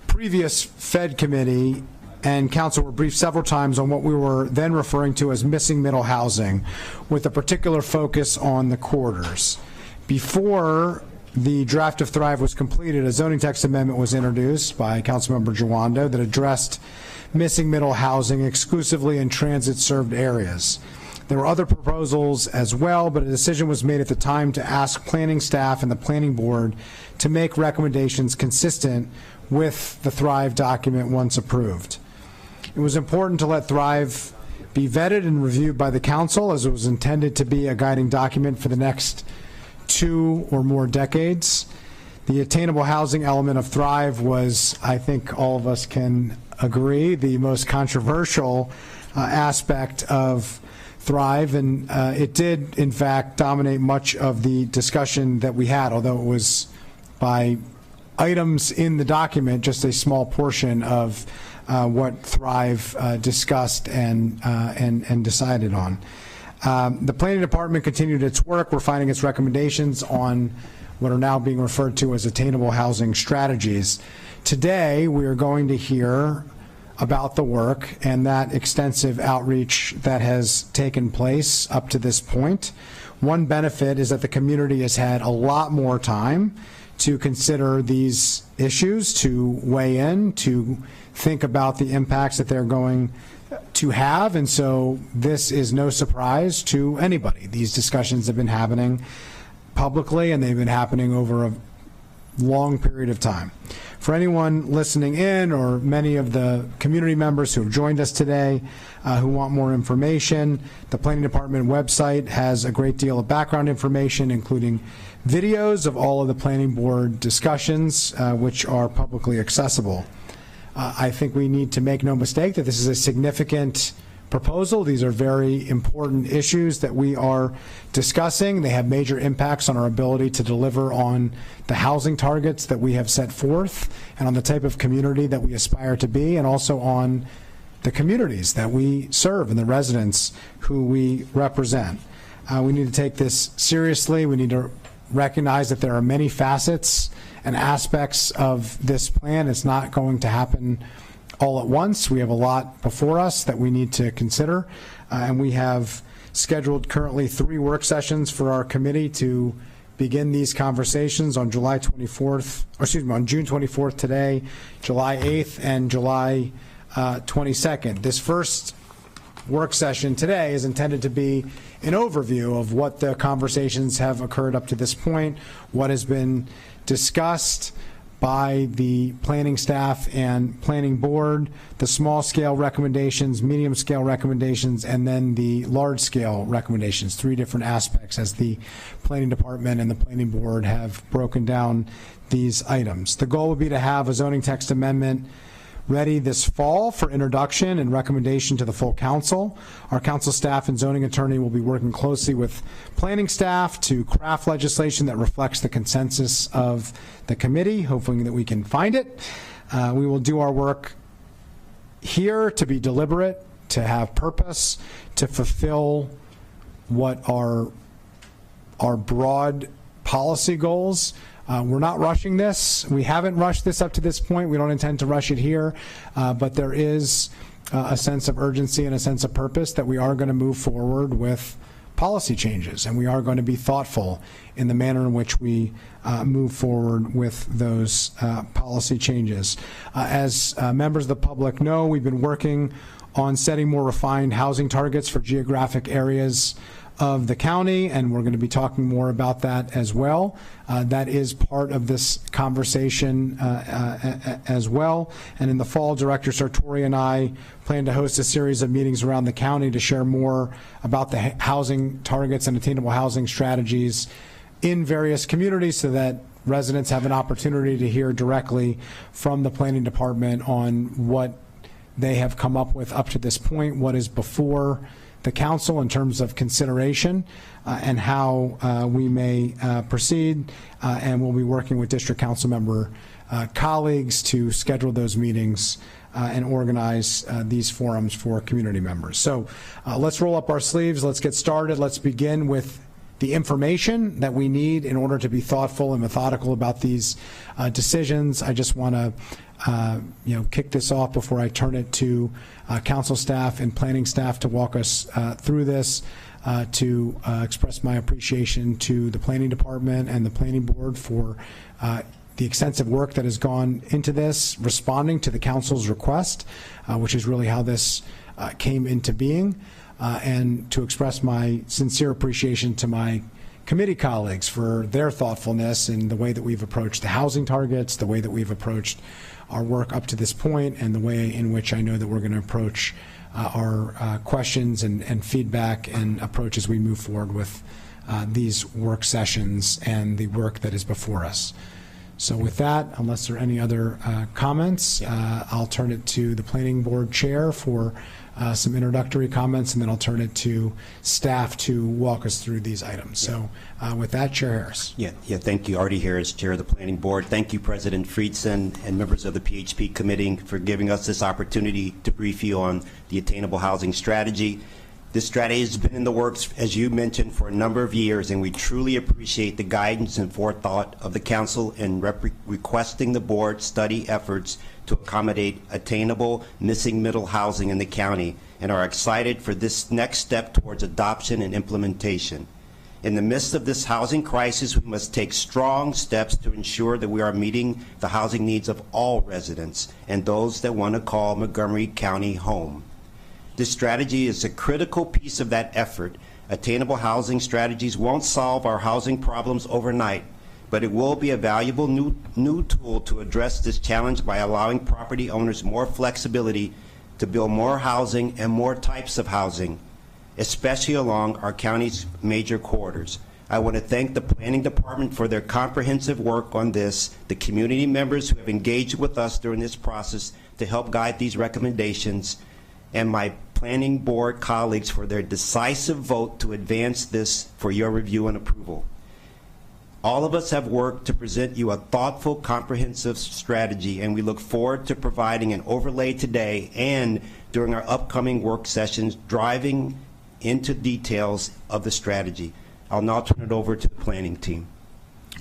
previous Fed committee and council were briefed several times on what we were then referring to as missing middle housing, with a particular focus on the corridors. Before the draft of Thrive was completed, a zoning text amendment was introduced by Councilmember Jawando that addressed missing middle housing exclusively in transit-served areas. There were other proposals as well, but a decision was made at the time to ask planning staff and the planning board to make recommendations consistent with the Thrive document once approved. It was important to let Thrive be vetted and reviewed by the council, as it was intended to be a guiding document for the next 2 or more decades. The attainable housing element of Thrive was, I think all of us can agree, the most controversial aspect of Thrive, and it did, in fact, dominate much of the discussion that we had, although it was by items in the document, just a small portion of what Thrive discussed and decided on. The planning department continued its work, refining its recommendations on what are now being referred to as attainable housing strategies. Today, we are going to hear about the work and that extensive outreach that has taken place up to this point. One benefit is that the community has had a lot more time to consider these issues, to weigh in, to think about the impacts that they're going to have, and so this is no surprise to anybody. These discussions have been happening publicly, and they've been happening over a long period of time. For anyone listening in, or many of the community members who have joined us today who want more information, the Planning Department website has a great deal of background information, including videos of all of the planning board discussions, which are publicly accessible. I think we need to make no mistake that this is a significant proposal. These are very important issues that we are discussing. They have major impacts on our ability to deliver on the housing targets that we have set forth, and on the type of community that we aspire to be, and also on the communities that we serve and the residents who we represent. We need to take this seriously. We need to recognize that there are many facets and aspects of this plan. It's not going to happen all at once. We have a lot before us that we need to consider, and we have scheduled currently 3 work sessions for our committee to begin these conversations on July 24th, or excuse me, on June 24th today, July 8th, and July 22nd. This first work session today is intended to be an overview of what the conversations have occurred up to this point, what has been discussed by the planning staff and planning board, the small scale recommendations, medium scale recommendations, and then the large scale recommendations. 3 different aspects as the planning department and the planning board have broken down these items. The goal would be to have a zoning text amendment ready this fall for introduction and recommendation to the full council. Our council staff and zoning attorney will be working closely with planning staff to craft legislation that reflects the consensus of the committee, hoping that we can find it. We will do our work here to be deliberate, to have purpose, to fulfill what are our broad policy goals. We're not rushing this. We haven't rushed this up to this point. We don't intend to rush it here, but there is a sense of urgency and a sense of purpose that we are going to move forward with policy changes, and we are going to be thoughtful in the manner in which we move forward with those policy changes. As members of the public know, we've been working on setting more refined housing targets for geographic areas of the county, and we're going to be talking more about that as well. That is part of this conversation as well. And in the fall, Director Sartori and I plan to host a series of meetings around the county to share more about the housing targets and attainable housing strategies in various communities so that residents have an opportunity to hear directly from the planning department on what they have come up with up to this point, what is before the council in terms of consideration, and how we may proceed. And we'll be working with district council member colleagues to schedule those meetings and organize these forums for community members. So let's roll up our sleeves. Let's get started. Let's begin with the information that we need in order to be thoughtful and methodical about these decisions. I just want to kick this off before I turn it to council staff and planning staff to walk us through this, to express my appreciation to the planning department and the planning board for the extensive work that has gone into this, responding to the council's request, which is really how this came into being, and to express my sincere appreciation to my committee colleagues for their thoughtfulness in the way that we've approached the housing targets, the way that we've approached our work up to this point, and the way in which I know that we're going to approach our questions and feedback and approach as we move forward with these work sessions and the work that is before us. So with that, unless there are any other comments, I'll turn it to the planning board chair for some introductory comments, and then I'll turn it to staff to walk us through these items. So with that, Chair Harris. Yeah, thank you. Artie Harris, Chair of the Planning Board. Thank you, President Friedson and members of the PHP Committee for giving us this opportunity to brief you on the Attainable Housing Strategy. This strategy has been in the works, as you mentioned, for a number of years, and we truly appreciate the guidance and forethought of the Council in requesting the Board study efforts to accommodate attainable missing middle housing in the county, and are excited for this next step towards adoption and implementation. In the midst of this housing crisis, we must take strong steps to ensure that we are meeting the housing needs of all residents and those that want to call Montgomery County home. This strategy is a critical piece of that effort. Attainable housing strategies won't solve our housing problems overnight, but it will be a valuable new tool to address this challenge by allowing property owners more flexibility to build more housing and more types of housing, especially along our county's major corridors. I want to thank the Planning Department for their comprehensive work on this, the community members who have engaged with us during this process to help guide these recommendations, and my Planning Board colleagues for their decisive vote to advance this for your review and approval. All of us have worked to present you a thoughtful, comprehensive strategy, and we look forward to providing an overlay today and during our upcoming work sessions, driving into details of the strategy. I'll now turn it over to the planning team.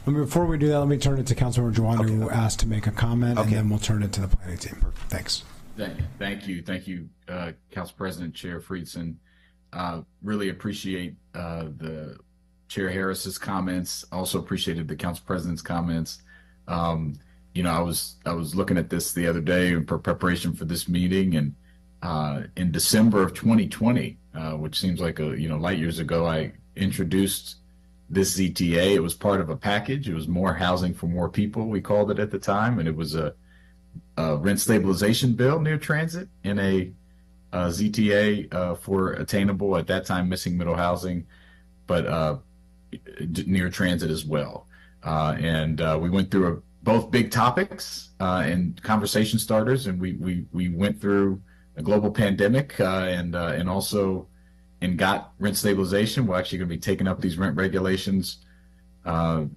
Before we do that, let me turn it to Councilmember Juwan, who asked to make a comment, and then we'll turn it to the planning team. Thanks. Thank you, Council President, Chair Friedson. Really appreciate the Chair Harris's comments. Also appreciated the Council President's comments. I was looking at this the other day in preparation for this meeting, and in December of 2020, which seems like light years ago, I introduced this ZTA. It was part of a package. It was more housing for more people, we called it at the time, and it was a rent stabilization bill near transit in a ZTA for attainable, at that time missing middle housing, but near transit as well. And we went through both big topics and conversation starters, and we went through a global pandemic and also got rent stabilization. We're actually going to be taking up these rent regulations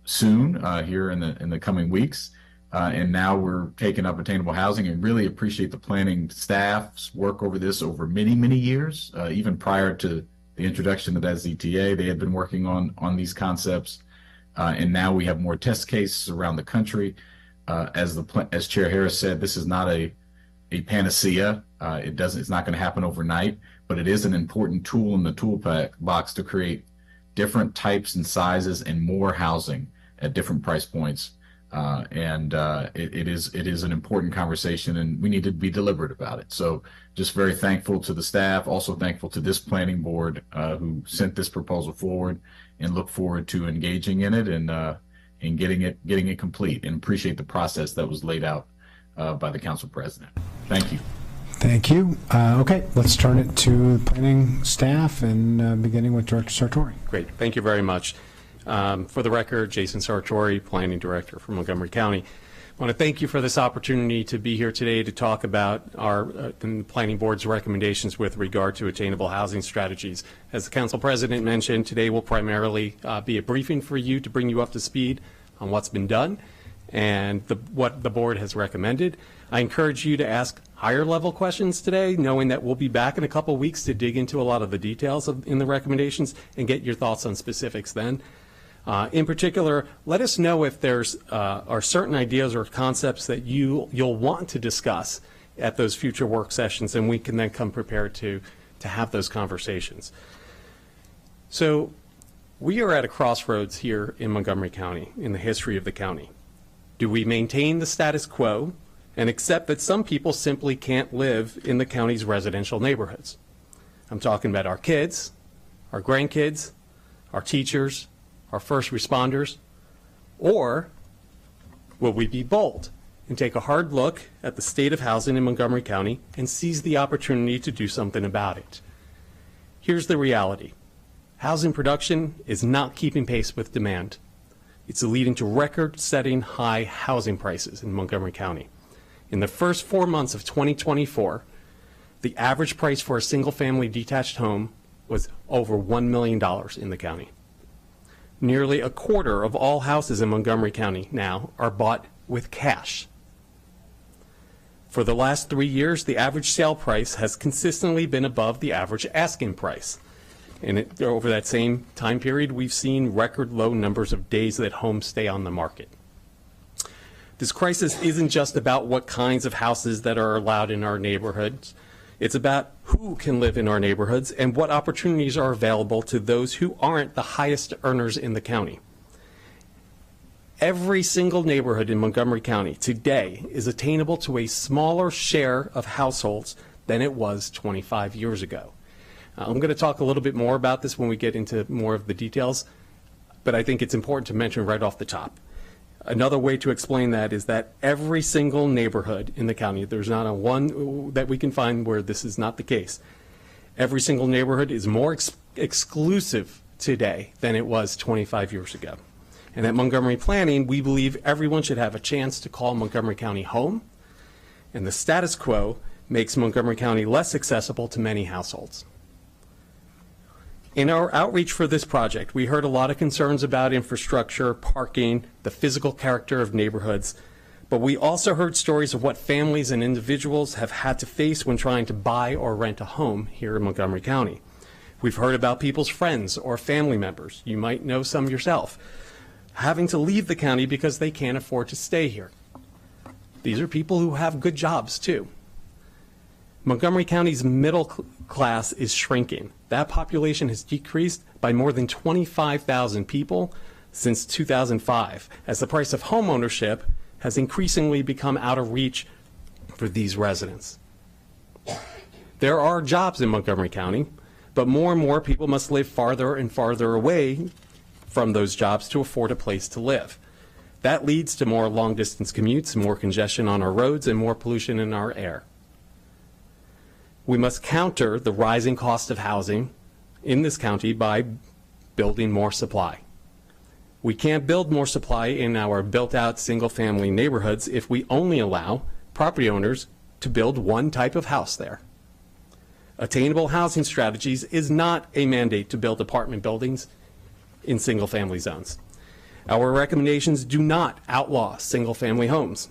soon here in the coming weeks. And now we're taking up attainable housing, and really appreciate the planning staff's work over this over many, many years. Even prior to the introduction of that ZTA, they had been working on these concepts. And now we have more test cases around the country. As Chair Harris said, this is not a panacea. It's not going to happen overnight, but it is an important tool in the toolbox to create different types and sizes and more housing at different price points. It is an important conversation, and we need to be deliberate about it. So just very thankful to the staff, also thankful to this planning board who sent this proposal forward, and look forward to engaging in it and getting it complete, and appreciate the process that was laid out by the council president. Thank you. Thank you. Okay, let's turn it to planning staff, and beginning with Director Sartori. Great. Thank you very much. For the record, Jason Sartori, Planning Director for Montgomery County. I want to thank you for this opportunity to be here today to talk about our the Planning Board's recommendations with regard to attainable housing strategies. As the Council President mentioned, today will primarily be a briefing for you to bring you up to speed on what's been done and what the board has recommended. I encourage you to ask higher level questions today, knowing that we'll be back in a couple weeks to dig into a lot of the details in the recommendations and get your thoughts on specifics then. In particular, let us know if there's are certain ideas or concepts that you'll want to discuss at those future work sessions, and we can then come prepared to have those conversations. So we are at a crossroads here in Montgomery County, in the history of the county. Do we maintain the status quo and accept that some people simply can't live in the county's residential neighborhoods? I'm talking about our kids, our grandkids, our teachers, our first responders. Or will we be bold and take a hard look at the state of housing in Montgomery County and seize the opportunity to do something about it? Here's the reality. Housing production is not keeping pace with demand. It's leading to record-setting high housing prices in Montgomery County. In the first 4 months of 2024, the average price for a single-family detached home was over $1 million in the county. Nearly a quarter of all houses in Montgomery County now are bought with cash. For the last 3 years, the average sale price has consistently been above the average asking price. And over that same time period, we've seen record low numbers of days that homes stay on the market. This crisis isn't just about what kinds of houses that are allowed in our neighborhoods. It's about who can live in our neighborhoods and what opportunities are available to those who aren't the highest earners in the county. Every single neighborhood in Montgomery County today is attainable to a smaller share of households than it was 25 years ago. I'm going to talk a little bit more about this when we get into more of the details, but I think it's important to mention right off the top. Another way to explain that is that every single neighborhood in the county, there's not a one that we can find where this is not the case. Every single neighborhood is more exclusive today than it was 25 years ago. And at Montgomery Planning, we believe everyone should have a chance to call Montgomery County home, and the status quo makes Montgomery County less accessible to many households. In our outreach for this project, we heard a lot of concerns about infrastructure, parking, the physical character of neighborhoods, but we also heard stories of what families and individuals have had to face when trying to buy or rent a home here in Montgomery County. We've heard about people's friends or family members, you might know some yourself, having to leave the county because they can't afford to stay here. These are people who have good jobs too. Montgomery County's middle class is shrinking. That population has decreased by more than 25,000 people since 2005, as the price of home ownership has increasingly become out of reach for these residents. There are jobs in Montgomery County, but more and more people must live farther and farther away from those jobs to afford a place to live. That leads to more long-distance commutes, more congestion on our roads, and more pollution in our air. We must counter the rising cost of housing in this county by building more supply. We can't build more supply in our built-out single-family neighborhoods if we only allow property owners to build one type of house there. Attainable housing strategies is not a mandate to build apartment buildings in single-family zones. Our recommendations do not outlaw single-family homes.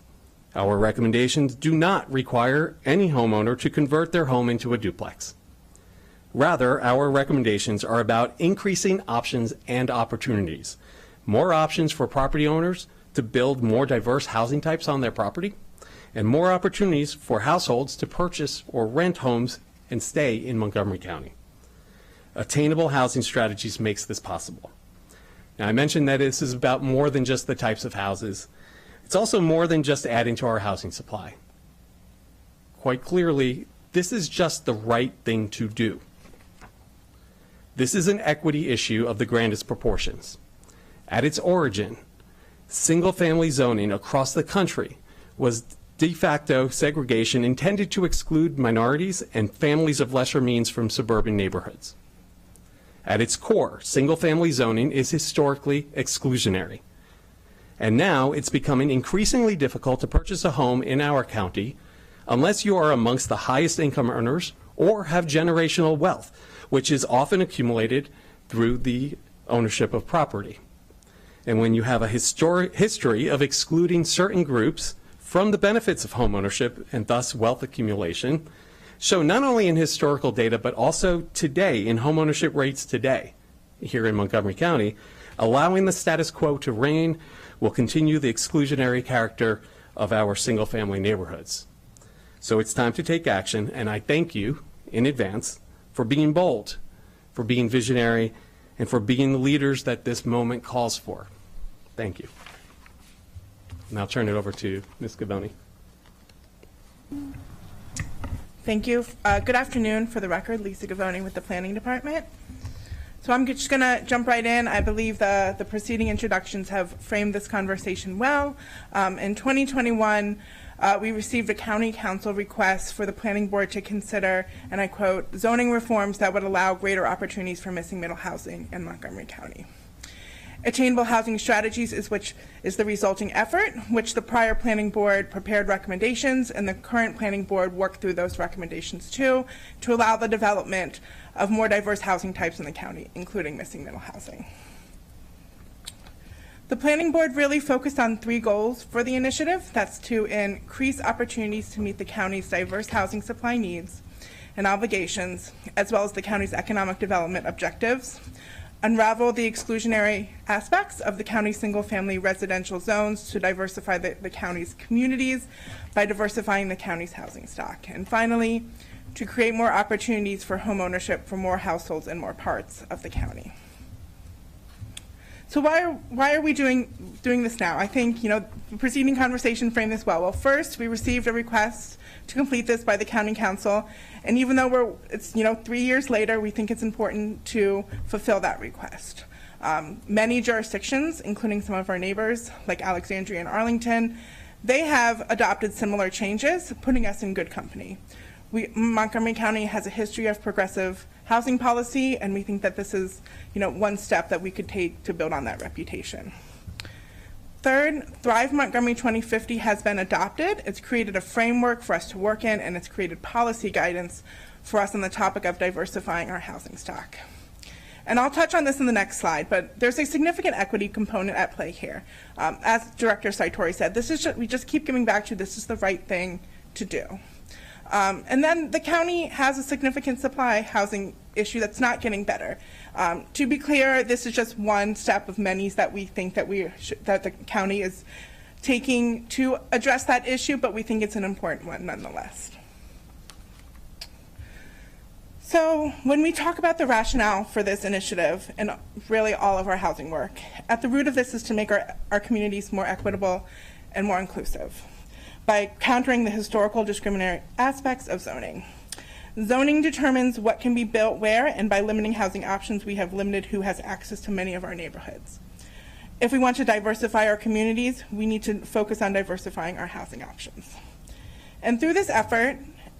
Our recommendations do not require any homeowner to convert their home into a duplex. Rather, our recommendations are about increasing options and opportunities. More options for property owners to build more diverse housing types on their property, and more opportunities for households to purchase or rent homes and stay in Montgomery County. Attainable housing strategies makes this possible. Now, I mentioned that this is about more than just the types of houses. It's also more than just adding to our housing supply. Quite clearly, this is just the right thing to do. This is an equity issue of the grandest proportions. At its origin, single-family zoning across the country was de facto segregation intended to exclude minorities and families of lesser means from suburban neighborhoods. At its core, single-family zoning is historically exclusionary. And now it's becoming increasingly difficult to purchase a home in our county unless you are amongst the highest income earners or have generational wealth, which is often accumulated through the ownership of property. And when you have a history of excluding certain groups from the benefits of homeownership and thus wealth accumulation, shown not only in historical data but also today in homeownership rates today here in Montgomery County, allowing the status quo to reign will continue the exclusionary character of our single-family neighborhoods. So it's time to take action, and I thank you in advance for being bold, for being visionary, and for being the leaders that this moment calls for. Thank you. And I'll turn it over to Ms. Gavoni. Thank you. Good afternoon. For the record, Lisa Gavoni with the Planning Department. So I'm just going to jump right in. I believe the preceding introductions have framed this conversation well. In 2021, we received a county council request for the planning board to consider, and I quote, zoning reforms that would allow greater opportunities for missing middle housing in Montgomery County. Attainable housing strategies is the resulting effort, which the prior planning board prepared recommendations, and the current planning board worked through those recommendations too, to allow the development of more diverse housing types in the county, including missing middle housing. The planning board really focused on 3 goals for the initiative. That's to increase opportunities to meet the county's diverse housing supply needs and obligations, as well as the county's economic development objectives, unravel the exclusionary aspects of the county's single-family residential zones to diversify the county's communities by diversifying the county's housing stock, and finally, to create more opportunities for home ownership for more households in more parts of the county. So why are we doing this now? I think, the preceding conversation framed this well. Well, first, we received a request to complete this by the county council, and even though it's 3 years later, we think it's important to fulfill that request. Many jurisdictions, including some of our neighbors like Alexandria and Arlington, they have adopted similar changes, putting us in good company. Montgomery County has a history of progressive housing policy, and we think that this is, one step that we could take to build on that reputation. Third, Thrive Montgomery 2050 has been adopted. It's created a framework for us to work in, and it's created policy guidance for us on the topic of diversifying our housing stock. And I'll touch on this in the next slide, but there's a significant equity component at play here. As Director Saitori said, we just keep coming back to this is the right thing to do. And then the county has a significant supply housing issue that's not getting better. To be clear, this is just one step of many that we think that the county is taking to address that issue, but we think it's an important one nonetheless. So when we talk about the rationale for this initiative and really all of our housing work, at the root of this is to make our communities more equitable and more inclusive by countering the historical discriminatory aspects of zoning. Zoning determines what can be built where, and by limiting housing options, we have limited who has access to many of our neighborhoods. If we want to diversify our communities, we need to focus on diversifying our housing options. And through this effort,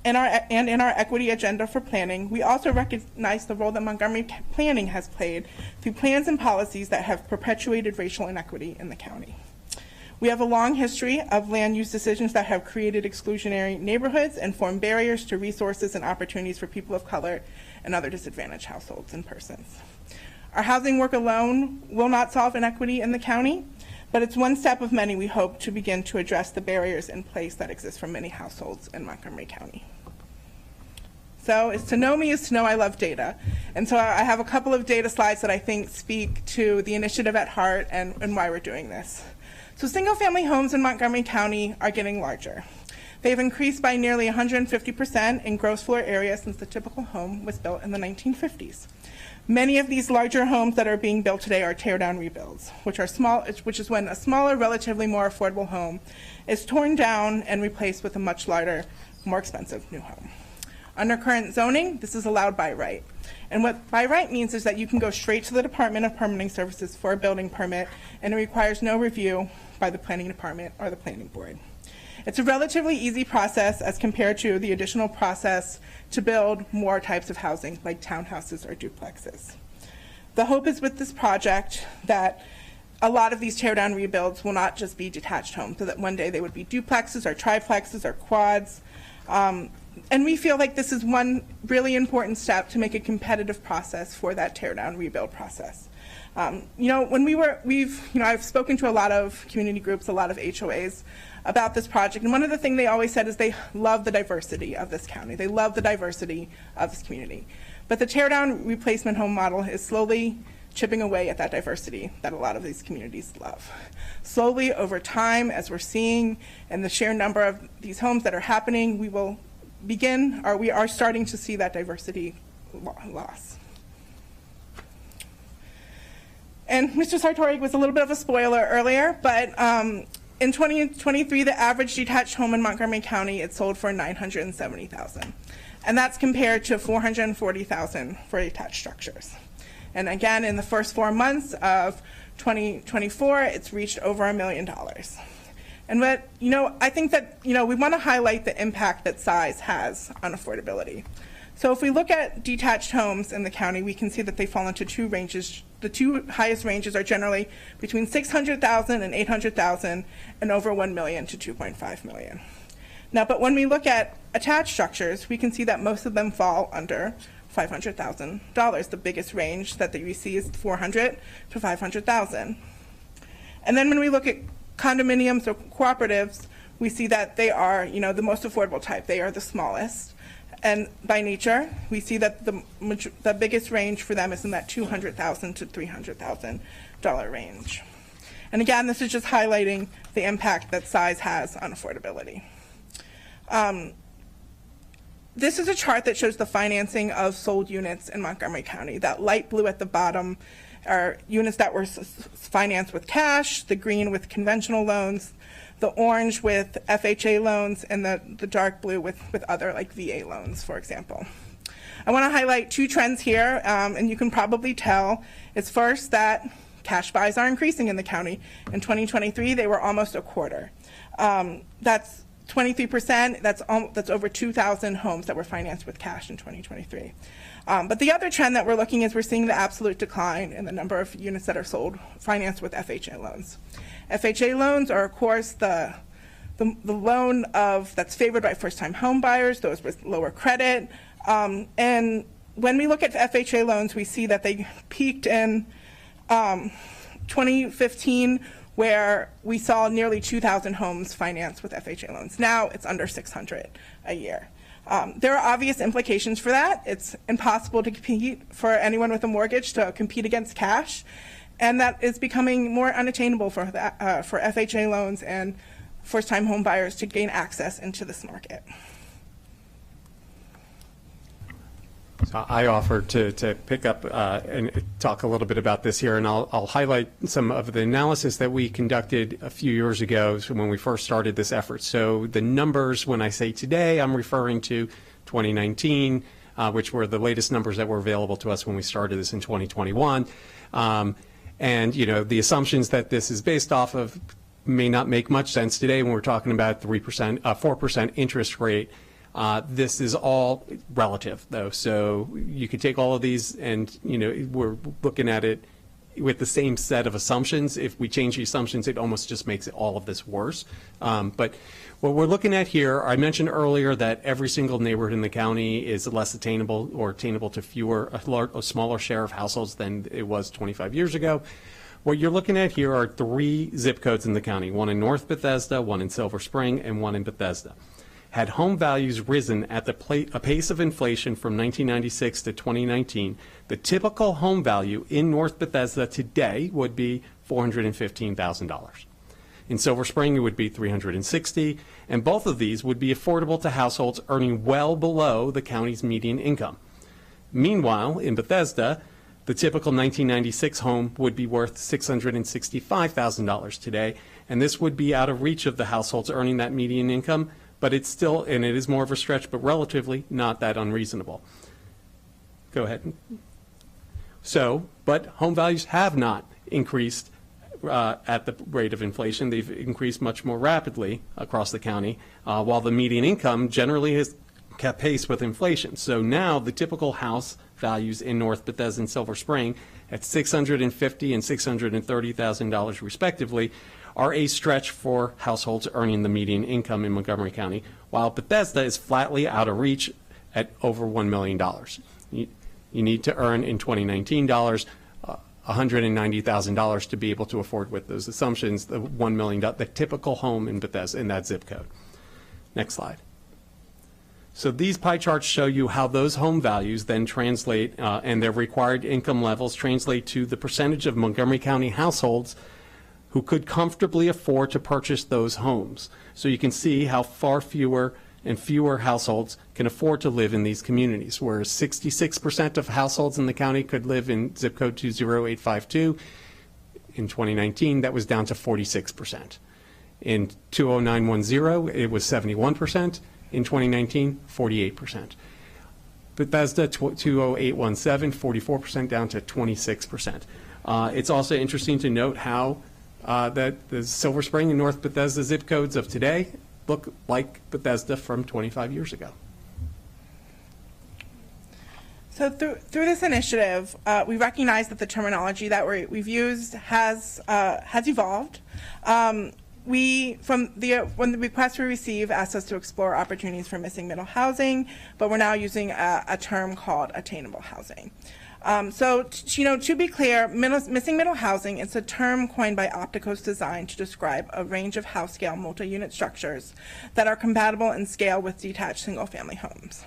in our equity agenda for planning, we also recognize the role that Montgomery planning has played through plans and policies that have perpetuated racial inequity in the county. We have a long history of land use decisions that have created exclusionary neighborhoods and formed barriers to resources and opportunities for people of color and other disadvantaged households and persons. Our housing work alone will not solve inequity in the county, but it's one step of many we hope to begin to address the barriers in place that exist for many households in Montgomery County. So to know me is to know I love data. And so I have a couple of data slides that I think speak to the initiative at heart and why we're doing this. So single-family homes in Montgomery County are getting larger. They've increased by nearly 150% in gross floor area since the typical home was built in the 1950s. Many of these larger homes that are being built today are tear-down rebuilds, which is when a smaller, relatively more affordable home is torn down and replaced with a much larger, more expensive new home. Under current zoning, this is allowed by right. And what by right means is that you can go straight to the Department of Permitting Services for a building permit, and it requires no review by the Planning Department or the Planning Board. It's a relatively easy process as compared to the additional process to build more types of housing like townhouses or duplexes. The hope is with this project that a lot of these tear-down rebuilds will not just be detached homes, so that one day they would be duplexes or triplexes or quads. And we feel like this is one really important step to make a competitive process for that tear-down rebuild process. I've spoken to a lot of community groups, a lot of HOAs about this project, and one of the things they always said is they love the diversity of this county. They love the diversity of this community. But the tear-down replacement home model is slowly chipping away at that diversity that a lot of these communities love. Slowly, over time, as we're seeing and the sheer number of these homes that are happening, we are starting to see that diversity loss. And Mr. Sartori was a little bit of a spoiler earlier, but in 2023, the average detached home in Montgomery County, it sold for $970,000. And that's compared to $440,000 for detached structures. And again, in the first 4 months of 2024, it's reached over $1 million. And I think that, we want to highlight the impact that size has on affordability. So if we look at detached homes in the county, we can see that they fall into two ranges. The two highest ranges are generally between $600,000 and $800,000 and over $1 million to $2.5 million. Now, but when we look at attached structures, we can see that most of them fall under $500,000. The biggest range that we see is $400,000 to $500,000. And then when we look at condominiums or cooperatives, we see that they are, the most affordable type. They are the smallest. And by nature, we see that the biggest range for them is in that $200,000 to $300,000 range. And again, this is just highlighting the impact that size has on affordability. This is a chart that shows the financing of sold units in Montgomery County. That light blue at the bottom are units that were financed with cash, the green with conventional loans, the orange with FHA loans, and the dark blue with other like VA loans, for example. I want to highlight two trends here, and you can probably tell. It's first that cash buys are increasing in the county. In 2023, they were almost a quarter. That's 23%. That's over 2,000 homes that were financed with cash in 2023. But the other trend that we're looking is we're seeing the absolute decline in the number of units that are sold financed with FHA loans. FHA loans are, of course, the loan that's favored by first-time home buyers, those with lower credit. And when we look at FHA loans, we see that they peaked in 2015, where we saw nearly 2,000 homes financed with FHA loans. Now it's under 600 a year. There are obvious implications for that. It's impossible to compete for anyone with a mortgage to compete against cash, and that is becoming more unattainable for FHA loans and first-time home buyers to gain access into this market. So I offer to pick up and talk a little bit about this here, and I'll highlight some of the analysis that we conducted a few years ago when we first started this effort. So the numbers, when I say today, I'm referring to 2019, which were the latest numbers that were available to us when we started this in 2021. And, the assumptions that this is based off of may not make much sense today when we're talking about 4% interest rate This is all relative, though, so you could take all of these and, we're looking at it with the same set of assumptions. If we change the assumptions, it almost just makes all of this worse. But what we're looking at here, I mentioned earlier that every single neighborhood in the county is less attainable or attainable to a smaller share of households than it was 25 years ago. What you're looking at here are 3 zip codes in the county, one in North Bethesda, one in Silver Spring, and one in Bethesda. Had home values risen at a pace of inflation from 1996 to 2019, the typical home value in North Bethesda today would be $415,000. In Silver Spring, it would be $360,000, and both of these would be affordable to households earning well below the county's median income. Meanwhile, in Bethesda, the typical 1996 home would be worth $665,000 today, and this would be out of reach of the households earning that median income, but it's still, and it is more of a stretch, but relatively not that unreasonable. Go ahead. So, but home values have not increased at the rate of inflation. They've increased much more rapidly across the county, while the median income generally has kept pace with inflation. So now the typical house values in North Bethesda and Silver Spring at $650,000 and $630,000 respectively are a stretch for households earning the median income in Montgomery County, while Bethesda is flatly out of reach at over $1 million. You need to earn in 2019 $190,000 to be able to afford, with those assumptions, the $1 million, the typical home in Bethesda in that zip code. Next slide. So these pie charts show you how those home values then translate and their required income levels translate to the percentage of Montgomery County households who could comfortably afford to purchase those homes. So you can see how far fewer and fewer households can afford to live in these communities, whereas 66% of households in the county could live in zip code 20852. In 2019, that was down to 46%. In 20910, it was 71%. In 2019, 48%. Bethesda 20817, 44% down to 26%. It's also interesting to note how that the Silver Spring and North Bethesda zip codes of today look like Bethesda from 25 years ago. So through this initiative, we recognize that the terminology that we've used has evolved. When the request we receive asked us to explore opportunities for missing middle housing, but we're now using a term called attainable housing. To be clear, missing middle housing is a term coined by Opticos designed to describe a range of house-scale multi-unit structures that are compatible in scale with detached single-family homes.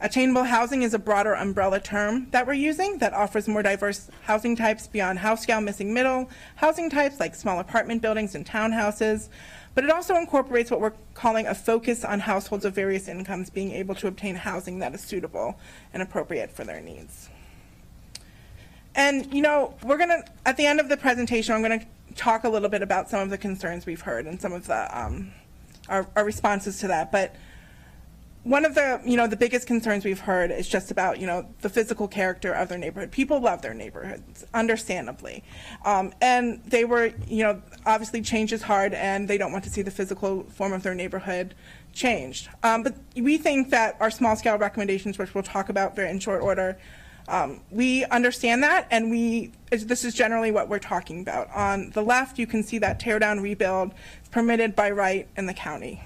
Attainable housing is a broader umbrella term that we're using that offers more diverse housing types beyond house-scale missing middle housing types like small apartment buildings and townhouses, but it also incorporates what we're calling a focus on households of various incomes being able to obtain housing that is suitable and appropriate for their needs. And, we're going to, at the end of the presentation, I'm going to talk a little bit about some of the concerns we've heard and some of the our responses to that. But one of the, the biggest concerns we've heard is just about, the physical character of their neighborhood. People love their neighborhoods, understandably. And they were, obviously change is hard and they don't want to see the physical form of their neighborhood changed. But we think that our small scale recommendations, which we'll talk about in short order, we understand that, and this is generally what we're talking about. On the left, you can see that tear down rebuild is permitted by right in the county.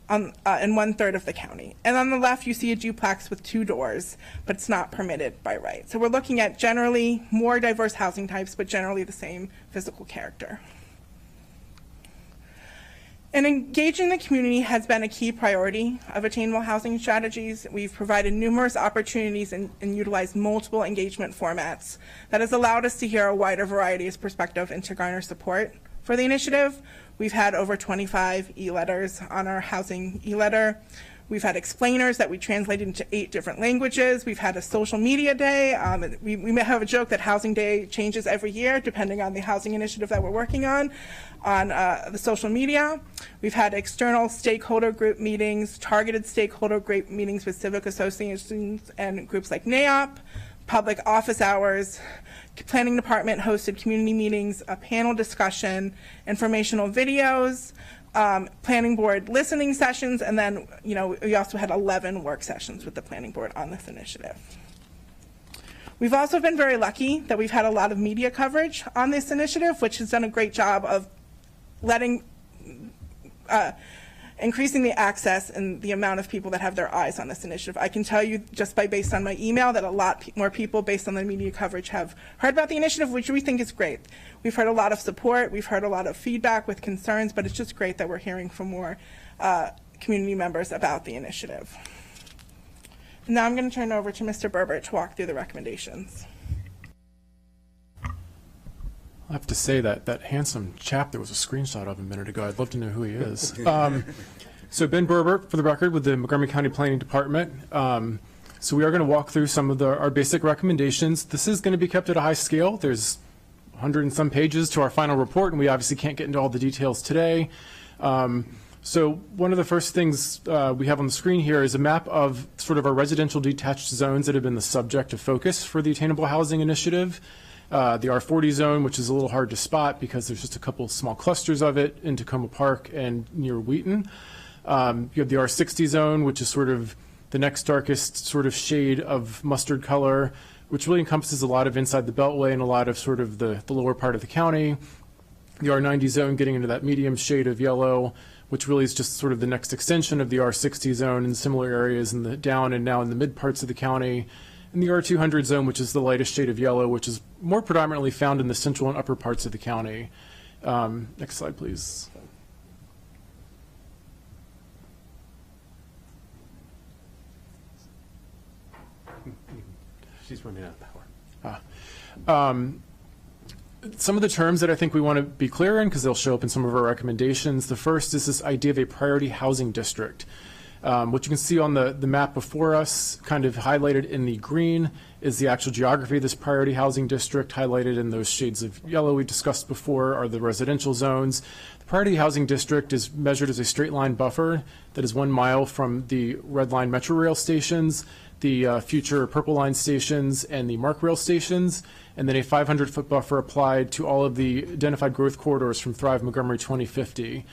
In 1/3 of the county. And on the left, you see a duplex with 2 doors, but it's not permitted by right. So we're looking at generally more diverse housing types, but generally the same physical character. And engaging the community has been a key priority of attainable housing strategies. We've provided numerous opportunities and utilized multiple engagement formats that has allowed us to hear a wider variety of perspective and to garner support for the initiative. We've had over 25 e-letters on our housing e-letter. We've had explainers that we translated into 8 different languages. We've had a social media day. We may have a joke that Housing Day changes every year depending on the housing initiative that we're working on the social media. We've had external stakeholder group meetings, targeted stakeholder group meetings with civic associations and groups like NAOP, public office hours, planning department hosted community meetings, a panel discussion, informational videos, planning board listening sessions, and then, we also had 11 work sessions with the planning board on this initiative. We've also been very lucky that we've had a lot of media coverage on this initiative, which has done a great job of increasing the access and the amount of people that have their eyes on this initiative. I can tell you just based on my email that a lot more people, based on the media coverage, have heard about the initiative, which we think is great. We've heard a lot of support, we've heard a lot of feedback with concerns, but it's just great that we're hearing from more community members about the initiative. Now I'm going to turn it over to Mr. Berbert to walk through the recommendations. I have to say that handsome chap there was a screenshot of a minute ago, I'd love to know who he is. So Ben Berbert, for the record, with the Montgomery County Planning Department. So we are going to walk through some of our basic recommendations. This is going to be kept at a high scale. There's 100 and some pages to our final report, and we obviously can't get into all the details today. So one of the first things we have on the screen here is a map of sort of our residential detached zones that have been the subject of focus for the Attainable Housing Initiative. The R40 zone, which is a little hard to spot because there's just a couple small clusters of it in Tacoma Park and near Wheaton. You have the R60 zone, which is sort of the next darkest sort of shade of mustard color, which really encompasses a lot of inside the Beltway and a lot of sort of the lower part of the county. The R90 zone getting into that medium shade of yellow, which really is just sort of the next extension of the R60 zone in similar areas in the down and now in the mid parts of the county. And the R200 zone, which is the lightest shade of yellow, which is more predominantly found in the central and upper parts of the county. Next slide, please. She's running out of power. Some of the terms that I think we want to be clear in, because they'll show up in some of our recommendations. The first is this idea of a priority housing district. What you can see on the map before us, kind of highlighted in the green, is the actual geography of this priority housing district. Highlighted in those shades of yellow we discussed before are the residential zones. The priority housing district is measured as a straight line buffer that is 1 mile from the Red Line Metro Rail stations, the future Purple Line stations, and the Mark Rail stations, and then a 500-foot buffer applied to all of the identified growth corridors from Thrive Montgomery 2050.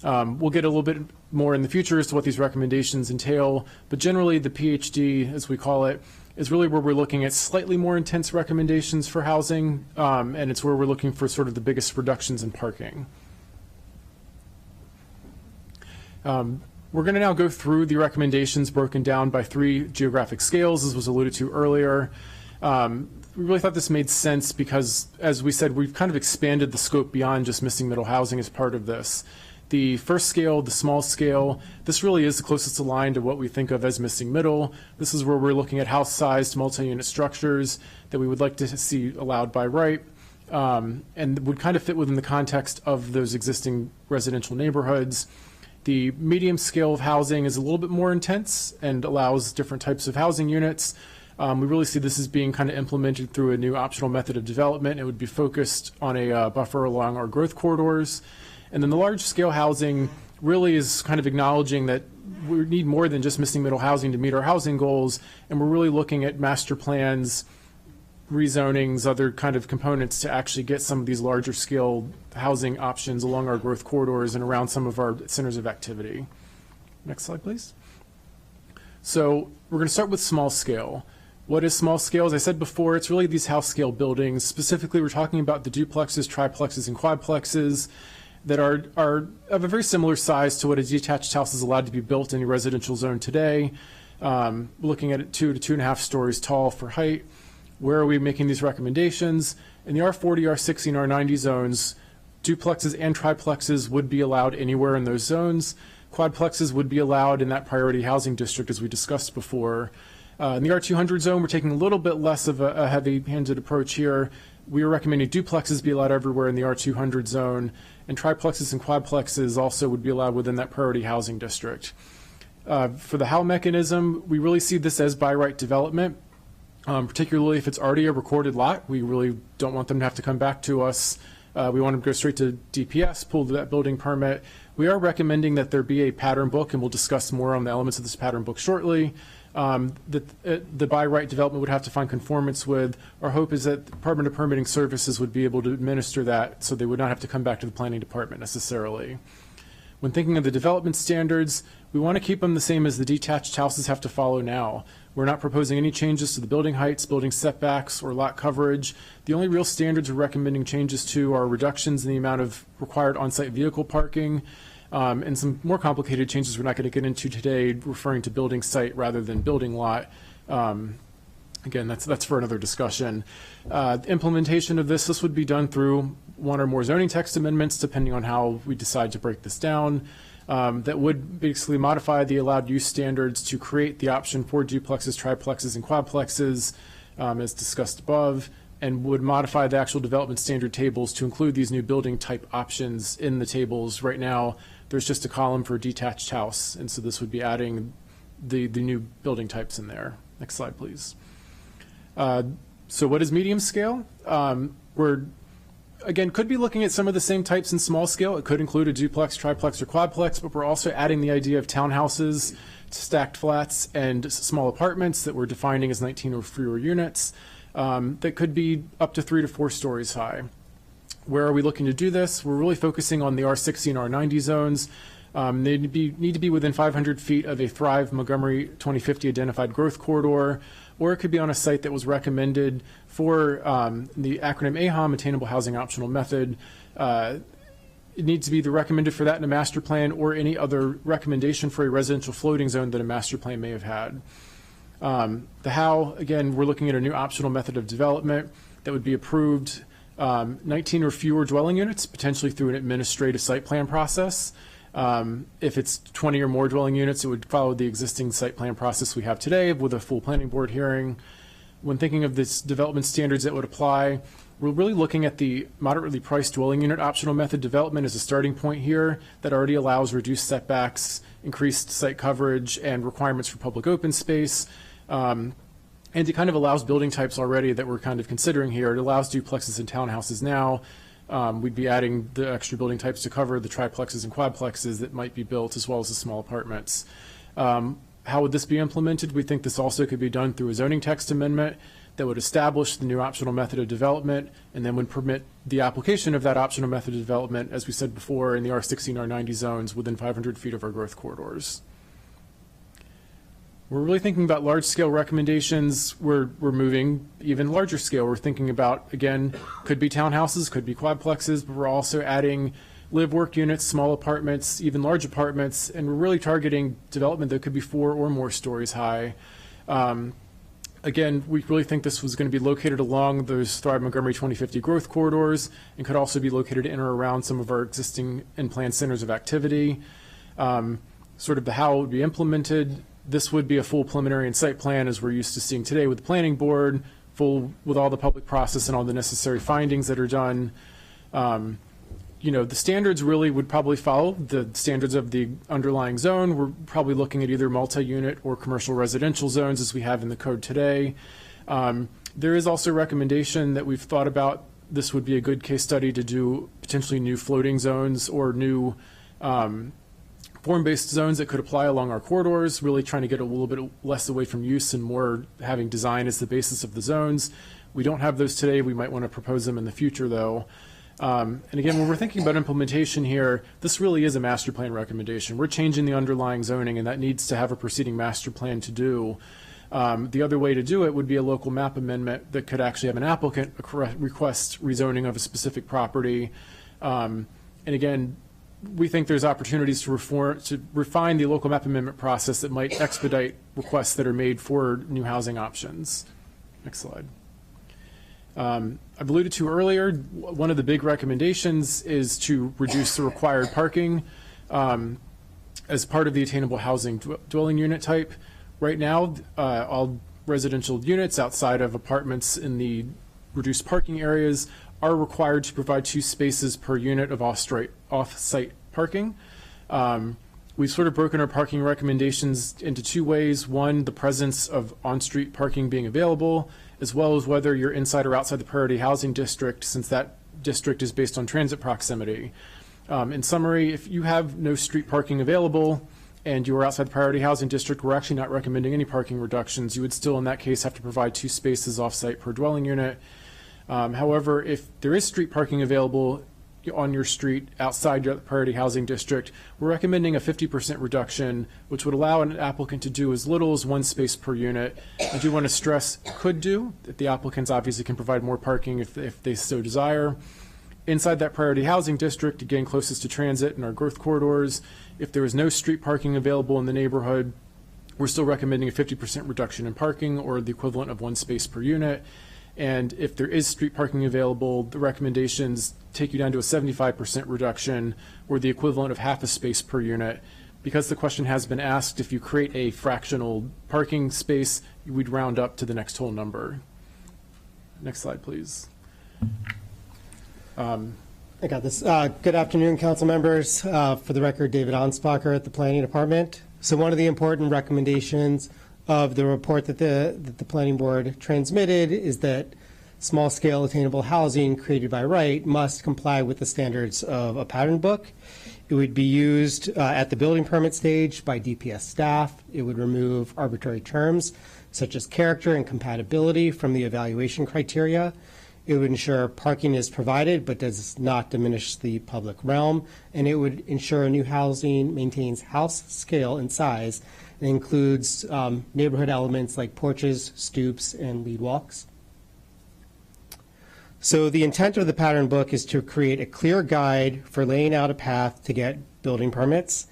We'll get a little bit more in the future as to what these recommendations entail, but generally the PHD, as we call it, is really where we're looking at slightly more intense recommendations for housing, and it's where we're looking for sort of the biggest reductions in parking. We're going to now go through the recommendations broken down by 3 geographic scales, as was alluded to earlier. We really thought this made sense because, as we said, we've kind of expanded the scope beyond just missing middle housing as part of this. The first scale, the small scale, this really is the closest aligned to what we think of as missing middle. This is where we're looking at house-sized multi-unit structures that we would like to see allowed by right, and would kind of fit within the context of those existing residential neighborhoods. The medium scale of housing is a little bit more intense and allows different types of housing units. We really see this as being kind of implemented through a new optional method of development. It would be focused on a buffer along our growth corridors. And then the large scale housing really is kind of acknowledging that we need more than just missing middle housing to meet our housing goals. And we're really looking at master plans, rezonings, other kind of components to actually get some of these larger scale housing options along our growth corridors and around some of our centers of activity. Next slide, please. So we're going to start with small scale. What is small scale? As I said before, it's really these house scale buildings. Specifically, we're talking about the duplexes, triplexes, and quadplexes that are of a very similar size to what a detached house is allowed to be built in a residential zone today. Looking at it 2 to 2.5 stories tall for height. Where are we making these recommendations? In the R40, R60, and R90 zones, duplexes and triplexes would be allowed anywhere in those zones. Quadplexes would be allowed in that priority housing district, as we discussed before. In the R200 zone, we're taking a little bit less of a heavy-handed approach here. We are recommending duplexes be allowed everywhere in the R200 zone, and triplexes and quadplexes also would be allowed within that priority housing district. For the how mechanism, we really see this as by right development, particularly if it's already a recorded lot. We really don't want them to have to come back to us. We want them to go straight to DPS, pull that building permit. We are recommending that there be a pattern book, and we'll discuss more on the elements of this pattern book shortly. That the by right development would have to find conformance with. Our hope is that the Department of Permitting Services would be able to administer that, so they would not have to come back to the Planning Department necessarily. When thinking of the development standards, we want to keep them the same as the detached houses have to follow now. We're not proposing any changes to the building heights, building setbacks, or lot coverage. The only real standards we're recommending changes to are reductions in the amount of required on-site vehicle parking, and some more complicated changes we're not going to get into today, referring to building site rather than building lot. Again, that's for another discussion. Implementation of this would be done through one or more zoning text amendments, depending on how we decide to break this down. That would basically modify the allowed use standards to create the option for duplexes, triplexes, and quadplexes, as discussed above, and would modify the actual development standard tables to include these new building type options in the tables. Right now, there's just a column for a detached house, and so this would be adding the new building types in there. Next slide, please. So what is medium scale? We're, again, could be looking at some of the same types in small scale. It could include a duplex, triplex, or quadplex, but we're also adding the idea of townhouses, stacked flats, and small apartments that we're defining as 19 or fewer units that could be up to 3 to 4 stories high. Where are we looking to do this? We're really focusing on the R60 and R90 zones. They need to be within 500 feet of a Thrive Montgomery 2050 identified growth corridor, or it could be on a site that was recommended for the acronym AHOM, Attainable Housing Optional Method. It needs to be either recommended for that in a master plan or any other recommendation for a residential floating zone that a master plan may have had. The how, again, we're looking at a new optional method of development that would be approved 19 or fewer dwelling units, potentially through an administrative site plan process. If it's 20 or more dwelling units, it would follow the existing site plan process we have today with a full planning board hearing. When thinking of this development standards that would apply, we're really looking at the moderately priced dwelling unit optional method development as a starting point here that already allows reduced setbacks, increased site coverage, and requirements for public open space. And it kind of allows building types already that we're kind of considering here. It allows duplexes and townhouses now. We'd be adding the extra building types to cover the triplexes and quadplexes that might be built, as well as the small apartments. How would this be implemented? We think this also could be done through a zoning text amendment that would establish the new optional method of development and then would permit the application of that optional method of development, as we said before, in the R60 and R90 zones within 500 feet of our growth corridors. We're really thinking about large-scale recommendations. We're moving even larger scale. We're thinking about, again, could be townhouses, could be quadplexes, but we're also adding live-work units, small apartments, even large apartments, and we're really targeting development that could be 4 or more stories high. Again, we really think this was going to be located along those Thrive Montgomery 2050 growth corridors and could also be located in or around some of our existing and planned centers of activity. Sort of the how it would be implemented. This would be a full preliminary and site plan as we're used to seeing today with the planning board, full with all the public process and all the necessary findings that are done. You know, the standards really would probably follow the standards of the underlying zone. We're probably looking at either multi-unit or commercial residential zones as we have in the code today. There is also a recommendation that we've thought about. This would be a good case study to do potentially new floating zones or new form-based zones that could apply along our corridors, really trying to get a little bit less away from use and more having design as the basis of the zones. We don't have those today. We might want to propose them in the future, though. And again, when we're thinking about implementation here, this really is a master plan recommendation. We're changing the underlying zoning, and that needs to have a preceding master plan to do. The other way to do it would be a local map amendment that could actually have an applicant request rezoning of a specific property. And again, we think there's opportunities to refine the local map amendment process that might expedite requests that are made for new housing options. Next slide. I've alluded to earlier, one of the big recommendations is to reduce the required parking as part of the attainable housing dwelling unit type. Right now, all residential units outside of apartments in the reduced parking areas are required to provide 2 spaces per unit of off-site parking. We've sort of broken our parking recommendations into 2 ways. One, the presence of on-street parking being available, as well as whether you're inside or outside the priority housing district, since that district is based on transit proximity. In summary, if you have no street parking available and you are outside the priority housing district, we're actually not recommending any parking reductions. You would still, in that case, have to provide 2 spaces off-site per dwelling unit. However, if there is street parking available on your street outside your priority housing district, we're recommending a 50% reduction, which would allow an applicant to do as little as 1 space per unit. I do want to stress could do, that the applicants obviously can provide more parking if they so desire. Inside that priority housing district, again, closest to transit and our growth corridors, if there is no street parking available in the neighborhood, we're still recommending a 50% reduction in parking, or the equivalent of 1 space per unit. And if there is street parking available, the recommendations take you down to a 75% reduction, or the equivalent of half a space per unit. Because the question has been asked, if you create a fractional parking space, we'd round up to the next whole number. Next slide, please. I got this. Good afternoon, council members. For the record, David Anspacher at the Planning Department. So one of the important recommendations of the report that the Planning Board transmitted is that small-scale attainable housing created by right must comply with the standards of a pattern book. It would be used at the building permit stage by DPS staff. It would remove arbitrary terms such as character and compatibility from the evaluation criteria. It would ensure parking is provided but does not diminish the public realm, and it would ensure new housing maintains house scale and size and includes neighborhood elements like porches, stoops, and lead walks. So the intent of the pattern book is to create a clear guide for laying out a path to get building permits.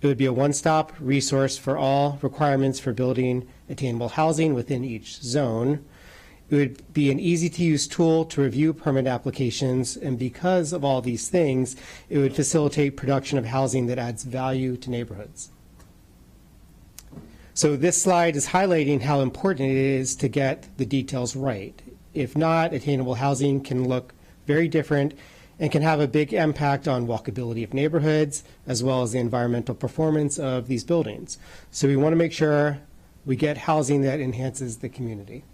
It would be a one-stop resource for all requirements for building attainable housing within each zone. It would be an easy-to-use tool to review permit applications, and because of all these things, it would facilitate production of housing that adds value to neighborhoods. So this slide is highlighting how important it is to get the details right. If not, attainable housing can look very different and can have a big impact on walkability of neighborhoods, as well as the environmental performance of these buildings. So we want to make sure we get housing that enhances the community.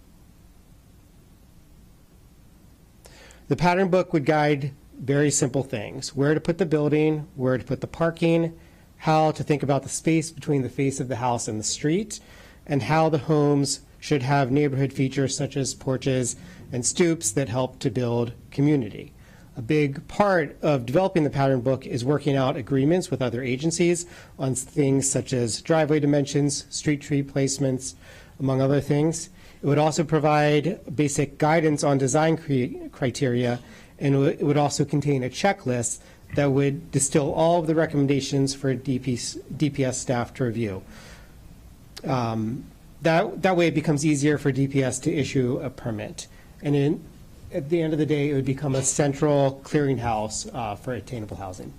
The pattern book would guide very simple things: where to put the building, where to put the parking, how to think about the space between the face of the house and the street, and how the homes should have neighborhood features such as porches and stoops that help to build community. A big part of developing the pattern book is working out agreements with other agencies on things such as driveway dimensions, street tree placements, among other things. It would also provide basic guidance on design criteria, and it would also contain a checklist that would distill all of the recommendations for DPS staff to review. That way it becomes easier for DPS to issue a permit. And at the end of the day, it would become a central clearinghouse for attainable housing.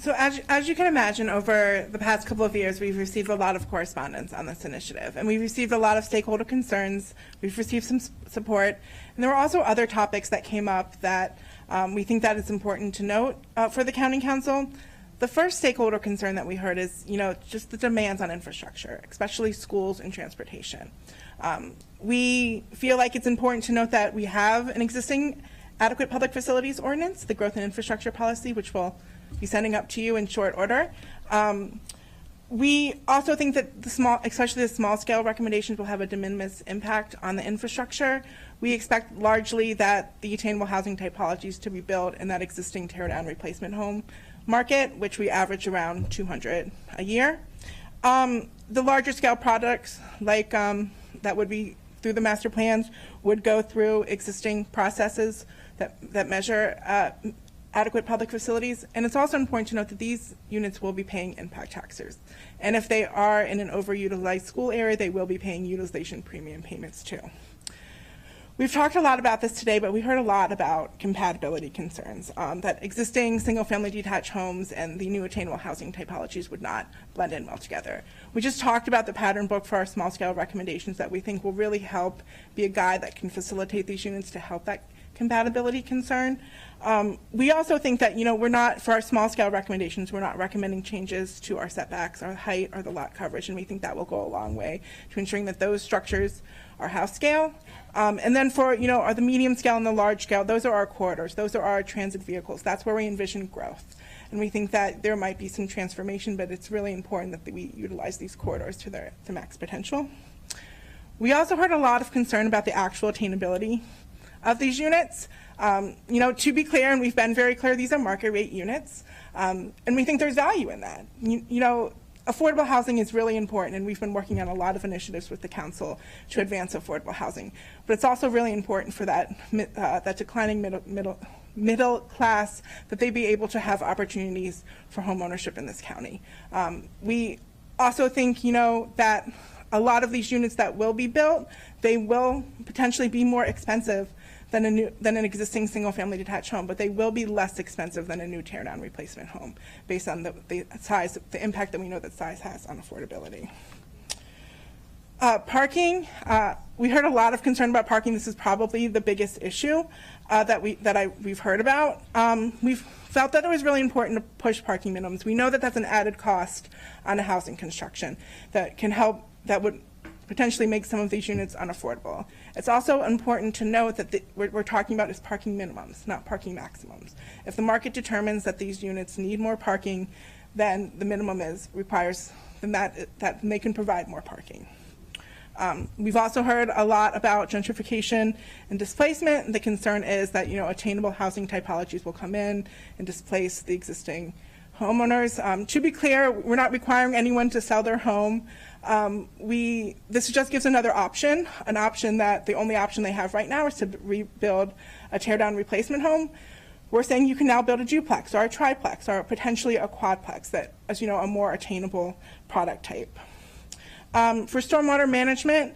So as you can imagine, over the past couple of years, we've received a lot of correspondence on this initiative, and we've received a lot of stakeholder concerns. We've received some support, and there were also other topics that came up that we think that it's important to note for the County Council. The first stakeholder concern that we heard is, just the demands on infrastructure, especially schools and transportation. We feel like it's important to note that we have an existing adequate public facilities ordinance, the growth and infrastructure policy, which will be sending up to you in short order. We also think that especially the small scale recommendations will have a de minimis impact on the infrastructure. We expect largely that the attainable housing typologies to be built in that existing tear down replacement home market, which we average around 200 a year. The larger scale products like that would be through the master plans would go through existing processes that measure adequate public facilities. And it's also important to note that these units will be paying impact taxes. And if they are in an overutilized school area, they will be paying utilization premium payments too. We've talked a lot about this today, but we heard a lot about compatibility concerns, that existing single-family detached homes and the new attainable housing typologies would not blend in well together. We just talked about the pattern book for our small-scale recommendations that we think will really help be a guide that can facilitate these units to help that compatibility concern. We also think that, we're not, for our small-scale recommendations, we're not recommending changes to our setbacks, our height, or the lot coverage, and we think that will go a long way to ensuring that those structures are house scale. And then for, are the medium scale and the large scale, those are our corridors, those are our transit vehicles. That's where we envision growth. And we think that there might be some transformation, but it's really important that we utilize these corridors to their max potential. We also heard a lot of concern about the actual attainability of these units. To be clear, and we've been very clear, these are market rate units, and we think there's value in that. Affordable housing is really important, and we've been working on a lot of initiatives with the council to advance affordable housing. But it's also really important for that declining middle class, that they be able to have opportunities for home ownership in this county. We also think, that a lot of these units that will be built, they will potentially be more expensive than an existing single-family detached home, but they will be less expensive than a new tear-down replacement home, based on the size, the impact that we know that size has on affordability. Parking, we heard a lot of concern about parking. This is probably the biggest issue that we've heard about. We've felt that it was really important to push parking minimums. We know that that's an added cost on a housing construction that can help, that would potentially make some of these units unaffordable. It's also important to note that we're talking about is parking minimums, not parking maximums. If the market determines that these units need more parking, then the minimum requires that they can provide more parking. We've also heard a lot about gentrification and displacement. The concern is that attainable housing typologies will come in and displace the existing homeowners. To be clear, we're not requiring anyone to sell their home. This just gives another option, an option that the only option they have right now is to rebuild a tear-down replacement home. We're saying you can now build a duplex or a triplex or potentially a quadplex that is, a more attainable product type. For stormwater management,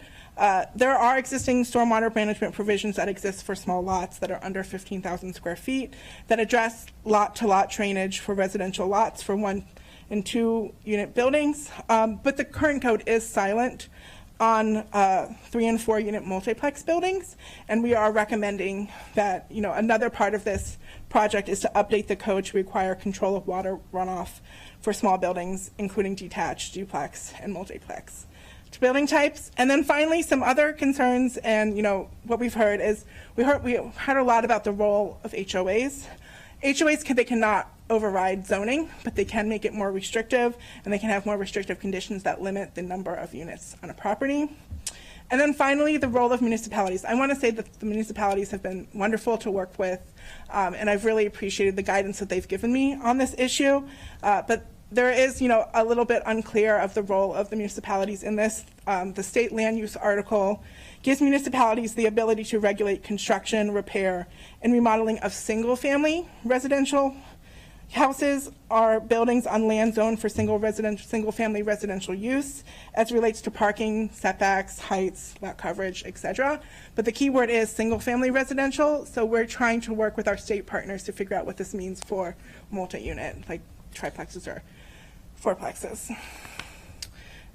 there are existing stormwater management provisions that exist for small lots that are under 15,000 square feet that address lot-to-lot drainage for residential lots for 1 and 2 unit buildings, but the current code is silent on 3 and 4 unit multiplex buildings, and we are recommending that another part of this project is to update the code to require control of water runoff for small buildings, including detached, duplex, and multiplex building types. And then finally, some other concerns, and what we've heard is we heard a lot about the role of HOAs. HOAs they cannot override zoning, but they can make it more restrictive, and they can have more restrictive conditions that limit the number of units on a property. And then finally, the role of municipalities. I want to say that the municipalities have been wonderful to work with, and I've really appreciated the guidance that they've given me on this issue. But there is, a little bit unclear of the role of the municipalities in this. The state land use article gives municipalities the ability to regulate construction, repair, and remodeling of single-family residential houses or buildings on land zoned for single-family residential use as relates to parking, setbacks, heights, lot coverage, etc. But the key word is single-family residential, so we're trying to work with our state partners to figure out what this means for multi-unit, like triplexes or fourplexes.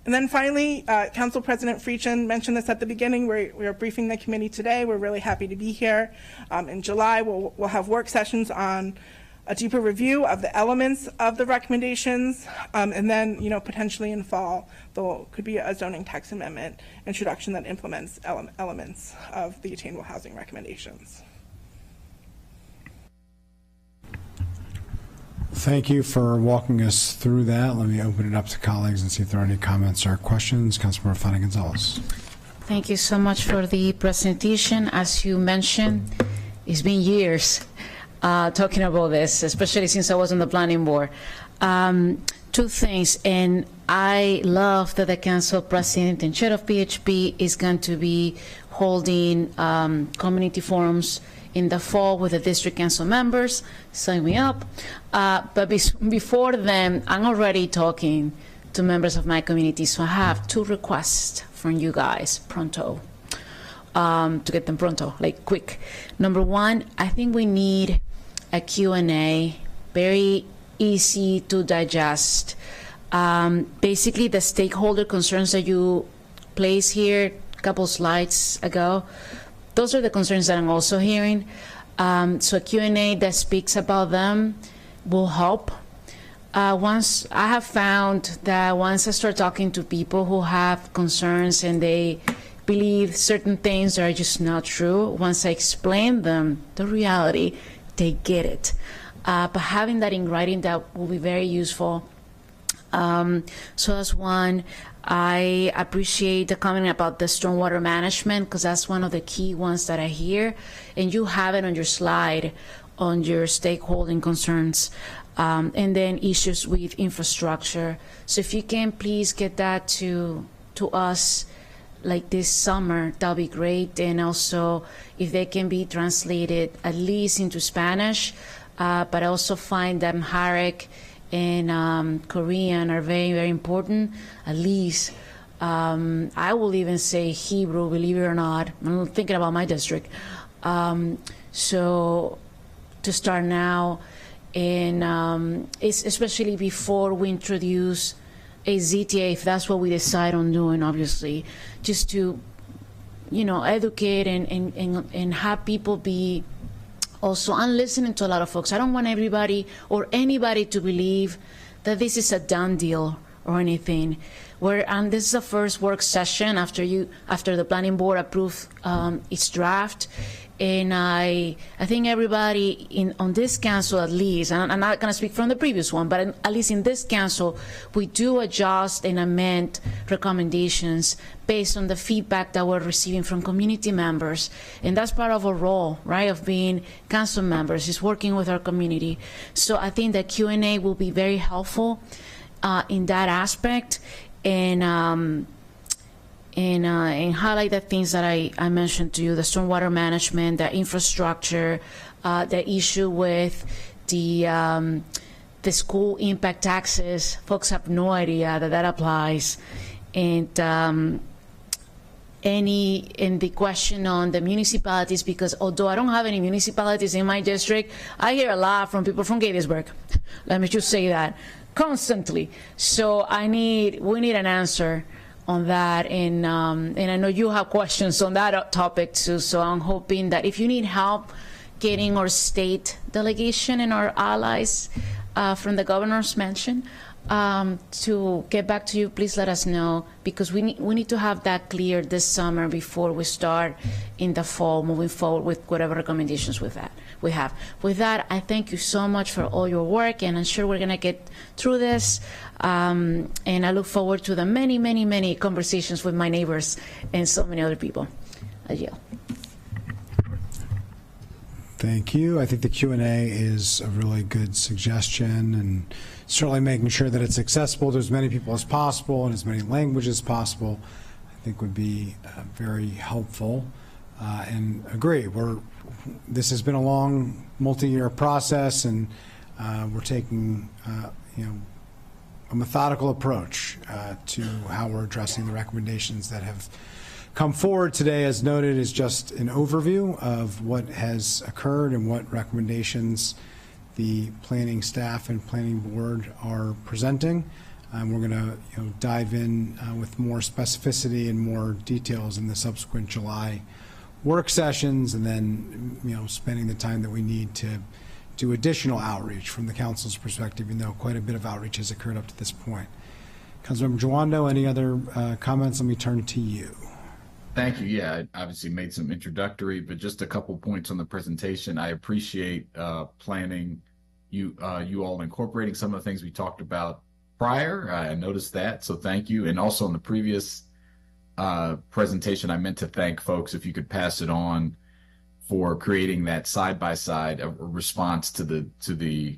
And then finally, Council President Friedchen mentioned this at the beginning. We are briefing the committee today. We're really happy to be here. In July, we'll have work sessions on a deeper review of the elements of the recommendations, and then potentially in fall there could be a zoning text amendment introduction that implements elements of the attainable housing recommendations. Thank you for walking us through that. Let me open it up to colleagues and see if there are any comments or questions. Councilmember Flanagan-Gonzalez. Thank you so much for the presentation. As you mentioned, it's been years talking about this, especially since I was on the planning board. 2 things, and I love that the council president and chair of PHP is going to be holding community forums in the fall with the district council members. Sign me up. But before then, I'm already talking to members of my community, so I have 2 requests from you guys, pronto, to get them pronto, like quick. Number 1, I think we need a Q&A, very easy to digest. Basically, the stakeholder concerns that you place here a couple slides ago, those are the concerns that I'm also hearing. So a Q&A that speaks about them will help. Once I have found that once I start talking to people who have concerns and they believe certain things are just not true, once I explain them the reality, they get it. But having that in writing, that will be very useful. So that's one. I appreciate the comment about the stormwater management, because that's one of the key ones that I hear, and you have it on your slide on your stakeholding concerns, and then issues with infrastructure. So if you can please get that to us like this summer, that'll be great. And also if they can be translated at least into Spanish, but I also find that Amharic and Korean are very, very important. At least I will even say Hebrew, believe it or not. I'm thinking about my district. So to start now, and it's especially before we introduce a ZTA, if that's what we decide on doing, obviously, just to, educate and have people be also, I'm listening to a lot of folks. I don't want everybody or anybody to believe that this is a done deal or anything. This is the first work session after the planning board approved its draft. And I think everybody on this council, at least, and I'm not going to speak from the previous one, but at least in this council, we do adjust and amend recommendations based on the feedback that we're receiving from community members. And that's part of our role, right, of being council members, is working with our community. So I think that Q&A will be very helpful in that aspect, and highlight the things that I mentioned to you, the stormwater management, the infrastructure, the issue with the school impact taxes. Folks have no idea that applies. And the question on the municipalities, because although I don't have any municipalities in my district, I hear a lot from people from Gettysburg. Let me just say that constantly. So we need an answer on that, and I know you have questions on that topic too, so I'm hoping that if you need help getting our state delegation and our allies from the governor's mansion to get back to you, please let us know, because we need to have that clear this summer before we start in the fall moving forward with whatever recommendations we have. With that, I thank you so much for all your work, and I'm sure we're going to get through this. And I look forward to the many, many, many conversations with my neighbors and so many other people. I yield. Thank you. I think the Q&A is a really good suggestion, and certainly making sure that it's accessible to as many people as possible and as many languages as possible, I think would be very helpful. And agree, this has been a long multi-year process, and we're taking a methodical approach to how we're addressing the recommendations that have come forward today. As noted, is just an overview of what has occurred and what recommendations the planning staff and planning board are presenting. We're going to dive in with more specificity and more details in the subsequent July work sessions, and then spending the time that we need to do additional outreach from the council's perspective, even though quite a bit of outreach has occurred up to this point. Councilmember Jawando, any other comments? Let me turn to you. Thank you. Yeah, I obviously made some introductory, but just a couple points on the presentation. I appreciate planning you all incorporating some of the things we talked about prior. I noticed that, so thank you. And also in the previous presentation, I meant to thank folks, if you could pass it on, for creating that side-by-side response to the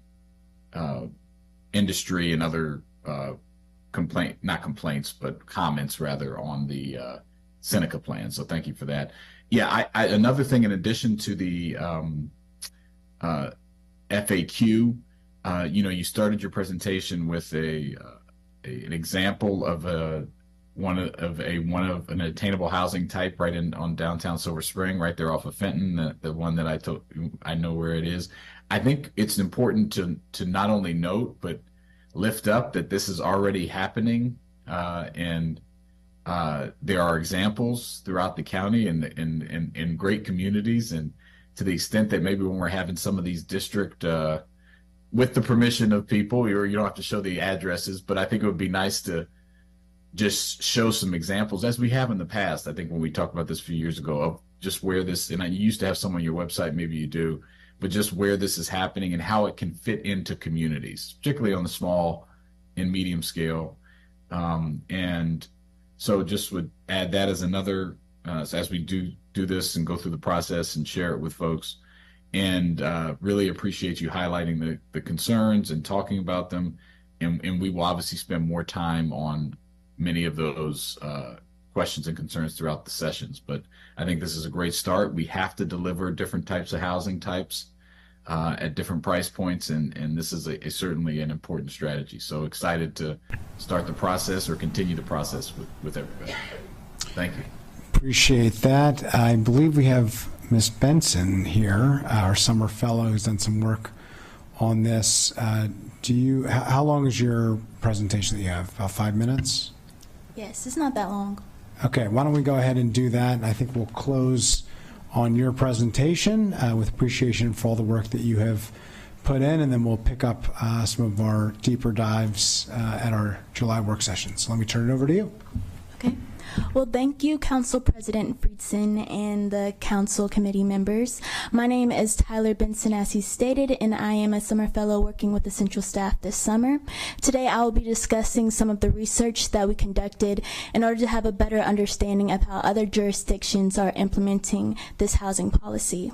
industry and other comments rather on the Seneca plan. So thank you for that. Yeah, another thing in addition to the FAQ, you started your presentation with an example of an attainable housing type right on downtown Silver Spring, right there off of Fenton, the one that I know where it is. I think it's important to not only note but lift up that this is already happening, and there are examples throughout the county and in great communities. And to the extent that maybe when we're having some of these district, with the permission of people, you don't have to show the addresses, but I think it would be nice to just show some examples, as we have in the past. I think when we talked about this a few years ago, of just where this, and you used to have some on your website, maybe you do, but just where this is happening and how it can fit into communities, particularly on the small and medium scale. And so just would add that as another, so as we do this and go through the process and share it with folks. And really appreciate you highlighting the concerns and talking about them. And we will obviously spend more time on many of those questions and concerns throughout the sessions. But I think this is a great start. We have to deliver different types of housing types at different price points, and this is certainly an important strategy. So excited to start the process or continue the process with everybody. Thank you. Appreciate that. I believe we have Ms. Benson here, our summer fellow who's done some work on this. How long is your presentation that you have? About 5 minutes? Yes, it's not that long. Okay, why don't we go ahead and do that? And I think we'll close on your presentation with appreciation for all the work that you have put in, and then we'll pick up some of our deeper dives at our July work session. So let me turn it over to you. Okay. Well, thank you, Council President Friedson and the Council Committee members. My name is Tyler Benson, as he stated, and I am a summer fellow working with the central staff this summer. Today, I will be discussing some of the research that we conducted in order to have a better understanding of how other jurisdictions are implementing this housing policy.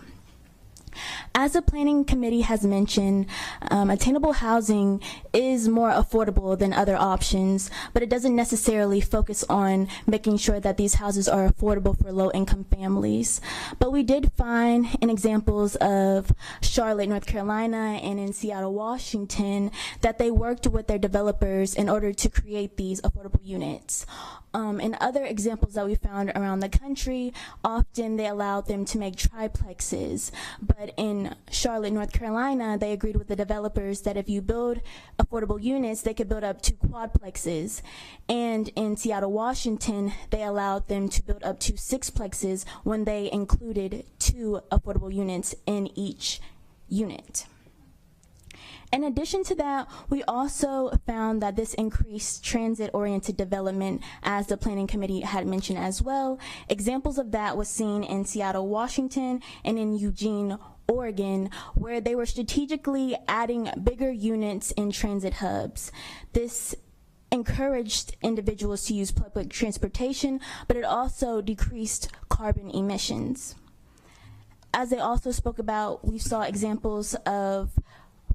As the Planning Committee has mentioned, attainable housing is more affordable than other options, but it doesn't necessarily focus on making sure that these houses are affordable for low-income families. But we did find in examples of Charlotte, North Carolina, and in Seattle, Washington, that they worked with their developers in order to create these affordable units. In other examples that we found around the country, often they allowed them to make triplexes, but in Charlotte, North Carolina, they agreed with the developers that if you build affordable units, they could build up to quadplexes. And in Seattle, Washington, they allowed them to build up to sixplexes when they included 2 affordable units in each unit. In addition to that, we also found that this increased transit-oriented development, as the Planning Committee had mentioned as well. Examples of that was seen in Seattle, Washington, and in Eugene, Oregon, where they were strategically adding bigger units in transit hubs. This encouraged individuals to use public transportation, but it also decreased carbon emissions. As they also spoke about, we saw examples of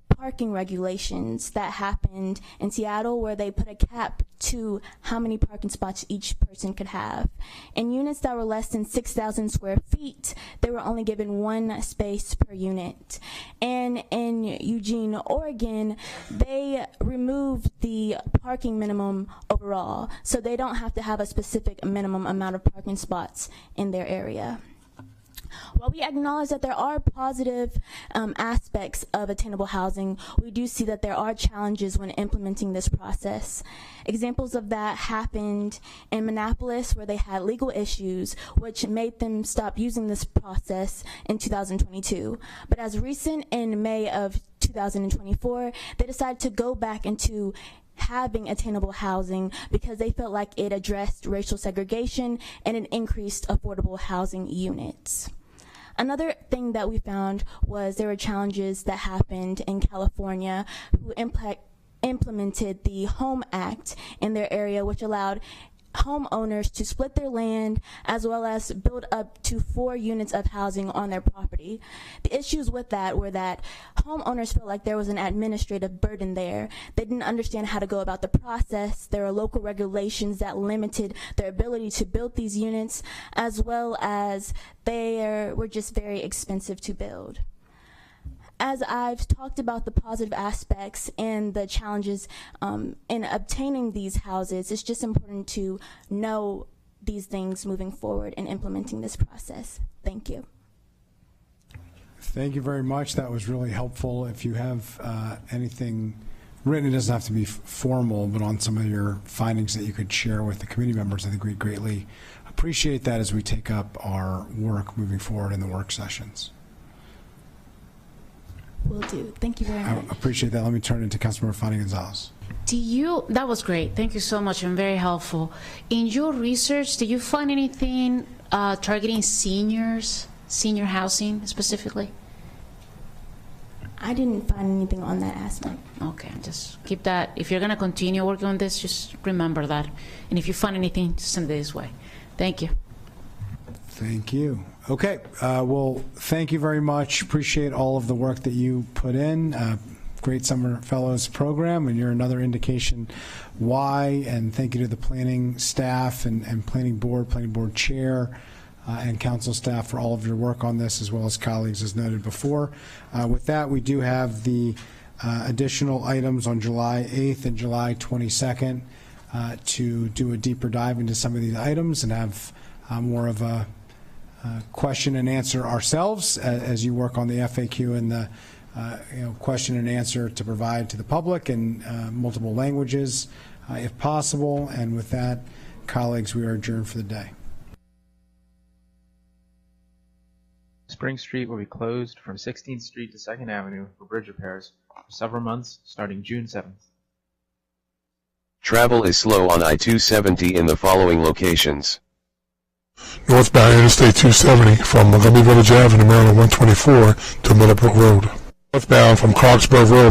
parking regulations that happened in Seattle, where they put a cap to how many parking spots each person could have. In units that were less than 6,000 square feet, they were only given 1 space per unit. And in Eugene, Oregon, they removed the parking minimum overall, so they don't have to have a specific minimum amount of parking spots in their area. While we acknowledge that there are positive aspects of attainable housing, we do see that there are challenges when implementing this process. Examples of that happened in Minneapolis, where they had legal issues, which made them stop using this process in 2022. But as recent in May of 2024, they decided to go back into having attainable housing because they felt like it addressed racial segregation and it increased affordable housing units. Another thing that we found was there were challenges that happened in California, who implemented the Home Act in their area, which allowed homeowners to split their land as well as build up to 4 units of housing on their property. The issues with that were that homeowners felt like there was an administrative burden there. They didn't understand how to go about the process. There are local regulations that limited their ability to build these units, as well as they were just very expensive to build. As I've talked about the positive aspects and the challenges in obtaining these houses, it's just important to know these things moving forward and implementing this process. Thank you. Thank you very much. That was really helpful. If you have anything written, it doesn't have to be formal, but on some of your findings that you could share with the committee members, I think we greatly appreciate that as we take up our work moving forward in the work sessions. Will do. Thank you very much. I appreciate that. Let me turn it to Councilmember Fani Gonzalez. That was great. Thank you so much and very helpful. In your research, did you find anything targeting senior housing specifically? I didn't find anything on that aspect. Okay, just keep that. If you're going to continue working on this, just remember that. And if you find anything, just send it this way. Thank you. Thank you. Okay, well, thank you very much. Appreciate all of the work that you put in. Great Summer Fellows program, and you're another indication why. And thank you to the planning staff and planning board chair, and council staff for all of your work on this, as well as colleagues, as noted before. With that, we do have the additional items on July 8th and July 22nd to do a deeper dive into some of these items and have more of a question and answer ourselves as you work on the FAQ and the question and answer to provide to the public in multiple languages, if possible. And with that, colleagues, we are adjourned for the day. Spring Street will be closed from 16th Street to 2nd Avenue for bridge repairs for several months starting June 7th. Travel is slow on I-270 in the following locations. Northbound Interstate 270 from Montgomery Village Avenue, Maryland 124 to Meadowbrook Road. Northbound from Clarksburg Road,